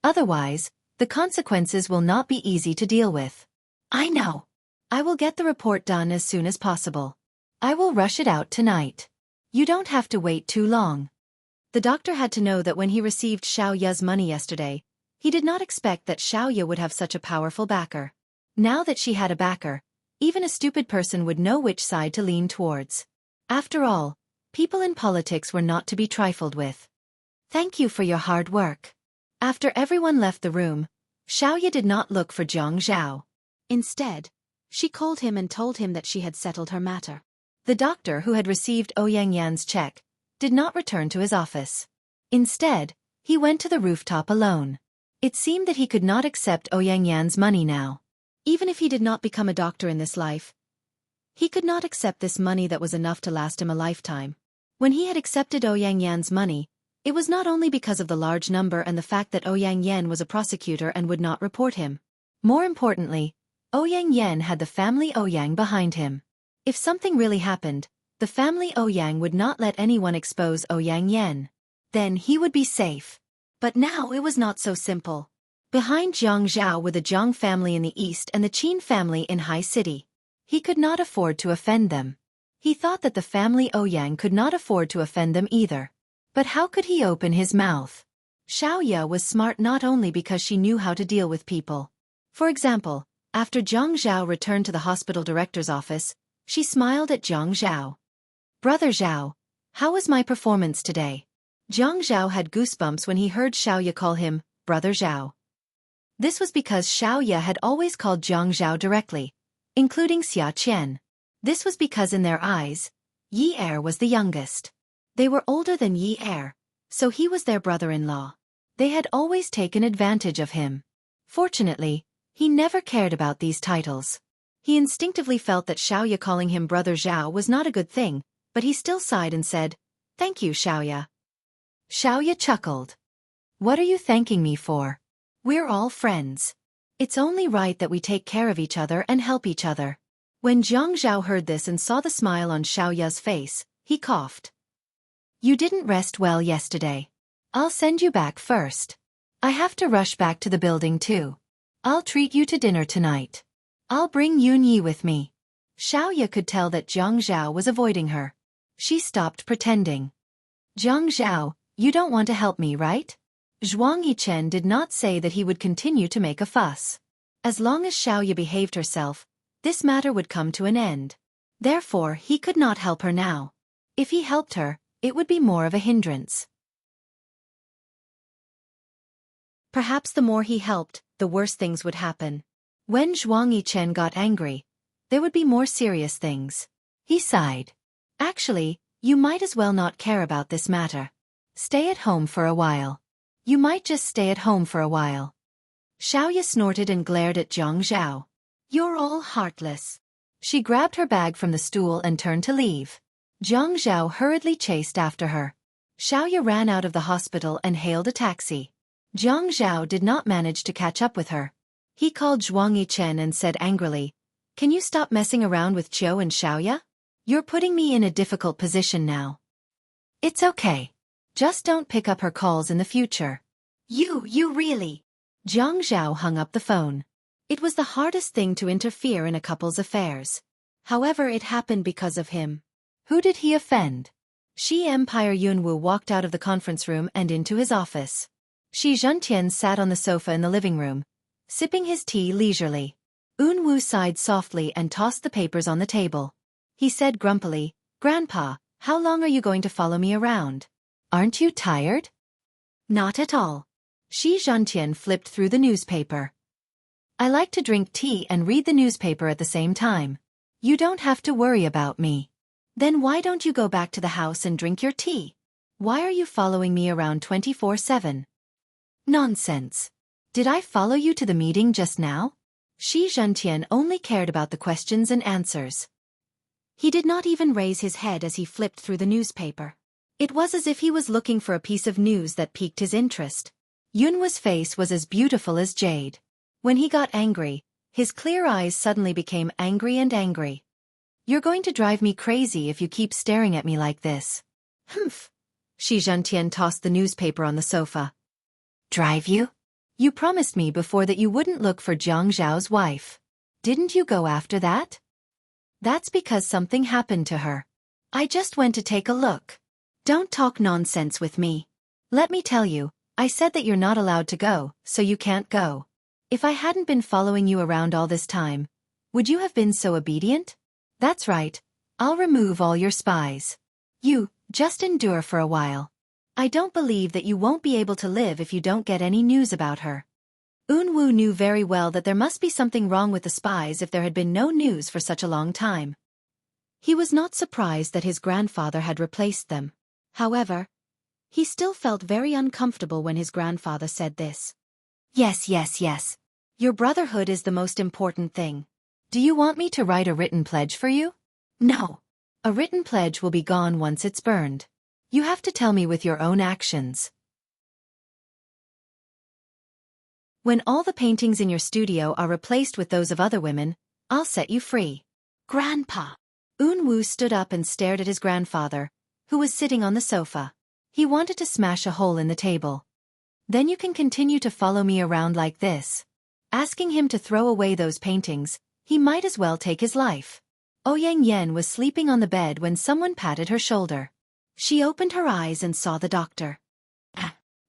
Otherwise, the consequences will not be easy to deal with. I know. I will get the report done as soon as possible. I will rush it out tonight. You don't have to wait too long. The doctor had to know that when he received Xiaoya's money yesterday, he did not expect that Xiaoya would have such a powerful backer. Now that she had a backer, even a stupid person would know which side to lean towards. After all, people in politics were not to be trifled with. Thank you for your hard work. After everyone left the room, Xiaoya did not look for Zhang Zhao. Instead, she called him and told him that she had settled her matter. The doctor who had received Ouyang Yan's check did not return to his office. Instead, he went to the rooftop alone. It seemed that he could not accept Ouyang Yan's money now. Even if he did not become a doctor in this life, He could not accept this money that was enough to last him a lifetime. When he had accepted Ouyang Yan's money, it was not only because of the large number and the fact that Ouyang Yan was a prosecutor and would not report him. More importantly, Ouyang Yan had the family Ouyang behind him. If something really happened, the family Ouyang would not let anyone expose Ouyang Yan. Then he would be safe. But now it was not so simple. Behind Jiang Zhao were the Jiang family in the east and the Qin family in High City. He could not afford to offend them. He thought that the family Ouyang could not afford to offend them either. But how could he open his mouth? Xiaoya was smart not only because she knew how to deal with people. For example, after Jiang Zhao returned to the hospital director's office, she smiled at Jiang Zhao. "Brother Zhao, how was my performance today?" Jiang Zhao had goosebumps when he heard Xiaoya call him Brother Zhao. This was because Xiaoya had always called Jiang Zhao directly, including Xia Qian. This was because in their eyes, Yi Er was the youngest. They were older than Yi Er, so he was their brother-in-law. They had always taken advantage of him. Fortunately, he never cared about these titles. He instinctively felt that Xiaoya calling him Brother Zhao was not a good thing, but he still sighed and said, "Thank you, Xiaoya." Xiaoya chuckled. "What are you thanking me for? We're all friends. It's only right that we take care of each other and help each other." When Jiang Zhao heard this and saw the smile on Xiaoya's face, he coughed. "You didn't rest well yesterday. I'll send you back first. I have to rush back to the building too. I'll treat you to dinner tonight. I'll bring Yun Yi with me." Xiaoya could tell that Jiang Zhao was avoiding her. She stopped pretending. "Jiang Zhao, you don't want to help me, right?" Zhuang Yichen did not say that he would continue to make a fuss. As long as Xiaoya behaved herself, this matter would come to an end. Therefore, he could not help her now. If he helped her, it would be more of a hindrance. Perhaps the more he helped, the worse things would happen. When Zhuang Yichen got angry, there would be more serious things. He sighed. "Actually, you might as well not care about this matter. Stay at home for a while. You might just stay at home for a while." Xiaoya snorted and glared at Jiang Zhao. "You're all heartless." She grabbed her bag from the stool and turned to leave. Jiang Zhao hurriedly chased after her. Xiaoya ran out of the hospital and hailed a taxi. Jiang Zhao did not manage to catch up with her. He called Zhuang Yichen and said angrily, "Can you stop messing around with Zhou and Xiaoya? You're putting me in a difficult position now." "It's okay. Just don't pick up her calls in the future." You really..." Jiang Zhao hung up the phone. It was the hardest thing to interfere in a couple's affairs. However, it happened because of him. Who did he offend? Shi Empire Yunwu walked out of the conference room and into his office. Shi Zhentian sat on the sofa in the living room, sipping his tea leisurely. Yunwu sighed softly and tossed the papers on the table. He said grumpily, "Grandpa, how long are you going to follow me around? Aren't you tired?" "Not at all." Shi Zhentian flipped through the newspaper. "I like to drink tea and read the newspaper at the same time. You don't have to worry about me." "Then why don't you go back to the house and drink your tea? Why are you following me around 24/7? "Nonsense. Did I follow you to the meeting just now?" Shi Zhentian only cared about the questions and answers. He did not even raise his head as he flipped through the newspaper. It was as if he was looking for a piece of news that piqued his interest. Yunwa's face was as beautiful as jade. When he got angry, his clear eyes suddenly became angry and angry. "You're going to drive me crazy if you keep staring at me like this." "Humph." Shi Zhentian tossed the newspaper on the sofa. "Drive you? You promised me before that you wouldn't look for Jiang Zhao's wife. Didn't you go after that?" "That's because something happened to her. I just went to take a look." "Don't talk nonsense with me. Let me tell you, I said that you're not allowed to go, so you can't go. If I hadn't been following you around all this time, would you have been so obedient? That's right, I'll remove all your spies. You, just endure for a while. I don't believe that you won't be able to live if you don't get any news about her." Yunwu knew very well that there must be something wrong with the spies if there had been no news for such a long time. He was not surprised that his grandfather had replaced them. However, he still felt very uncomfortable when his grandfather said this. Yes. Your brotherhood is the most important thing. Do you want me to write a written pledge for you?" No. A written pledge will be gone once it's burned. You have to tell me with your own actions. When all the paintings in your studio are replaced with those of other women, I'll set you free. Grandpa. Wu stood up and stared at his grandfather, who was sitting on the sofa. He wanted to smash a hole in the table. Then you can continue to follow me around like this. Asking him to throw away those paintings, he might as well take his life. Ouyang Yen was sleeping on the bed when someone patted her shoulder. She opened her eyes and saw the doctor.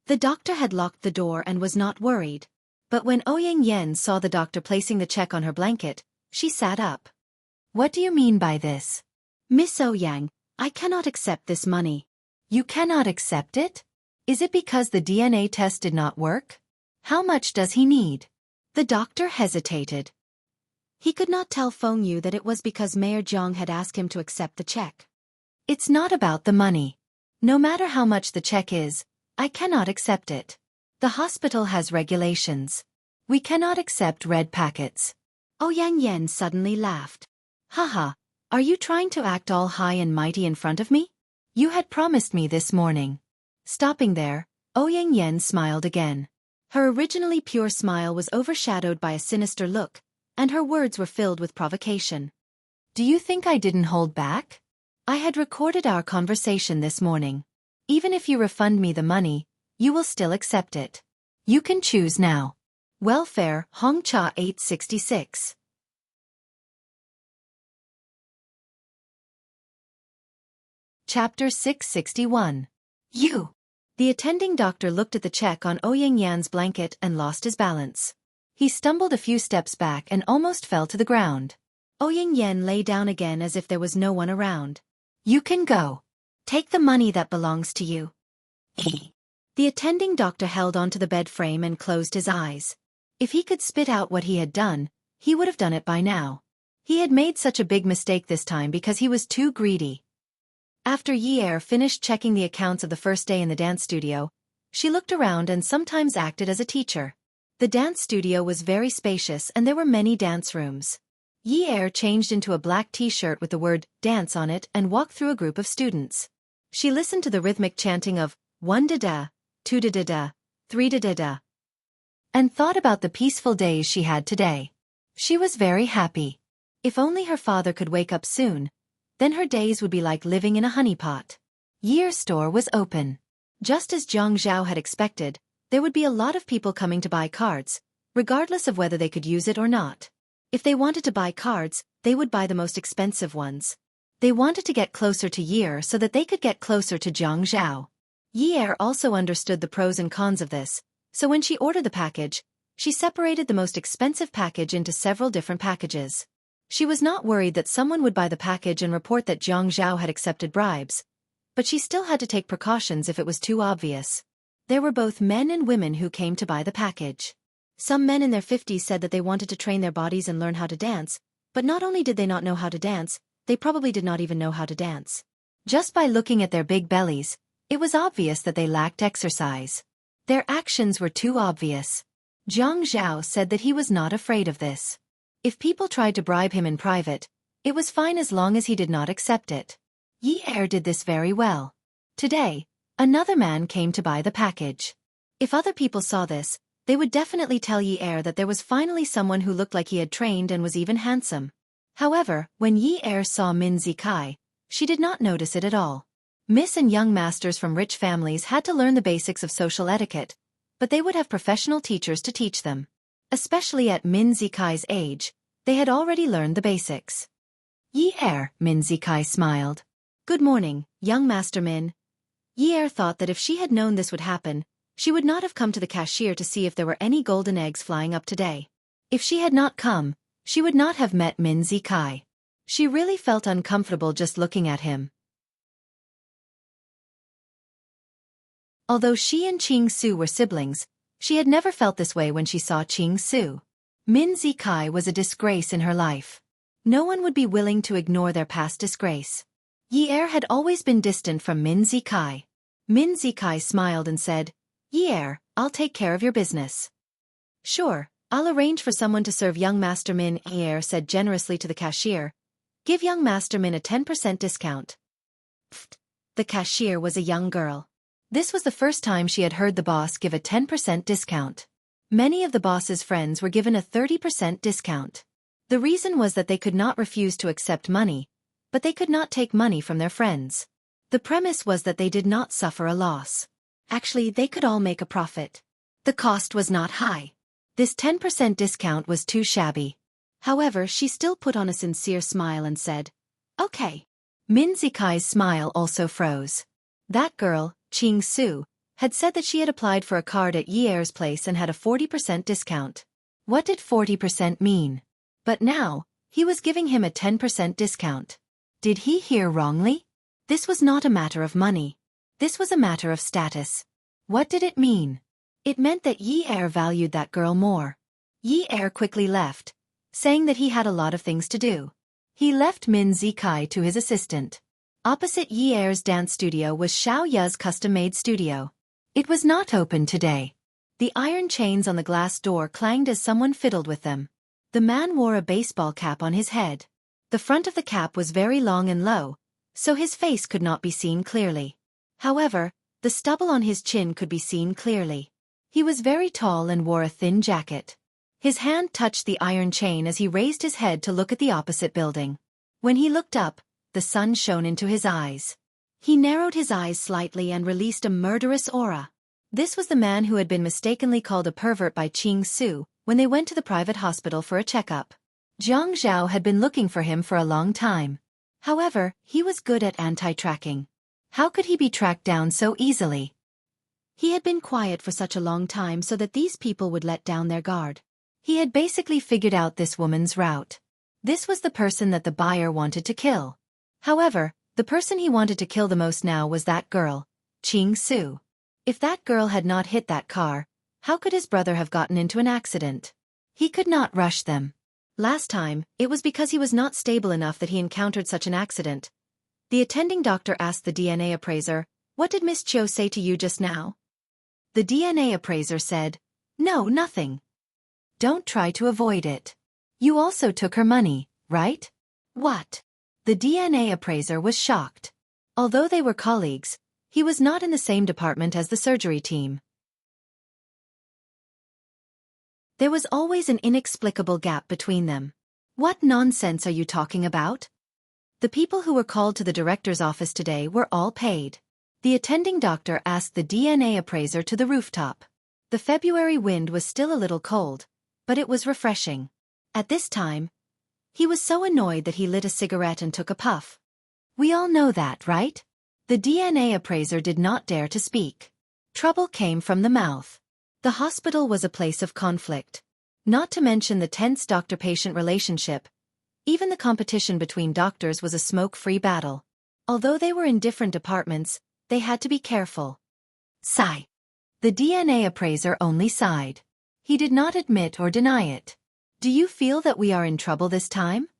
The doctor had locked the door and was not worried. But when Ouyang Yen saw the doctor placing the check on her blanket, she sat up. What do you mean by this? Miss Ouyang, I cannot accept this money. You cannot accept it? Is it because the DNA test did not work? How much does he need? The doctor hesitated. He could not tell Feng Yu that it was because Mayor Jiang had asked him to accept the check. It's not about the money. No matter how much the check is, I cannot accept it. The hospital has regulations. We cannot accept red packets. Ouyang Yen suddenly laughed. Haha, are you trying to act all high and mighty in front of me? You had promised me this morning. Stopping there, Ouyang Yen smiled again. Her originally pure smile was overshadowed by a sinister look, and her words were filled with provocation. Do you think I didn't hold back? I had recorded our conversation this morning. Even if you refund me the money, you will still accept it. You can choose now. Welfare, Hongcha 866. Chapter 661. You. The attending doctor looked at the check on Ouyang Yan's blanket and lost his balance. He stumbled a few steps back and almost fell to the ground. Ouyang Yan lay down again as if there was no one around. You can go. Take the money that belongs to you. The attending doctor held onto the bed frame and closed his eyes. If he could spit out what he had done, he would have done it by now. He had made such a big mistake this time because he was too greedy. After Yi Er finished checking the accounts of the first day in the dance studio, she looked around and sometimes acted as a teacher. The dance studio was very spacious and there were many dance rooms. Yi Er changed into a black t-shirt with the word dance on it and walked through a group of students. She listened to the rhythmic chanting of 1-da-da, 2-da-da-da, 3-da-da-da, and thought about the peaceful days she had today. She was very happy. If only her father could wake up soon, then her days would be like living in a honeypot. Yi Er's store was open. Just as Zhang Zhao had expected, there would be a lot of people coming to buy cards, regardless of whether they could use it or not. If they wanted to buy cards, they would buy the most expensive ones. They wanted to get closer to Yi Er so that they could get closer to Zhang Zhao. Yi Er also understood the pros and cons of this, so when she ordered the package, she separated the most expensive package into several different packages. She was not worried that someone would buy the package and report that Zhang Zhao had accepted bribes, but she still had to take precautions if it was too obvious. There were both men and women who came to buy the package. Some men in their 50s said that they wanted to train their bodies and learn how to dance, but not only did they not know how to dance, they probably did not even know how to dance. Just by looking at their big bellies, it was obvious that they lacked exercise. Their actions were too obvious. Zhang Zhao said that he was not afraid of this. If people tried to bribe him in private, it was fine as long as he did not accept it. Yi Er did this very well. Today, another man came to buy the package. If other people saw this, they would definitely tell Yi Er that there was finally someone who looked like he had trained and was even handsome. However, when Yi Er saw Min Zikai, she did not notice it at all. Miss and young masters from rich families had to learn the basics of social etiquette, but they would have professional teachers to teach them. Especially at Min Zikai's age, they had already learned the basics. Yi Er, Min Zikai smiled. Good morning, young Master Min. Yi Er thought that if she had known this would happen, she would not have come to the cashier to see if there were any golden eggs flying up today. If she had not come, she would not have met Min Zikai. She really felt uncomfortable just looking at him. Although she and Qing Su were siblings, she had never felt this way when she saw Qing Su. Min Zikai was a disgrace in her life. No one would be willing to ignore their past disgrace. Yi Er had always been distant from Min Zikai. Min Zikai smiled and said, Yi Er, I'll take care of your business. Sure, I'll arrange for someone to serve young Master Min, Yi Er said generously to the cashier, Give young masterman a 10% discount. Pfft. The cashier was a young girl. This was the first time she had heard the boss give a 10% discount. Many of the boss's friends were given a 30% discount. The reason was that they could not refuse to accept money, but they could not take money from their friends. The premise was that they did not suffer a loss. Actually, they could all make a profit. The cost was not high. This 10% discount was too shabby. However, she still put on a sincere smile and said, "Okay." Min Zikai's smile also froze. That girl, Ching Su, had said that she had applied for a card at Yi Er's place and had a 40% discount. What did 40% mean? But now, he was giving him a 10% discount. Did he hear wrongly? This was not a matter of money. This was a matter of status. What did it mean? It meant that Yi Er valued that girl more. Yi Er quickly left, saying that he had a lot of things to do. He left Min Zikai to his assistant. Opposite Yi Er's dance studio was Xiao Ya's custom-made studio. It was not open today. The iron chains on the glass door clanged as someone fiddled with them. The man wore a baseball cap on his head. The front of the cap was very long and low, so his face could not be seen clearly. However, the stubble on his chin could be seen clearly. He was very tall and wore a thin jacket. His hand touched the iron chain as he raised his head to look at the opposite building. When he looked up, the sun shone into his eyes. He narrowed his eyes slightly and released a murderous aura. This was the man who had been mistakenly called a pervert by Ching Su when they went to the private hospital for a checkup. Jiang Zhao had been looking for him for a long time. However, he was good at anti-tracking. How could he be tracked down so easily? He had been quiet for such a long time so that these people would let down their guard. He had basically figured out this woman's route. This was the person that the buyer wanted to kill. However, the person he wanted to kill the most now was that girl, Ching Su. If that girl had not hit that car, how could his brother have gotten into an accident? He could not rush them. Last time, it was because he was not stable enough that he encountered such an accident. The attending doctor asked the DNA appraiser, "What did Miss Chiu say to you just now?" The DNA appraiser said, "No, nothing." Don't try to avoid it. You also took her money, right? What? The DNA appraiser was shocked. Although they were colleagues, he was not in the same department as the surgery team. There was always an inexplicable gap between them. What nonsense are you talking about? The people who were called to the director's office today were all paid. The attending doctor asked the DNA appraiser to the rooftop. The February wind was still a little cold, but it was refreshing. At this time, he was so annoyed that he lit a cigarette and took a puff. We all know that, right? The DNA appraiser did not dare to speak. Trouble came from the mouth. The hospital was a place of conflict. Not to mention the tense doctor-patient relationship. Even the competition between doctors was a smoke-free battle. Although they were in different departments, they had to be careful. Sigh. The DNA appraiser only sighed. He did not admit or deny it. Do you feel that we are in trouble this time?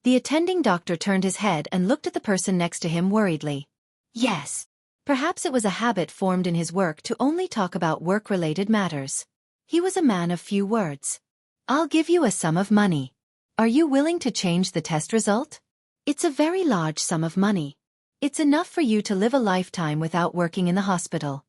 The attending doctor turned his head and looked at the person next to him worriedly. Yes. Perhaps it was a habit formed in his work to only talk about work-related matters. He was a man of few words. I'll give you a sum of money. Are you willing to change the test result? It's a very large sum of money. It's enough for you to live a lifetime without working in the hospital.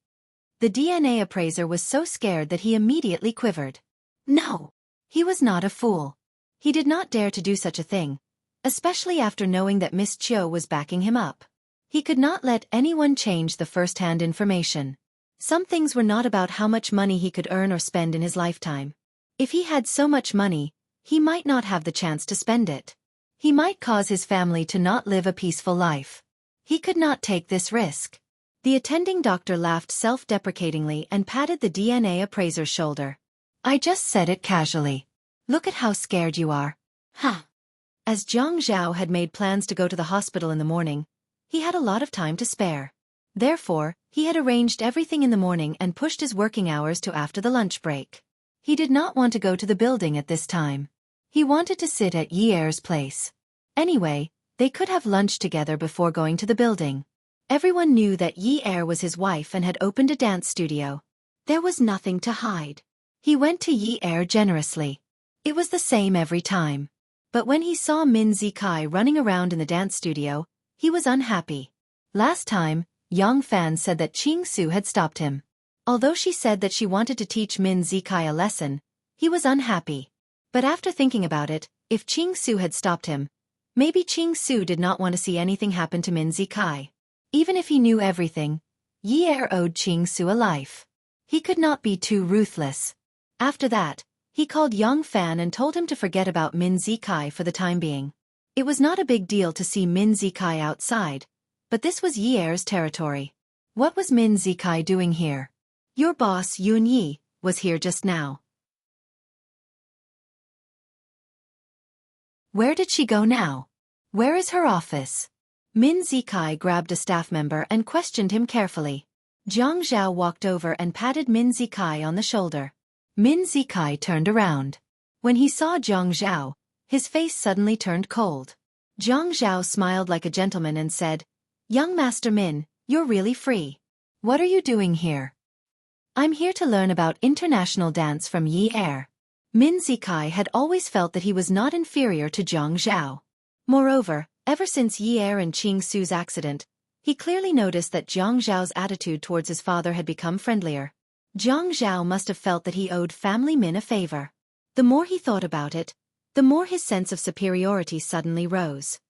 The DNA appraiser was so scared that he immediately quivered. No. He was not a fool. He did not dare to do such a thing, especially after knowing that Miss Chiu was backing him up. He could not let anyone change the first-hand information. Some things were not about how much money he could earn or spend in his lifetime. If he had so much money, he might not have the chance to spend it. He might cause his family to not live a peaceful life. He could not take this risk. The attending doctor laughed self-deprecatingly and patted the DNA appraiser's shoulder. I just said it casually. Look at how scared you are. Huh. As Jiang Zhao had made plans to go to the hospital in the morning, he had a lot of time to spare. Therefore, he had arranged everything in the morning and pushed his working hours to after the lunch break. He did not want to go to the building at this time. He wanted to sit at Yi Er's place. Anyway, they could have lunch together before going to the building. Everyone knew that Yi Er was his wife and had opened a dance studio. There was nothing to hide. He went to Yi Er generously. It was the same every time. But when he saw Min Zikai running around in the dance studio, he was unhappy. Last time, Xiaofan said that Qing Su had stopped him. Although she said that she wanted to teach Min Zikai a lesson, he was unhappy. But after thinking about it, if Qing Su had stopped him, maybe Qing Su did not want to see anything happen to Min Zikai. Even if he knew everything, Yi Er owed Qing Su a life. He could not be too ruthless. After that, he called Xiaofan and told him to forget about Min Zikai for the time being. It was not a big deal to see Min Zikai outside, but this was Yi Er's territory. What was Min Zikai doing here? Your boss Yun Yi was here just now. Where did she go now? Where is her office? Min Zikai grabbed a staff member and questioned him carefully. Zhang Zhao walked over and patted Min Zikai on the shoulder. Min Zikai turned around. When he saw Zhang Zhao, his face suddenly turned cold. Zhang Zhao smiled like a gentleman and said, "Young Master Min, you're really free. What are you doing here?" "I'm here to learn about international dance from Yi Er." Min Zikai had always felt that he was not inferior to Zhang Zhao. Moreover, ever since Yi Er and Qing Su's accident, he clearly noticed that Zhang Zhao's attitude towards his father had become friendlier. Zhang Zhao must have felt that he owed family Min a favor. The more he thought about it, the more his sense of superiority suddenly rose.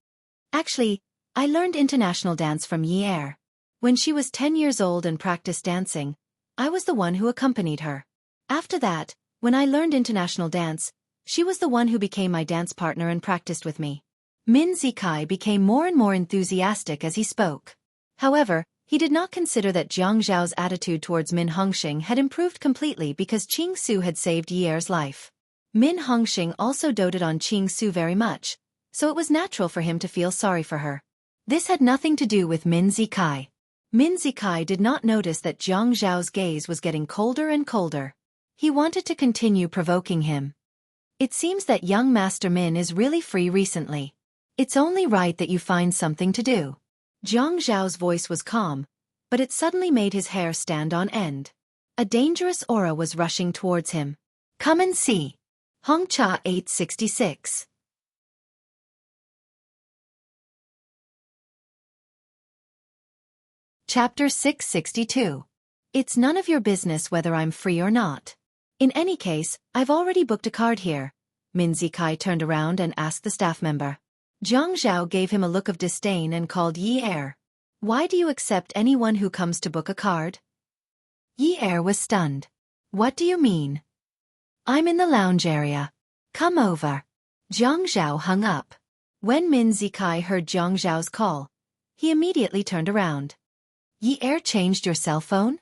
"Actually, I learned international dance from Yi Er. When she was 10 years old and practiced dancing, I was the one who accompanied her. After that, when I learned international dance, she was the one who became my dance partner and practiced with me." Min Zikai became more and more enthusiastic as he spoke. However, he did not consider that Zhang Zhao's attitude towards Min Hongxing had improved completely because Qing Su had saved Yi Er's life. Min Hongxing also doted on Qing Su very much, so it was natural for him to feel sorry for her. This had nothing to do with Min Zikai. Min Zikai did not notice that Zhang Zhao's gaze was getting colder and colder. He wanted to continue provoking him. "It seems that young Master Min is really free recently. It's only right that you find something to do." Zhang Zhao's voice was calm, but it suddenly made his hair stand on end. A dangerous aura was rushing towards him. "Come and see." Hongcha 866. Chapter 662. It's none of your business whether I'm free or not. In any case, I've already booked a card here. Min Zikai turned around and asked the staff member. Zhang Zhao gave him a look of disdain and called Yi Er. "Why do you accept anyone who comes to book a card?" Yi Er was stunned. "What do you mean?" "I'm in the lounge area. Come over." Zhang Zhao hung up. When Min Zikai heard Zhang Zhao's call, he immediately turned around. "Yi Er changed your cell phone?"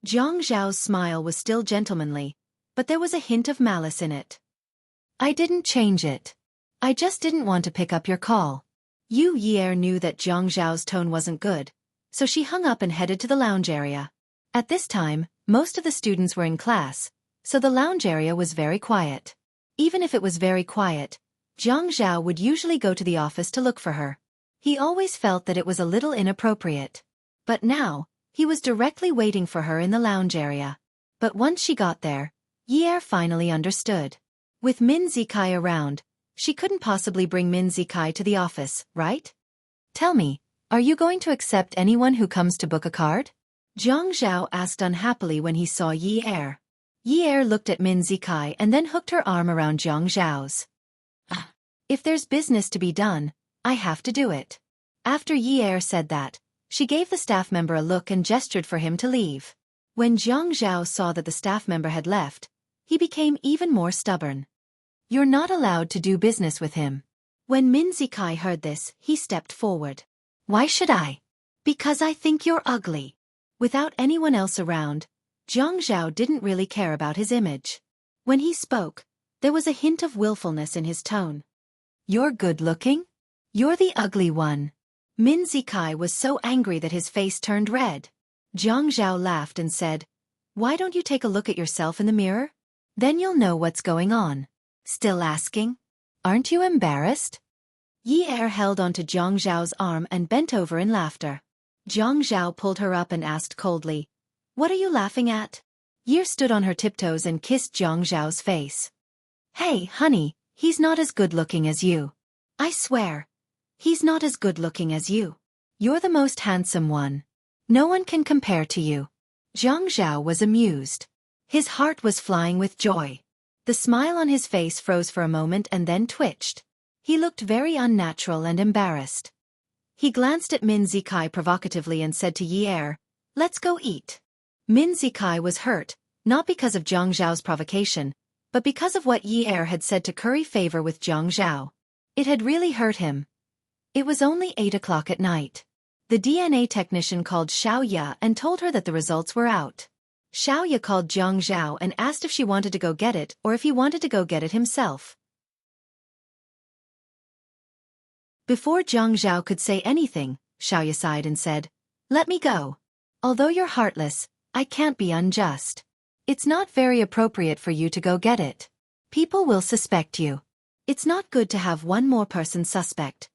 Zhang Zhao's smile was still gentlemanly, but there was a hint of malice in it. "I didn't change it. I just didn't want to pick up your call." Yi Er knew that Zhang Zhao's tone wasn't good, so she hung up and headed to the lounge area. At this time, most of the students were in class, so the lounge area was very quiet. Even if it was very quiet, Zhang Zhao would usually go to the office to look for her. He always felt that it was a little inappropriate. But now, he was directly waiting for her in the lounge area. But once she got there, Yi Er finally understood. With Min Zikai around, she couldn't possibly bring Min Zikai to the office, right? "Tell me, are you going to accept anyone who comes to book a card?" Zhang Zhao asked unhappily when he saw Yi Er. Yi Er looked at Min Zikai and then hooked her arm around Zhang Zhao's. "If there's business to be done, I have to do it." After Yi Er said that, she gave the staff member a look and gestured for him to leave. When Zhang Zhao saw that the staff member had left, he became even more stubborn. "You're not allowed to do business with him." When Min Zikai heard this, he stepped forward. "Why should I?" "Because I think you're ugly." Without anyone else around, Zhang Zhao didn't really care about his image. When he spoke, there was a hint of willfulness in his tone. "You're good-looking? You're the ugly one." Min Zikai was so angry that his face turned red. Zhang Zhao laughed and said, "Why don't you take a look at yourself in the mirror? Then you'll know what's going on." "Still asking? Aren't you embarrassed?" Yi Er held onto Zhang Zhao's arm and bent over in laughter. Zhang Zhao pulled her up and asked coldly, "What are you laughing at?" Yi stood on her tiptoes and kissed Zhang Zhao's face. "Hey, honey, He's not as good-looking as you. I swear. He's not as good-looking as you. You're the most handsome one. No one can compare to you. Zhang Zhao was amused. His heart was flying with joy. The smile on his face froze for a moment and then twitched. He looked very unnatural and embarrassed. He glanced at Min Zikai provocatively and said to Yi Er, "Let's go eat." Min Zikai was hurt, not because of Zhang Zhao's provocation, but because of what Yi Er had said to curry favor with Zhang Zhao. It had really hurt him. It was only 8 o'clock at night. The DNA technician called Xiao Ya and told her that the results were out. Xiao Ya called Zhang Zhao and asked if she wanted to go get it or if he wanted to go get it himself. Before Zhang Zhao could say anything, Xiao Ya sighed and said, "Let me go. Although you're heartless, I can't be unjust. It's not very appropriate for you to go get it. People will suspect you. It's not good to have one more person suspect."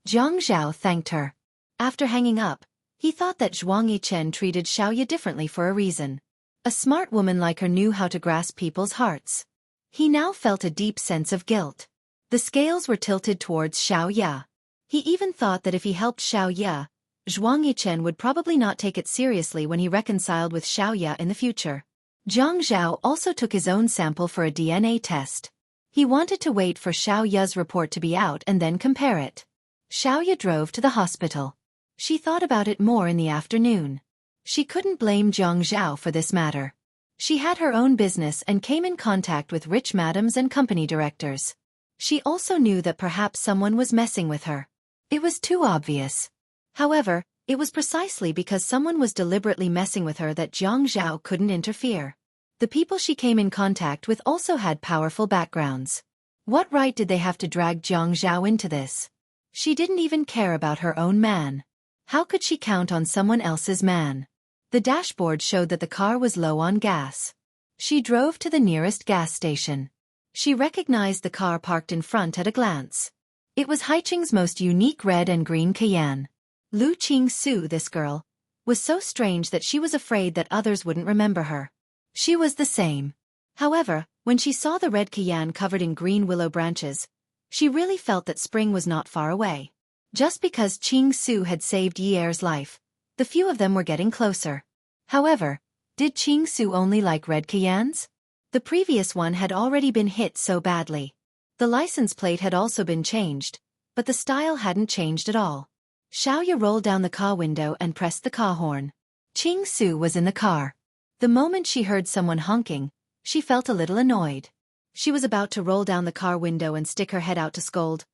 Zhang Zhao thanked her. After hanging up, he thought that Zhuang Yichen treated Xiao Ya differently for a reason. A smart woman like her knew how to grasp people's hearts. He now felt a deep sense of guilt. The scales were tilted towards Xiao Ya. He even thought that if he helped Xiao Ya, Zhuang Yichen would probably not take it seriously when he reconciled with Xiao Ya in the future. Zhang Zhao also took his own sample for a DNA test. He wanted to wait for Xiao Ya's report to be out and then compare it. Xiao Ya drove to the hospital. She thought about it more in the afternoon. She couldn't blame Zhang Zhao for this matter. She had her own business and came in contact with rich madams and company directors. She also knew that perhaps someone was messing with her. It was too obvious. However, it was precisely because someone was deliberately messing with her that Zhang Zhao couldn't interfere. The people she came in contact with also had powerful backgrounds. What right did they have to drag Zhang Zhao into this? She didn't even care about her own man. How could she count on someone else's man? The dashboard showed that the car was low on gas. She drove to the nearest gas station. She recognized the car parked in front at a glance. It was Haiching's most unique red and green Cayenne. Lu Qingsu, this girl, was so strange that she was afraid that others wouldn't remember her. She was the same. However, when she saw the red Cayenne covered in green willow branches, she really felt that spring was not far away. Just because Qingsu had saved Yi Er's life, the few of them were getting closer. However, did Qingsu only like red Cayennes? The previous one had already been hit so badly. The license plate had also been changed, but the style hadn't changed at all. Xiao Ya rolled down the car window and pressed the car horn. Qingsu was in the car. The moment she heard someone honking, she felt a little annoyed. She was about to roll down the car window and stick her head out to scold.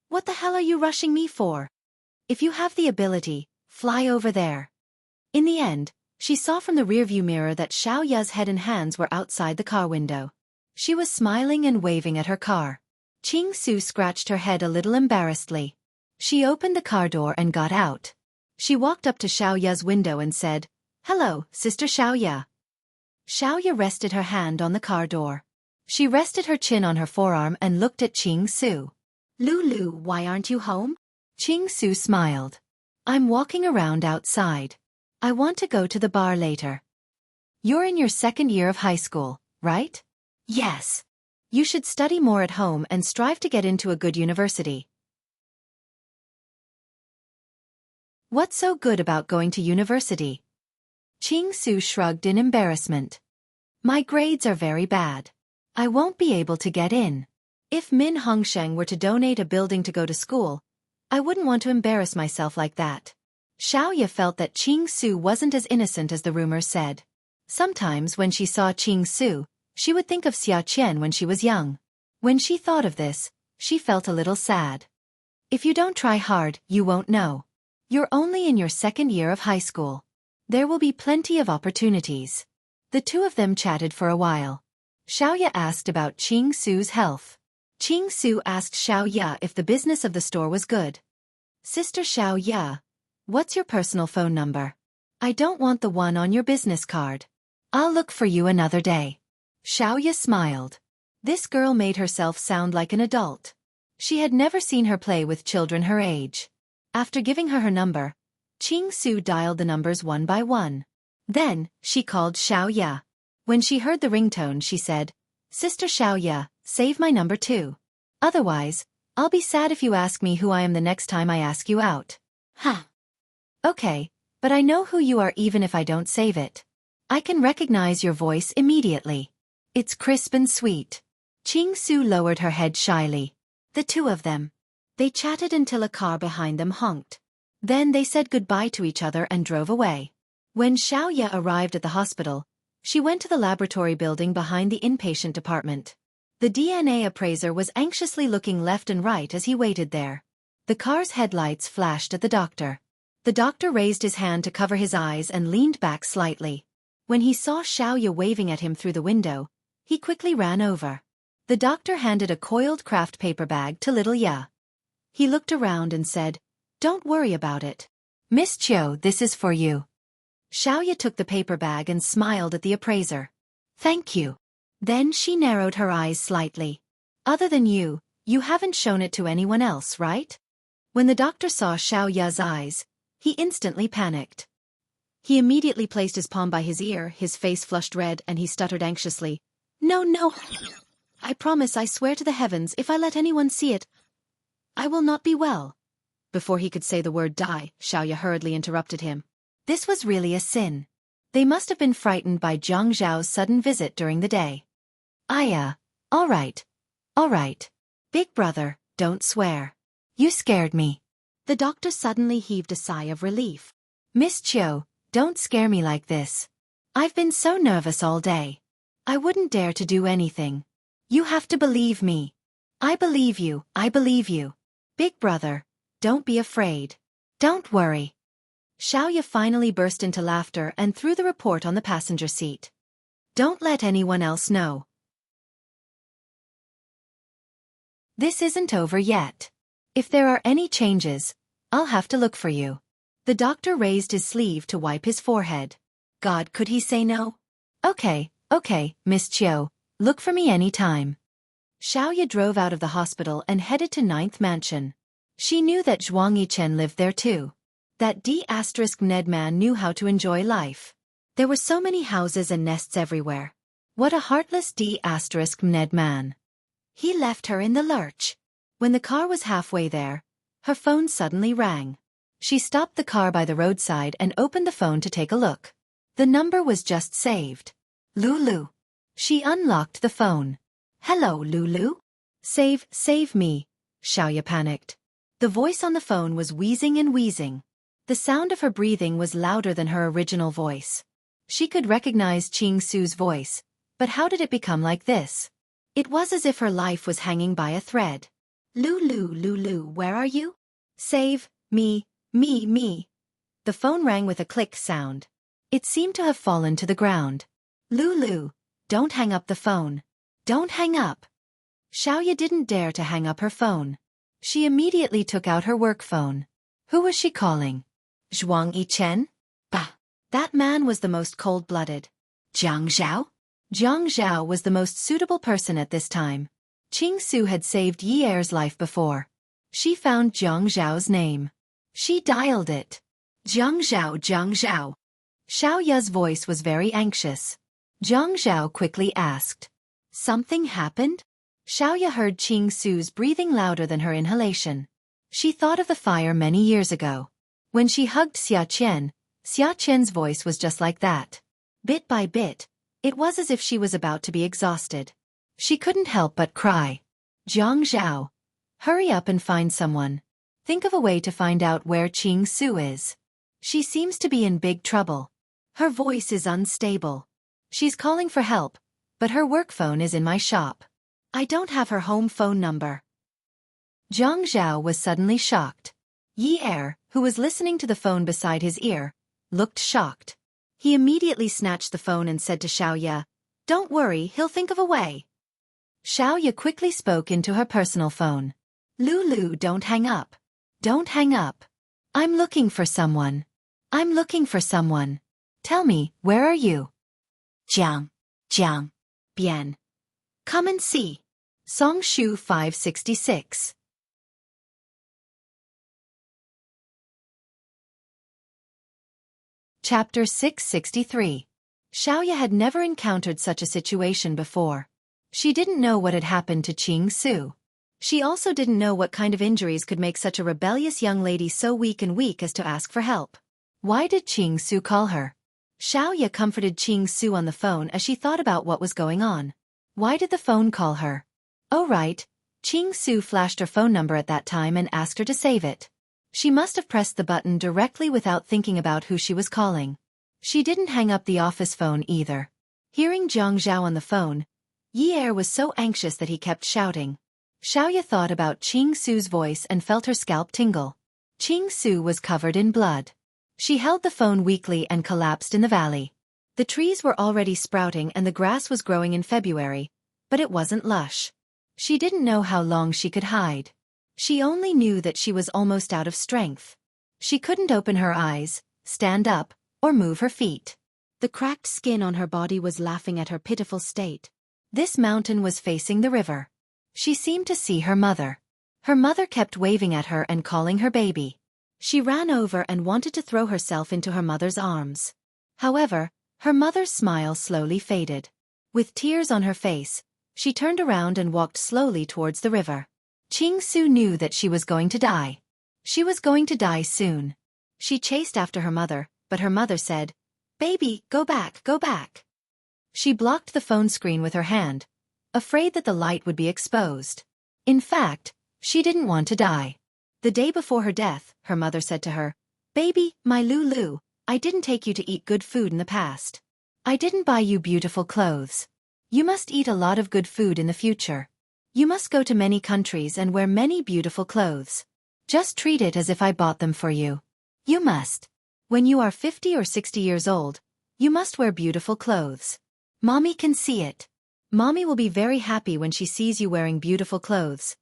"What the hell are you rushing me for? If you have the ability, fly over there." In the end, she saw from the rearview mirror that Xiao Ya's head and hands were outside the car window. She was smiling and waving at her car. Qingsu scratched her head a little embarrassedly. She opened the car door and got out. She walked up to Xiao Ya's window and said, "Hello, Sister Xiao Ya." Xiao Ya rested her hand on the car door. She rested her chin on her forearm and looked at Qingsu. "Lulu, why aren't you home?" Qingsu smiled. "I'm walking around outside. I want to go to the bar later." "You're in your second year of high school, right?" "Yes." "You should study more at home and strive to get into a good university." "What's so good about going to university?" Qingsu shrugged in embarrassment. "My grades are very bad. I won't be able to get in. If Min Hongsheng were to donate a building to go to school, I wouldn't want to embarrass myself like that." Xiao Ya felt that Qingsu wasn't as innocent as the rumors said. Sometimes when she saw Qingsu, she would think of Xia Qian when she was young. When she thought of this, she felt a little sad. "If you don't try hard, you won't know. You're only in your second year of high school. There will be plenty of opportunities." The two of them chatted for a while. Xiao Ya asked about Qingsu's health. Qingsu asked Xiao Ya if the business of the store was good. "Sister Xiao Ya, what's your personal phone number? I don't want the one on your business card. I'll look for you another day." Xiao Ya smiled. This girl made herself sound like an adult. She had never seen her play with children her age. After giving her number, Qingsu dialed the numbers one by one. Then, she called Xiao Ya. When she heard the ringtone she said, "Sister Xiao Ya, save my number too." Otherwise, I'll be sad if you ask me who I am the next time I ask you out. Huh. Okay, but I know who you are even if I don't save it. I can recognize your voice immediately. It's crisp and sweet. Ching Su lowered her head shyly. The two of them. They chatted until a car behind them honked. Then they said goodbye to each other and drove away. When Xiaoya arrived at the hospital, she went to the laboratory building behind the inpatient department. The DNA appraiser was anxiously looking left and right as he waited there. The car's headlights flashed at the doctor. The doctor raised his hand to cover his eyes and leaned back slightly. When he saw Xiaoya waving at him through the window, he quickly ran over. The doctor handed a coiled craft paper bag to little Ya. He looked around and said, "Don't worry about it. Miss Chiu, this is for you." Xiaoya took the paper bag and smiled at the appraiser. "Thank you." Then she narrowed her eyes slightly. "Other than you, you haven't shown it to anyone else, right?" When the doctor saw Xiaoya's eyes, he instantly panicked. He immediately placed his palm by his ear, his face flushed red, and he stuttered anxiously. No, I promise, I swear to the heavens, if I let anyone see it, I will not be well." Before he could say the word die, Xiaoya hurriedly interrupted him. This was really a sin. They must have been frightened by Zhang Zhao's sudden visit during the day. All right. Big brother, don't swear. You scared me." The doctor suddenly heaved a sigh of relief. "Miss Chiu, don't scare me like this. I've been so nervous all day. I wouldn't dare to do anything. You have to believe me." I believe you. Big brother, don't be afraid. Don't worry." Xiaoya finally burst into laughter and threw the report on the passenger seat. "Don't let anyone else know. This isn't over yet. If there are any changes, I'll have to look for you." The doctor raised his sleeve to wipe his forehead. God, could he say no? Okay, Miss Chiu, look for me any time." Xiaoya drove out of the hospital and headed to 9th Mansion. She knew that Zhuang Yichen lived there too. That D*Ned man knew how to enjoy life. There were so many houses and nests everywhere. What a heartless D*Ned man. He left her in the lurch. When the car was halfway there, her phone suddenly rang. She stopped the car by the roadside and opened the phone to take a look. The number was just saved. Lulu. She unlocked the phone. "Hello, Lulu?" Save me," Xiaoya panicked. The voice on the phone was wheezing and wheezing. The sound of her breathing was louder than her original voice. She could recognize Ching Su's voice, but how did it become like this? It was as if her life was hanging by a thread. Lulu, where are you?" "Save me. The phone rang with a click sound. It seemed to have fallen to the ground. "Lulu, don't hang up the phone. Don't hang up." Xiaoya didn't dare to hang up her phone. She immediately took out her work phone. Who was she calling? Zhuang Yichen? Bah! That man was the most cold-blooded. Zhang Zhao? Zhang Zhao was the most suitable person at this time. Ching Su had saved Yi Er's life before. She found Zhang Zhao's name. She dialed it. Zhang Zhao. Xiaoya's voice was very anxious. Zhang Zhao quickly asked. Something happened? Xiaoya heard Ching Su's breathing louder than her inhalation. She thought of the fire many years ago. When she hugged Xiaqian's voice was just like that. Bit by bit, it was as if she was about to be exhausted. She couldn't help but cry. Zhang Zhao, hurry up and find someone. Think of a way to find out where Ching Su is. She seems to be in big trouble. Her voice is unstable. She's calling for help, but her work phone is in my shop. I don't have her home phone number. Zhang Zhao was suddenly shocked. Yi Er, who was listening to the phone beside his ear, looked shocked. He immediately snatched the phone and said to Xiaoya, "Don't worry, he'll think of a way." Xiaoya quickly spoke into her personal phone. "Lulu, don't hang up. Don't hang up. I'm looking for someone. Tell me, where are you?" Jiang, Bian. Come and see. Song Shu 566. Chapter 663. Xiaoya had never encountered such a situation before. She didn't know what had happened to Ching Su. She also didn't know what kind of injuries could make such a rebellious young lady so weak as to ask for help. Why did Qing Su call her? Xiaoya comforted Qing Su on the phone as she thought about what was going on. Why did the phone call her? Oh right, Qing Su flashed her phone number at that time and asked her to save it. She must have pressed the button directly without thinking about who she was calling. She didn't hang up the office phone either. Hearing Jiang Zhao on the phone, Yi Er was so anxious that he kept shouting. Xiaoya thought about Qing Su's voice and felt her scalp tingle. Qing Su was covered in blood. She held the phone weakly and collapsed in the valley. The trees were already sprouting and the grass was growing in February, but it wasn't lush. She didn't know how long she could hide. She only knew that she was almost out of strength. She couldn't open her eyes, stand up, or move her feet. The cracked skin on her body was laughing at her pitiful state. This mountain was facing the river. She seemed to see her mother. Her mother kept waving at her and calling her baby. She ran over and wanted to throw herself into her mother's arms. However, her mother's smile slowly faded. With tears on her face, she turned around and walked slowly towards the river. Qing Su knew that she was going to die. She was going to die soon. She chased after her mother, but her mother said, "Baby, go back, go back." She blocked the phone screen with her hand, afraid that the light would be exposed. In fact, she didn't want to die. The day before her death, her mother said to her, "Baby, my Lulu, I didn't take you to eat good food in the past. I didn't buy you beautiful clothes. You must eat a lot of good food in the future. You must go to many countries and wear many beautiful clothes. Just treat it as if I bought them for you. You must. When you are 50 or 60 years old, you must wear beautiful clothes. Mommy can see it. Mommy will be very happy when she sees you wearing beautiful clothes."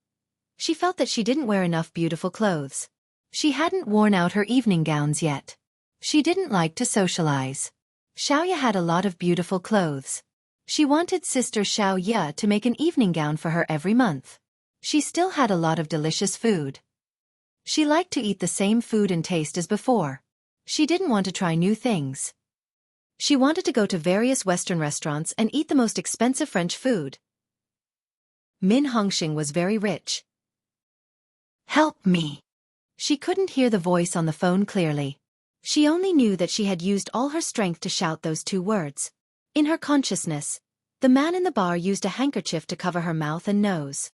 She felt that she didn't wear enough beautiful clothes. She hadn't worn out her evening gowns yet. She didn't like to socialize. Xiaoya had a lot of beautiful clothes. She wanted sister Xiaoya to make an evening gown for her every month. She still had a lot of delicious food. She liked to eat the same food and taste as before. She didn't want to try new things. She wanted to go to various Western restaurants and eat the most expensive French food. Min Hongxing was very rich. "Help me." She couldn't hear the voice on the phone clearly. She only knew that she had used all her strength to shout those two words. In her consciousness, the man in the bar used a handkerchief to cover her mouth and nose.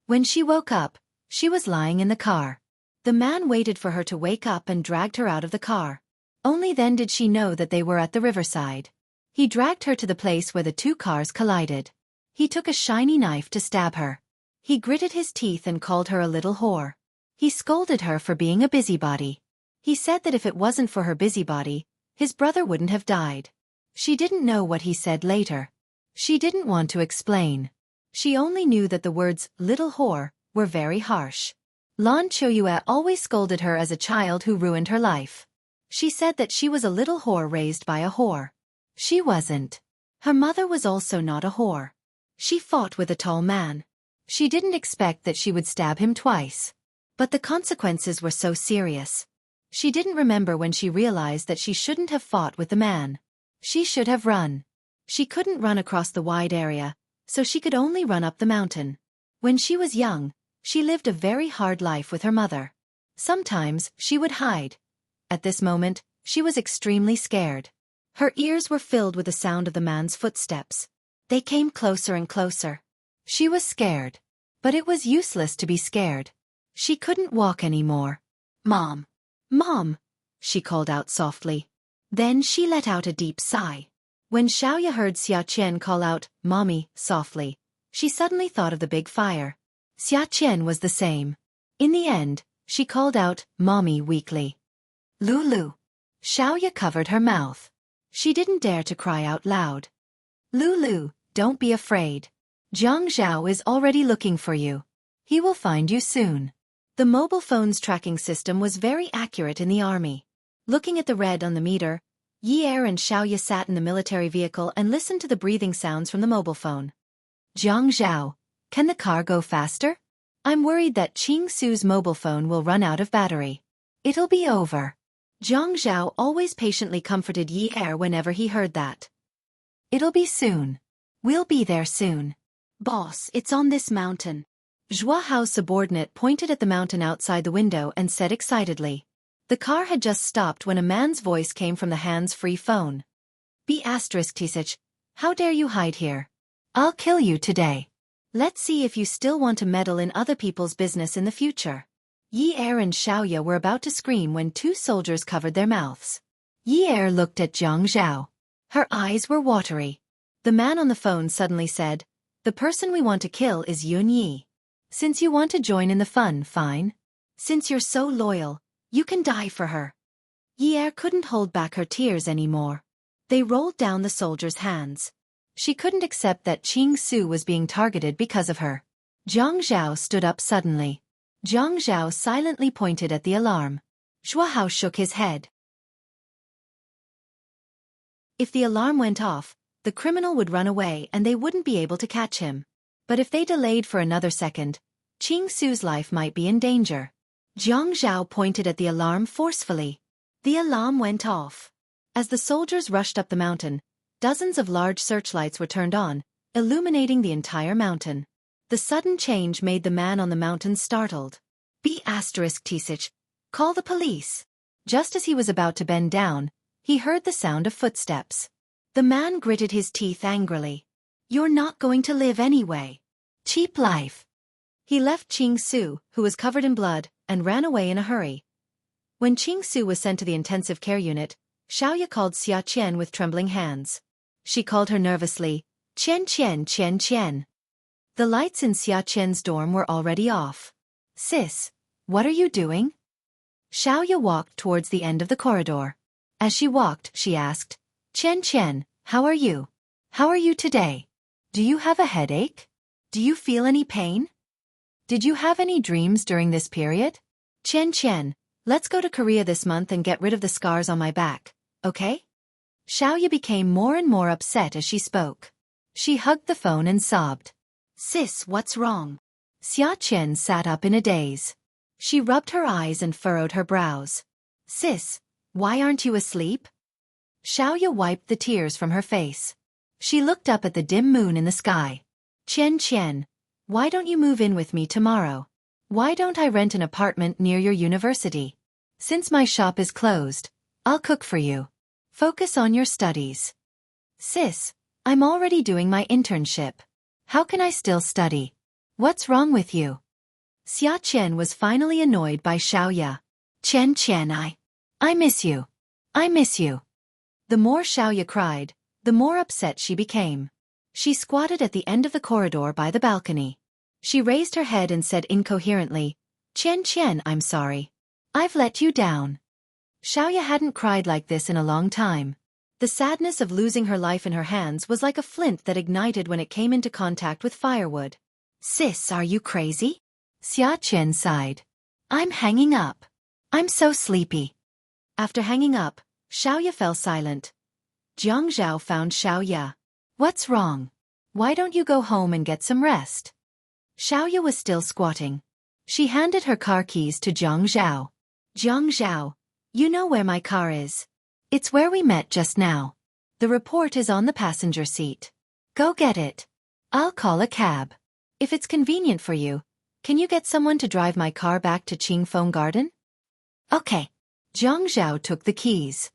When she woke up, she was lying in the car. The man waited for her to wake up and dragged her out of the car. Only then did she know that they were at the riverside. He dragged her to the place where the two cars collided. He took a shiny knife to stab her. He gritted his teeth and called her a little whore. He scolded her for being a busybody. He said that if it wasn't for her busybody, his brother wouldn't have died. She didn't know what he said later. She didn't want to explain. She only knew that the words, little whore, were very harsh. Lan Qiuyue always scolded her as a child who ruined her life. She said that she was a little whore raised by a whore. She wasn't. Her mother was also not a whore. She fought with a tall man. She didn't expect that she would stab him twice. But the consequences were so serious. She didn't remember when she realized that she shouldn't have fought with the man. She should have run. She couldn't run across the wide area, so she could only run up the mountain. When she was young, she lived a very hard life with her mother. Sometimes, she would hide. At this moment, she was extremely scared. Her ears were filled with the sound of the man's footsteps. They came closer and closer. She was scared. But it was useless to be scared. She couldn't walk anymore. "Mom! Mom!" she called out softly. Then she let out a deep sigh. When Xiaoya heard Xia Qian call out, "Mommy," softly, she suddenly thought of the big fire. Xia Qian was the same. In the end, she called out, "Mommy," weakly. "Lulu." Xiaoya covered her mouth. She didn't dare to cry out loud. "Lulu, don't be afraid. Jiang Zhao is already looking for you. He will find you soon." The mobile phone's tracking system was very accurate in the army. Looking at the red on the meter, Yi Er and Xiaoya sat in the military vehicle and listened to the breathing sounds from the mobile phone. "Jiang Zhao, can the car go faster? I'm worried that Qing Su's mobile phone will run out of battery. It'll be over." Jiang Zhao always patiently comforted Yi Er whenever he heard that. "It'll be soon. We'll be there soon. Boss, it's on this mountain. Zhuahao's subordinate pointed at the mountain outside the window and said excitedly. The car had just stopped when a man's voice came from the hands-free phone. B*Tisich, how dare you hide here? I'll kill you today. Let's see if you still want to meddle in other people's business in the future. Yi Er and Xiaoya were about to scream when two soldiers covered their mouths. Yi Er looked at Jiang Zhao. Her eyes were watery. The man on the phone suddenly said, "The person we want to kill is Yun Yi. Since you want to join in the fun, fine. Since you're so loyal, you can die for her." Yi Er couldn't hold back her tears anymore. They rolled down the soldier's hands. She couldn't accept that Qing Su was being targeted because of her. Jiang Zhao stood up suddenly. Jiang Zhao silently pointed at the alarm. Zhuahao shook his head. If the alarm went off, the criminal would run away and they wouldn't be able to catch him. But if they delayed for another second, Qing Su's life might be in danger. Jiang Zhao pointed at the alarm forcefully. The alarm went off. As the soldiers rushed up the mountain, dozens of large searchlights were turned on, illuminating the entire mountain. The sudden change made the man on the mountain startled. B*Tisich, call the police. Just as he was about to bend down, he heard the sound of footsteps. The man gritted his teeth angrily. You're not going to live anyway. Cheap life. He left Qing Su, who was covered in blood, and ran away in a hurry. When Qing Su was sent to the intensive care unit, Xiaoya called Xia Qian with trembling hands. She called her nervously, Qian Qian Qian Qian. The lights in Xia Qian's dorm were already off. Sis, what are you doing? Xiaoya walked towards the end of the corridor. As she walked, she asked, Qian Qian, how are you? How are you today? Do you have a headache? Do you feel any pain? Did you have any dreams during this period? Qian Qian, let's go to Korea this month and get rid of the scars on my back, okay? Xiaoya became more and more upset as she spoke. She hugged the phone and sobbed. Sis, what's wrong? Xia Qian sat up in a daze. She rubbed her eyes and furrowed her brows. Sis, why aren't you asleep? Xiaoya wiped the tears from her face. She looked up at the dim moon in the sky. Qian Qian, why don't you move in with me tomorrow? Why don't I rent an apartment near your university? Since my shop is closed, I'll cook for you. Focus on your studies. Sis, I'm already doing my internship. How can I still study? What's wrong with you? Xia Qian was finally annoyed by Xiaoya. Qian Qian, I miss you. I miss you. The more Xiaoya cried, the more upset she became. She squatted at the end of the corridor by the balcony. She raised her head and said incoherently, Qian Qian, I'm sorry. I've let you down. Xiaoya hadn't cried like this in a long time. The sadness of losing her life in her hands was like a flint that ignited when it came into contact with firewood. Sis, are you crazy? Xia Qian sighed. I'm hanging up. I'm so sleepy. After hanging up, Xiaoya fell silent. Jiang Zhao found Xiaoya. What's wrong? Why don't you go home and get some rest? Xiaoya was still squatting. She handed her car keys to Jiang Zhao. Jiang Zhao, you know where my car is. It's where we met just now. The report is on the passenger seat. Go get it. I'll call a cab. If it's convenient for you, can you get someone to drive my car back to Qingfeng Garden? Okay. Jiang Zhao took the keys.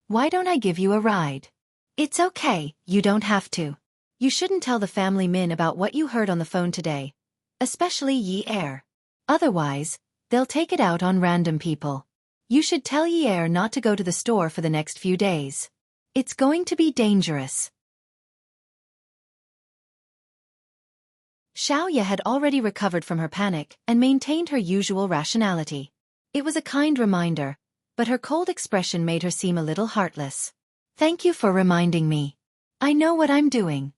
Why don't I give you a ride? It's okay, you don't have to. You shouldn't tell the family Min about what you heard on the phone today. Especially Yi Er. Otherwise, they'll take it out on random people. You should tell Yi Er not to go to the store for the next few days. It's going to be dangerous. Xiaoya had already recovered from her panic and maintained her usual rationality. It was a kind reminder, but her cold expression made her seem a little heartless. Thank you for reminding me. I know what I'm doing.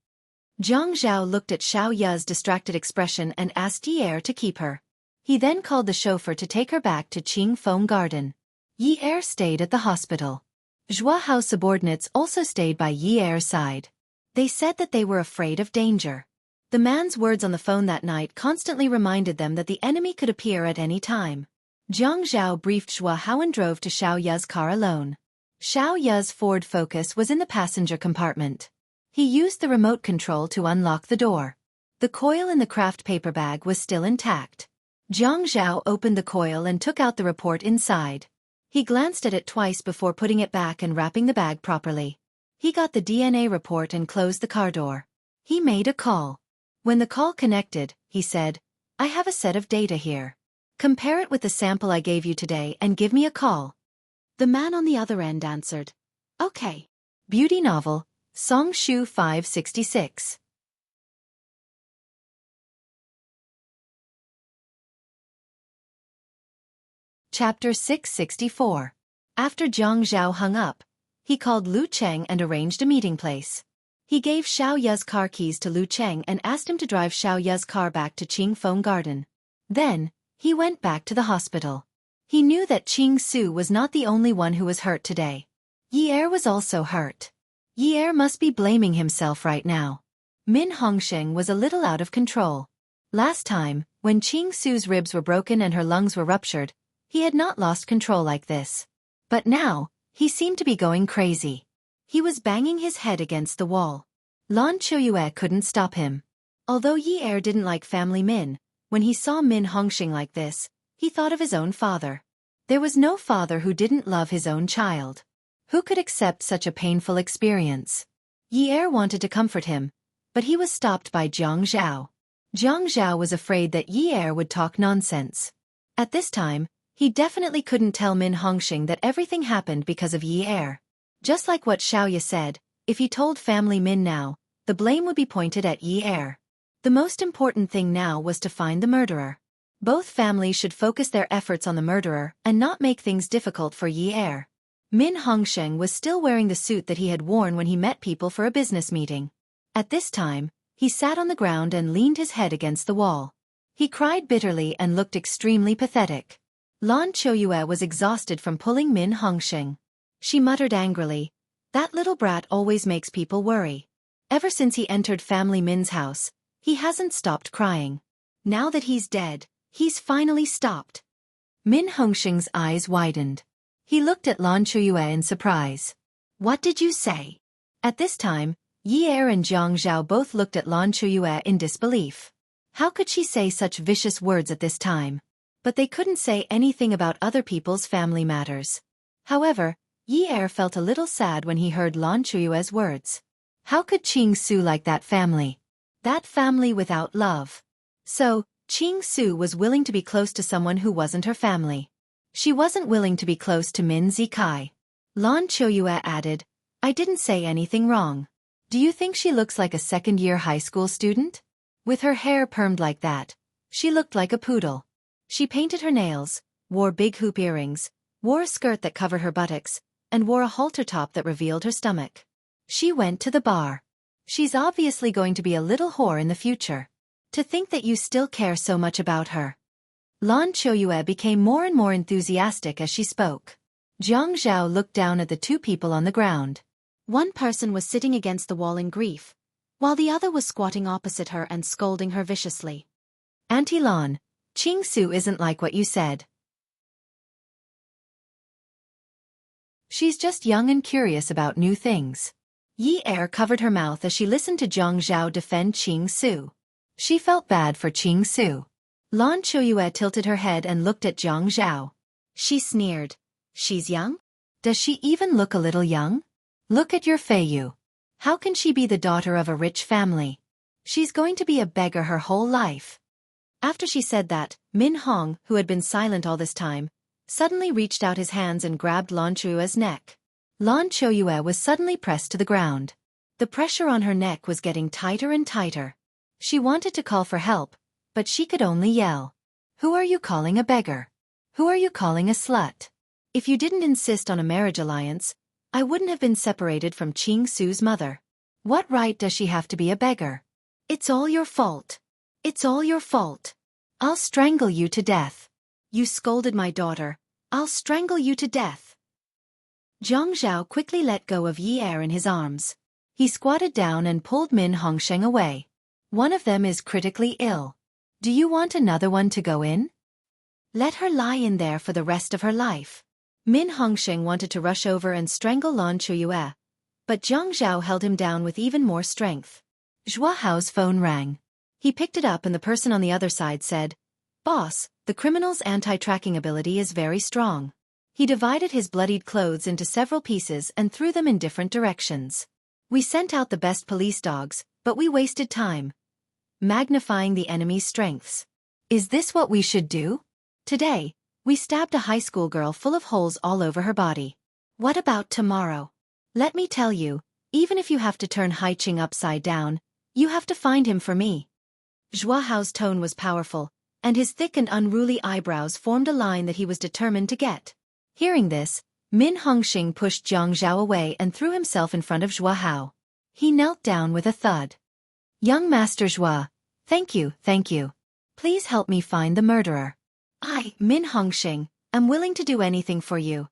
Jiang Zhao looked at Xiaoya's distracted expression and asked Yi Er to keep her. He then called the chauffeur to take her back to Qingfeng Garden. Yi Er stayed at the hospital. Zhuahao's subordinates also stayed by Yi Er's side. They said that they were afraid of danger. The man's words on the phone that night constantly reminded them that the enemy could appear at any time. Jiang Zhao briefed Zhuahao and drove to Xiaoya's car alone. Xiaoya's Ford Focus was in the passenger compartment. He used the remote control to unlock the door. The coil in the craft paper bag was still intact. Zhang Zhao opened the coil and took out the report inside. He glanced at it twice before putting it back and wrapping the bag properly. He got the DNA report and closed the car door. He made a call. When the call connected, he said, "I have a set of data here. Compare it with the sample I gave you today and give me a call." The man on the other end answered, "Okay." Beauty novel, Song Shu 566. Chapter 664. After Zhang Zhao hung up, he called Lu Cheng and arranged a meeting place. He gave Xiao Ya's car keys to Lu Cheng and asked him to drive Xiao Ya's car back to Qing Feng Garden. Then, he went back to the hospital. He knew that Qing Su was not the only one who was hurt today. Yi Er was also hurt. Yi Er must be blaming himself right now. Min Hongsheng was a little out of control. Last time, when Qing Su's ribs were broken and her lungs were ruptured, he had not lost control like this. But now, he seemed to be going crazy. He was banging his head against the wall. Lan Choyue couldn't stop him. Although Yi Er didn't like family Min, when he saw Min Hongsheng like this, he thought of his own father. There was no father who didn't love his own child. Who could accept such a painful experience? Yi Er wanted to comfort him, but he was stopped by Zhang Zhao. Zhang Zhao was afraid that Yi Er would talk nonsense. At this time, he definitely couldn't tell Min Hongsheng that everything happened because of Yi Er. Just like what Xiaoya said, if he told family Min now, the blame would be pointed at Yi Er. The most important thing now was to find the murderer. Both families should focus their efforts on the murderer and not make things difficult for Yi Er. Min Hongsheng was still wearing the suit that he had worn when he met people for a business meeting. At this time, he sat on the ground and leaned his head against the wall. He cried bitterly and looked extremely pathetic. Lan Choyue was exhausted from pulling Min Hongsheng. She muttered angrily, "That little brat always makes people worry." Ever since he entered family Min's house, he hasn't stopped crying. Now that he's dead, he's finally stopped. Min Hongsheng's eyes widened. He looked at Lan Choyue in surprise. "What did you say?" At this time, Yi Er and Zhang Zhao both looked at Lan Choyue in disbelief. How could she say such vicious words at this time? But they couldn't say anything about other people's family matters. However, Yi Er felt a little sad when he heard Lan Choyue's words. How could Qing Su like that family? That family without love. So, Qing Su was willing to be close to someone who wasn't her family. She wasn't willing to be close to Min Zikai. Lan Choyue added, "I didn't say anything wrong. Do you think she looks like a second-year high school student? With her hair permed like that, she looked like a poodle. She painted her nails, wore big hoop earrings, wore a skirt that covered her buttocks, and wore a halter top that revealed her stomach. She went to the bar. She's obviously going to be a little whore in the future. To think that you still care so much about her." Lan Choyue became more and more enthusiastic as she spoke. Zhang Zhao looked down at the two people on the ground. One person was sitting against the wall in grief, while the other was squatting opposite her and scolding her viciously. "Auntie Lan, Qing Su isn't like what you said. She's just young and curious about new things." Yi Er covered her mouth as she listened to Zhang Zhao defend Qing Su. She felt bad for Qing Su. Lan Choyue tilted her head and looked at Zhang Zhao. She sneered. "She's young? Does she even look a little young? Look at your Feiyu. How can she be the daughter of a rich family? She's going to be a beggar her whole life." After she said that, Min Hong, who had been silent all this time, suddenly reached out his hands and grabbed Lan Choyue's neck. Lan Choyue was suddenly pressed to the ground. The pressure on her neck was getting tighter and tighter. She wanted to call for help, but she could only yell. "Who are you calling a beggar? Who are you calling a slut? If you didn't insist on a marriage alliance, I wouldn't have been separated from Qing Su's mother. What right does she have to be a beggar? It's all your fault. It's all your fault. I'll strangle you to death. You scolded my daughter. I'll strangle you to death." Zhang Zhao quickly let go of Yi Er in his arms. He squatted down and pulled Min Hongsheng away. "One of them is critically ill. Do you want another one to go in? Let her lie in there for the rest of her life." Min Hongsheng wanted to rush over and strangle Lan Choyue, but Zhang Zhao held him down with even more strength. Zhua Hao's phone rang. He picked it up and the person on the other side said, "Boss, the criminal's anti-tracking ability is very strong." He divided his bloodied clothes into several pieces and threw them in different directions. "We sent out the best police dogs, but we wasted time magnifying the enemy's strengths. Is this what we should do? Today, we stabbed a high school girl full of holes all over her body. What about tomorrow? Let me tell you, even if you have to turn Hai Qing upside down, you have to find him for me." Zhua Hao's tone was powerful, and his thick and unruly eyebrows formed a line that he was determined to get. Hearing this, Min Hongxing pushed Jiang Zhao away and threw himself in front of Zhua Hao. He knelt down with a thud. "Young Master Zhua, thank you. Please help me find the murderer. I, Min Hongxing, am willing to do anything for you."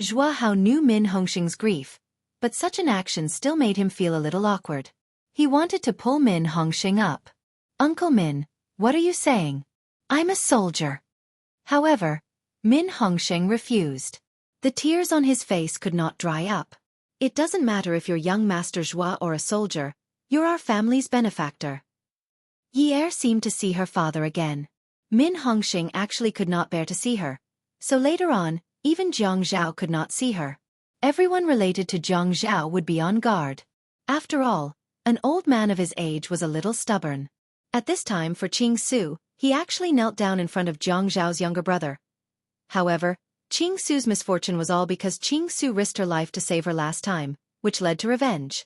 Zhua Hao knew Min Hongxing's grief, but such an action still made him feel a little awkward. He wanted to pull Min Hongxing up. "Uncle Min, what are you saying? I'm a soldier." However, Min Hongxing refused. The tears on his face could not dry up. "It doesn't matter if you're young Master Zhua or a soldier, you're our family's benefactor." Yi Er seemed to see her father again. Min Hongxing actually could not bear to see her, so later on, even Jiang Zhao could not see her. Everyone related to Jiang Zhao would be on guard. After all, an old man of his age was a little stubborn. At this time for Qing Su, he actually knelt down in front of Jiang Zhao's younger brother. However, Qing Su's misfortune was all because Qing Su risked her life to save her last time, which led to revenge.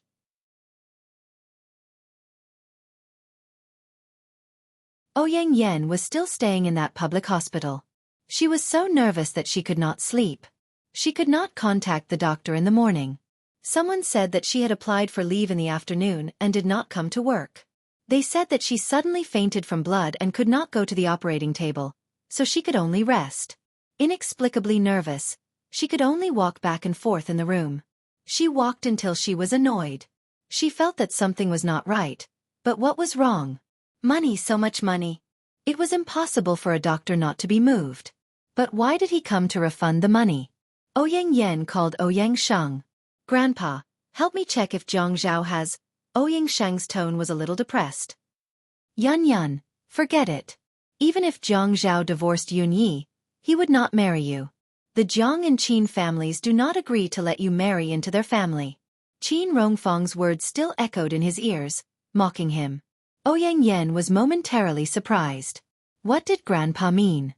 Ouyang Yan was still staying in that public hospital. She was so nervous that she could not sleep. She could not contact the doctor in the morning. Someone said that she had applied for leave in the afternoon and did not come to work. They said that she suddenly fainted from blood and could not go to the operating table, so she could only rest. Inexplicably nervous, she could only walk back and forth in the room. She walked until she was annoyed. She felt that something was not right, but what was wrong? Money, so much money. It was impossible for a doctor not to be moved. But why did he come to refund the money? Ouyang Yan called Ouyang Sheng. "Grandpa, help me check if Jiang Zhao has..." Ouyang Sheng's tone was a little depressed. "Yun, forget it. Even if Jiang Zhao divorced Yun Yi, he would not marry you. The Jiang and Qin families do not agree to let you marry into their family." Qin Rongfang's words still echoed in his ears, mocking him. Ouyang Yan was momentarily surprised. What did Grandpa mean?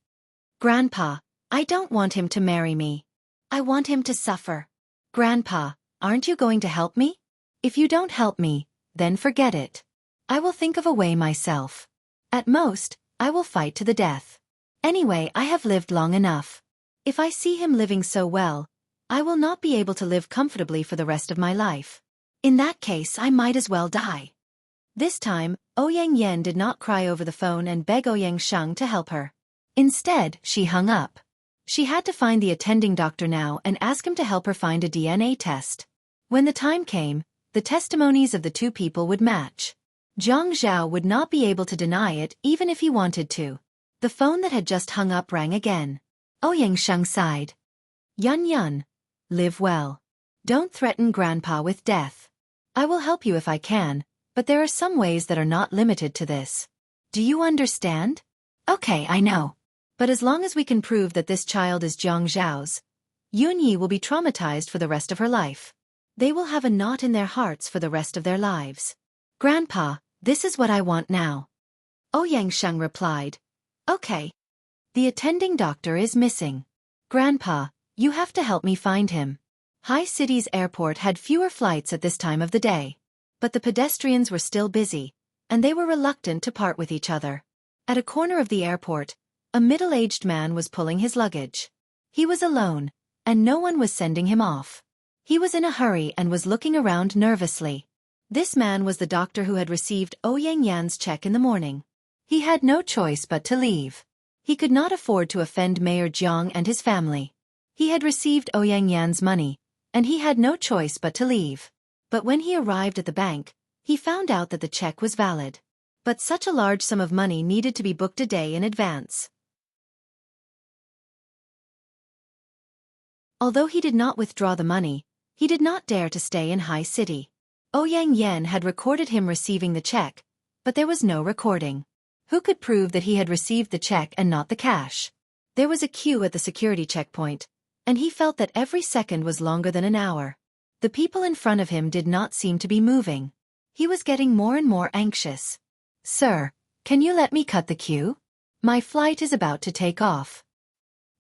"Grandpa, I don't want him to marry me. I want him to suffer." "Grandpa, aren't you going to help me? If you don't help me, then forget it. I will think of a way myself. At most, I will fight to the death. Anyway, I have lived long enough. If I see him living so well, I will not be able to live comfortably for the rest of my life. In that case, I might as well die." This time, Ouyang Yan did not cry over the phone and beg Ouyang Sheng to help her. Instead, she hung up. She had to find the attending doctor now and ask him to help her find a DNA test. When the time came, the testimonies of the two people would match. Jiang Zhao would not be able to deny it even if he wanted to. The phone that had just hung up rang again. Ouyang Sheng sighed. Yun, live well. Don't threaten Grandpa with death. I will help you if I can, but there are some ways that are not limited to this. Do you understand? Okay, I know. But as long as we can prove that this child is Jiang Zhao's, Yun Yi will be traumatized for the rest of her life. They will have a knot in their hearts for the rest of their lives. Grandpa, this is what I want now. Ouyang Sheng replied. Okay. The attending doctor is missing. Grandpa, you have to help me find him. High City's airport had fewer flights at this time of the day. But the pedestrians were still busy, and they were reluctant to part with each other. At a corner of the airport, a middle-aged man was pulling his luggage. He was alone, and no one was sending him off. He was in a hurry and was looking around nervously. This man was the doctor who had received Ouyang Yan's check in the morning. He had no choice but to leave. He could not afford to offend Mayor Jiang and his family. He had received Ouyang Yan's money, and he had no choice but to leave. But when he arrived at the bank, he found out that the check was valid. But such a large sum of money needed to be booked a day in advance. Although he did not withdraw the money, he did not dare to stay in High City. Ouyang Yan had recorded him receiving the check, but there was no recording. Who could prove that he had received the check and not the cash? There was a queue at the security checkpoint, and he felt that every second was longer than an hour. The people in front of him did not seem to be moving. He was getting more and more anxious. "Sir, can you let me cut the queue? My flight is about to take off."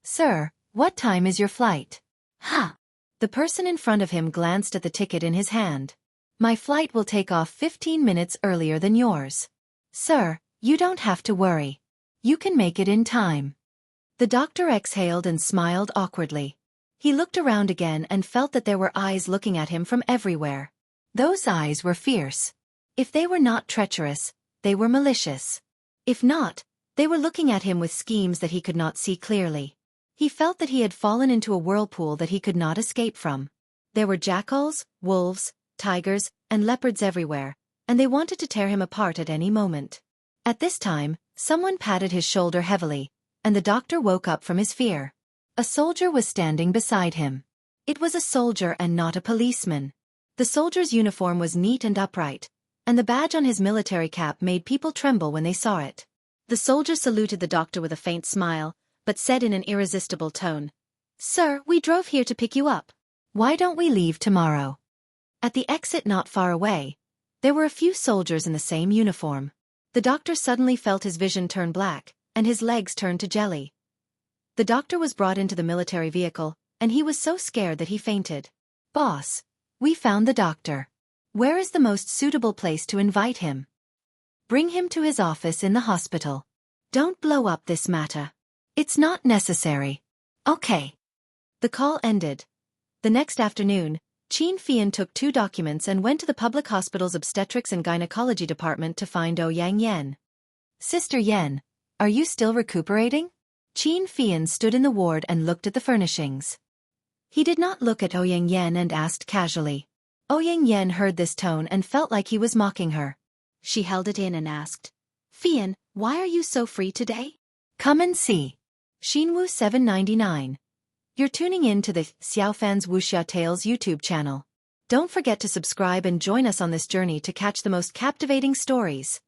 "Sir, what time is your flight?" "Huh." The person in front of him glanced at the ticket in his hand. "My flight will take off 15 minutes earlier than yours." "Sir, you don't have to worry. You can make it in time." The doctor exhaled and smiled awkwardly. He looked around again and felt that there were eyes looking at him from everywhere. Those eyes were fierce. If they were not treacherous, they were malicious. If not, they were looking at him with schemes that he could not see clearly. He felt that he had fallen into a whirlpool that he could not escape from. There were jackals, wolves, tigers, and leopards everywhere, and they wanted to tear him apart at any moment. At this time, someone patted his shoulder heavily, and the doctor woke up from his fear. A soldier was standing beside him. It was a soldier and not a policeman. The soldier's uniform was neat and upright, and the badge on his military cap made people tremble when they saw it. The soldier saluted the doctor with a faint smile, but said in an irresistible tone, "Sir, we drove here to pick you up. Why don't we leave tomorrow?" At the exit not far away, there were a few soldiers in the same uniform. The doctor suddenly felt his vision turn black, and his legs turned to jelly. The doctor was brought into the military vehicle, and he was so scared that he fainted. "Boss, we found the doctor. Where is the most suitable place to invite him?" "Bring him to his office in the hospital. Don't blow up this matter. It's not necessary." "Okay." The call ended. The next afternoon, Xiaofan took 2 documents and went to the public hospital's obstetrics and gynecology department to find Ouyang Yan. "Sister Yan, are you still recuperating?" Xiaofan stood in the ward and looked at the furnishings. He did not look at Ouyang Yan and asked casually. Ouyang Yan heard this tone and felt like he was mocking her. She held it in and asked, "Fian, why are you so free today?" "Come and see." Xinwu 799. You're tuning in to the Xiaofan's Wuxia Tales YouTube channel. Don't forget to subscribe and join us on this journey to catch the most captivating stories.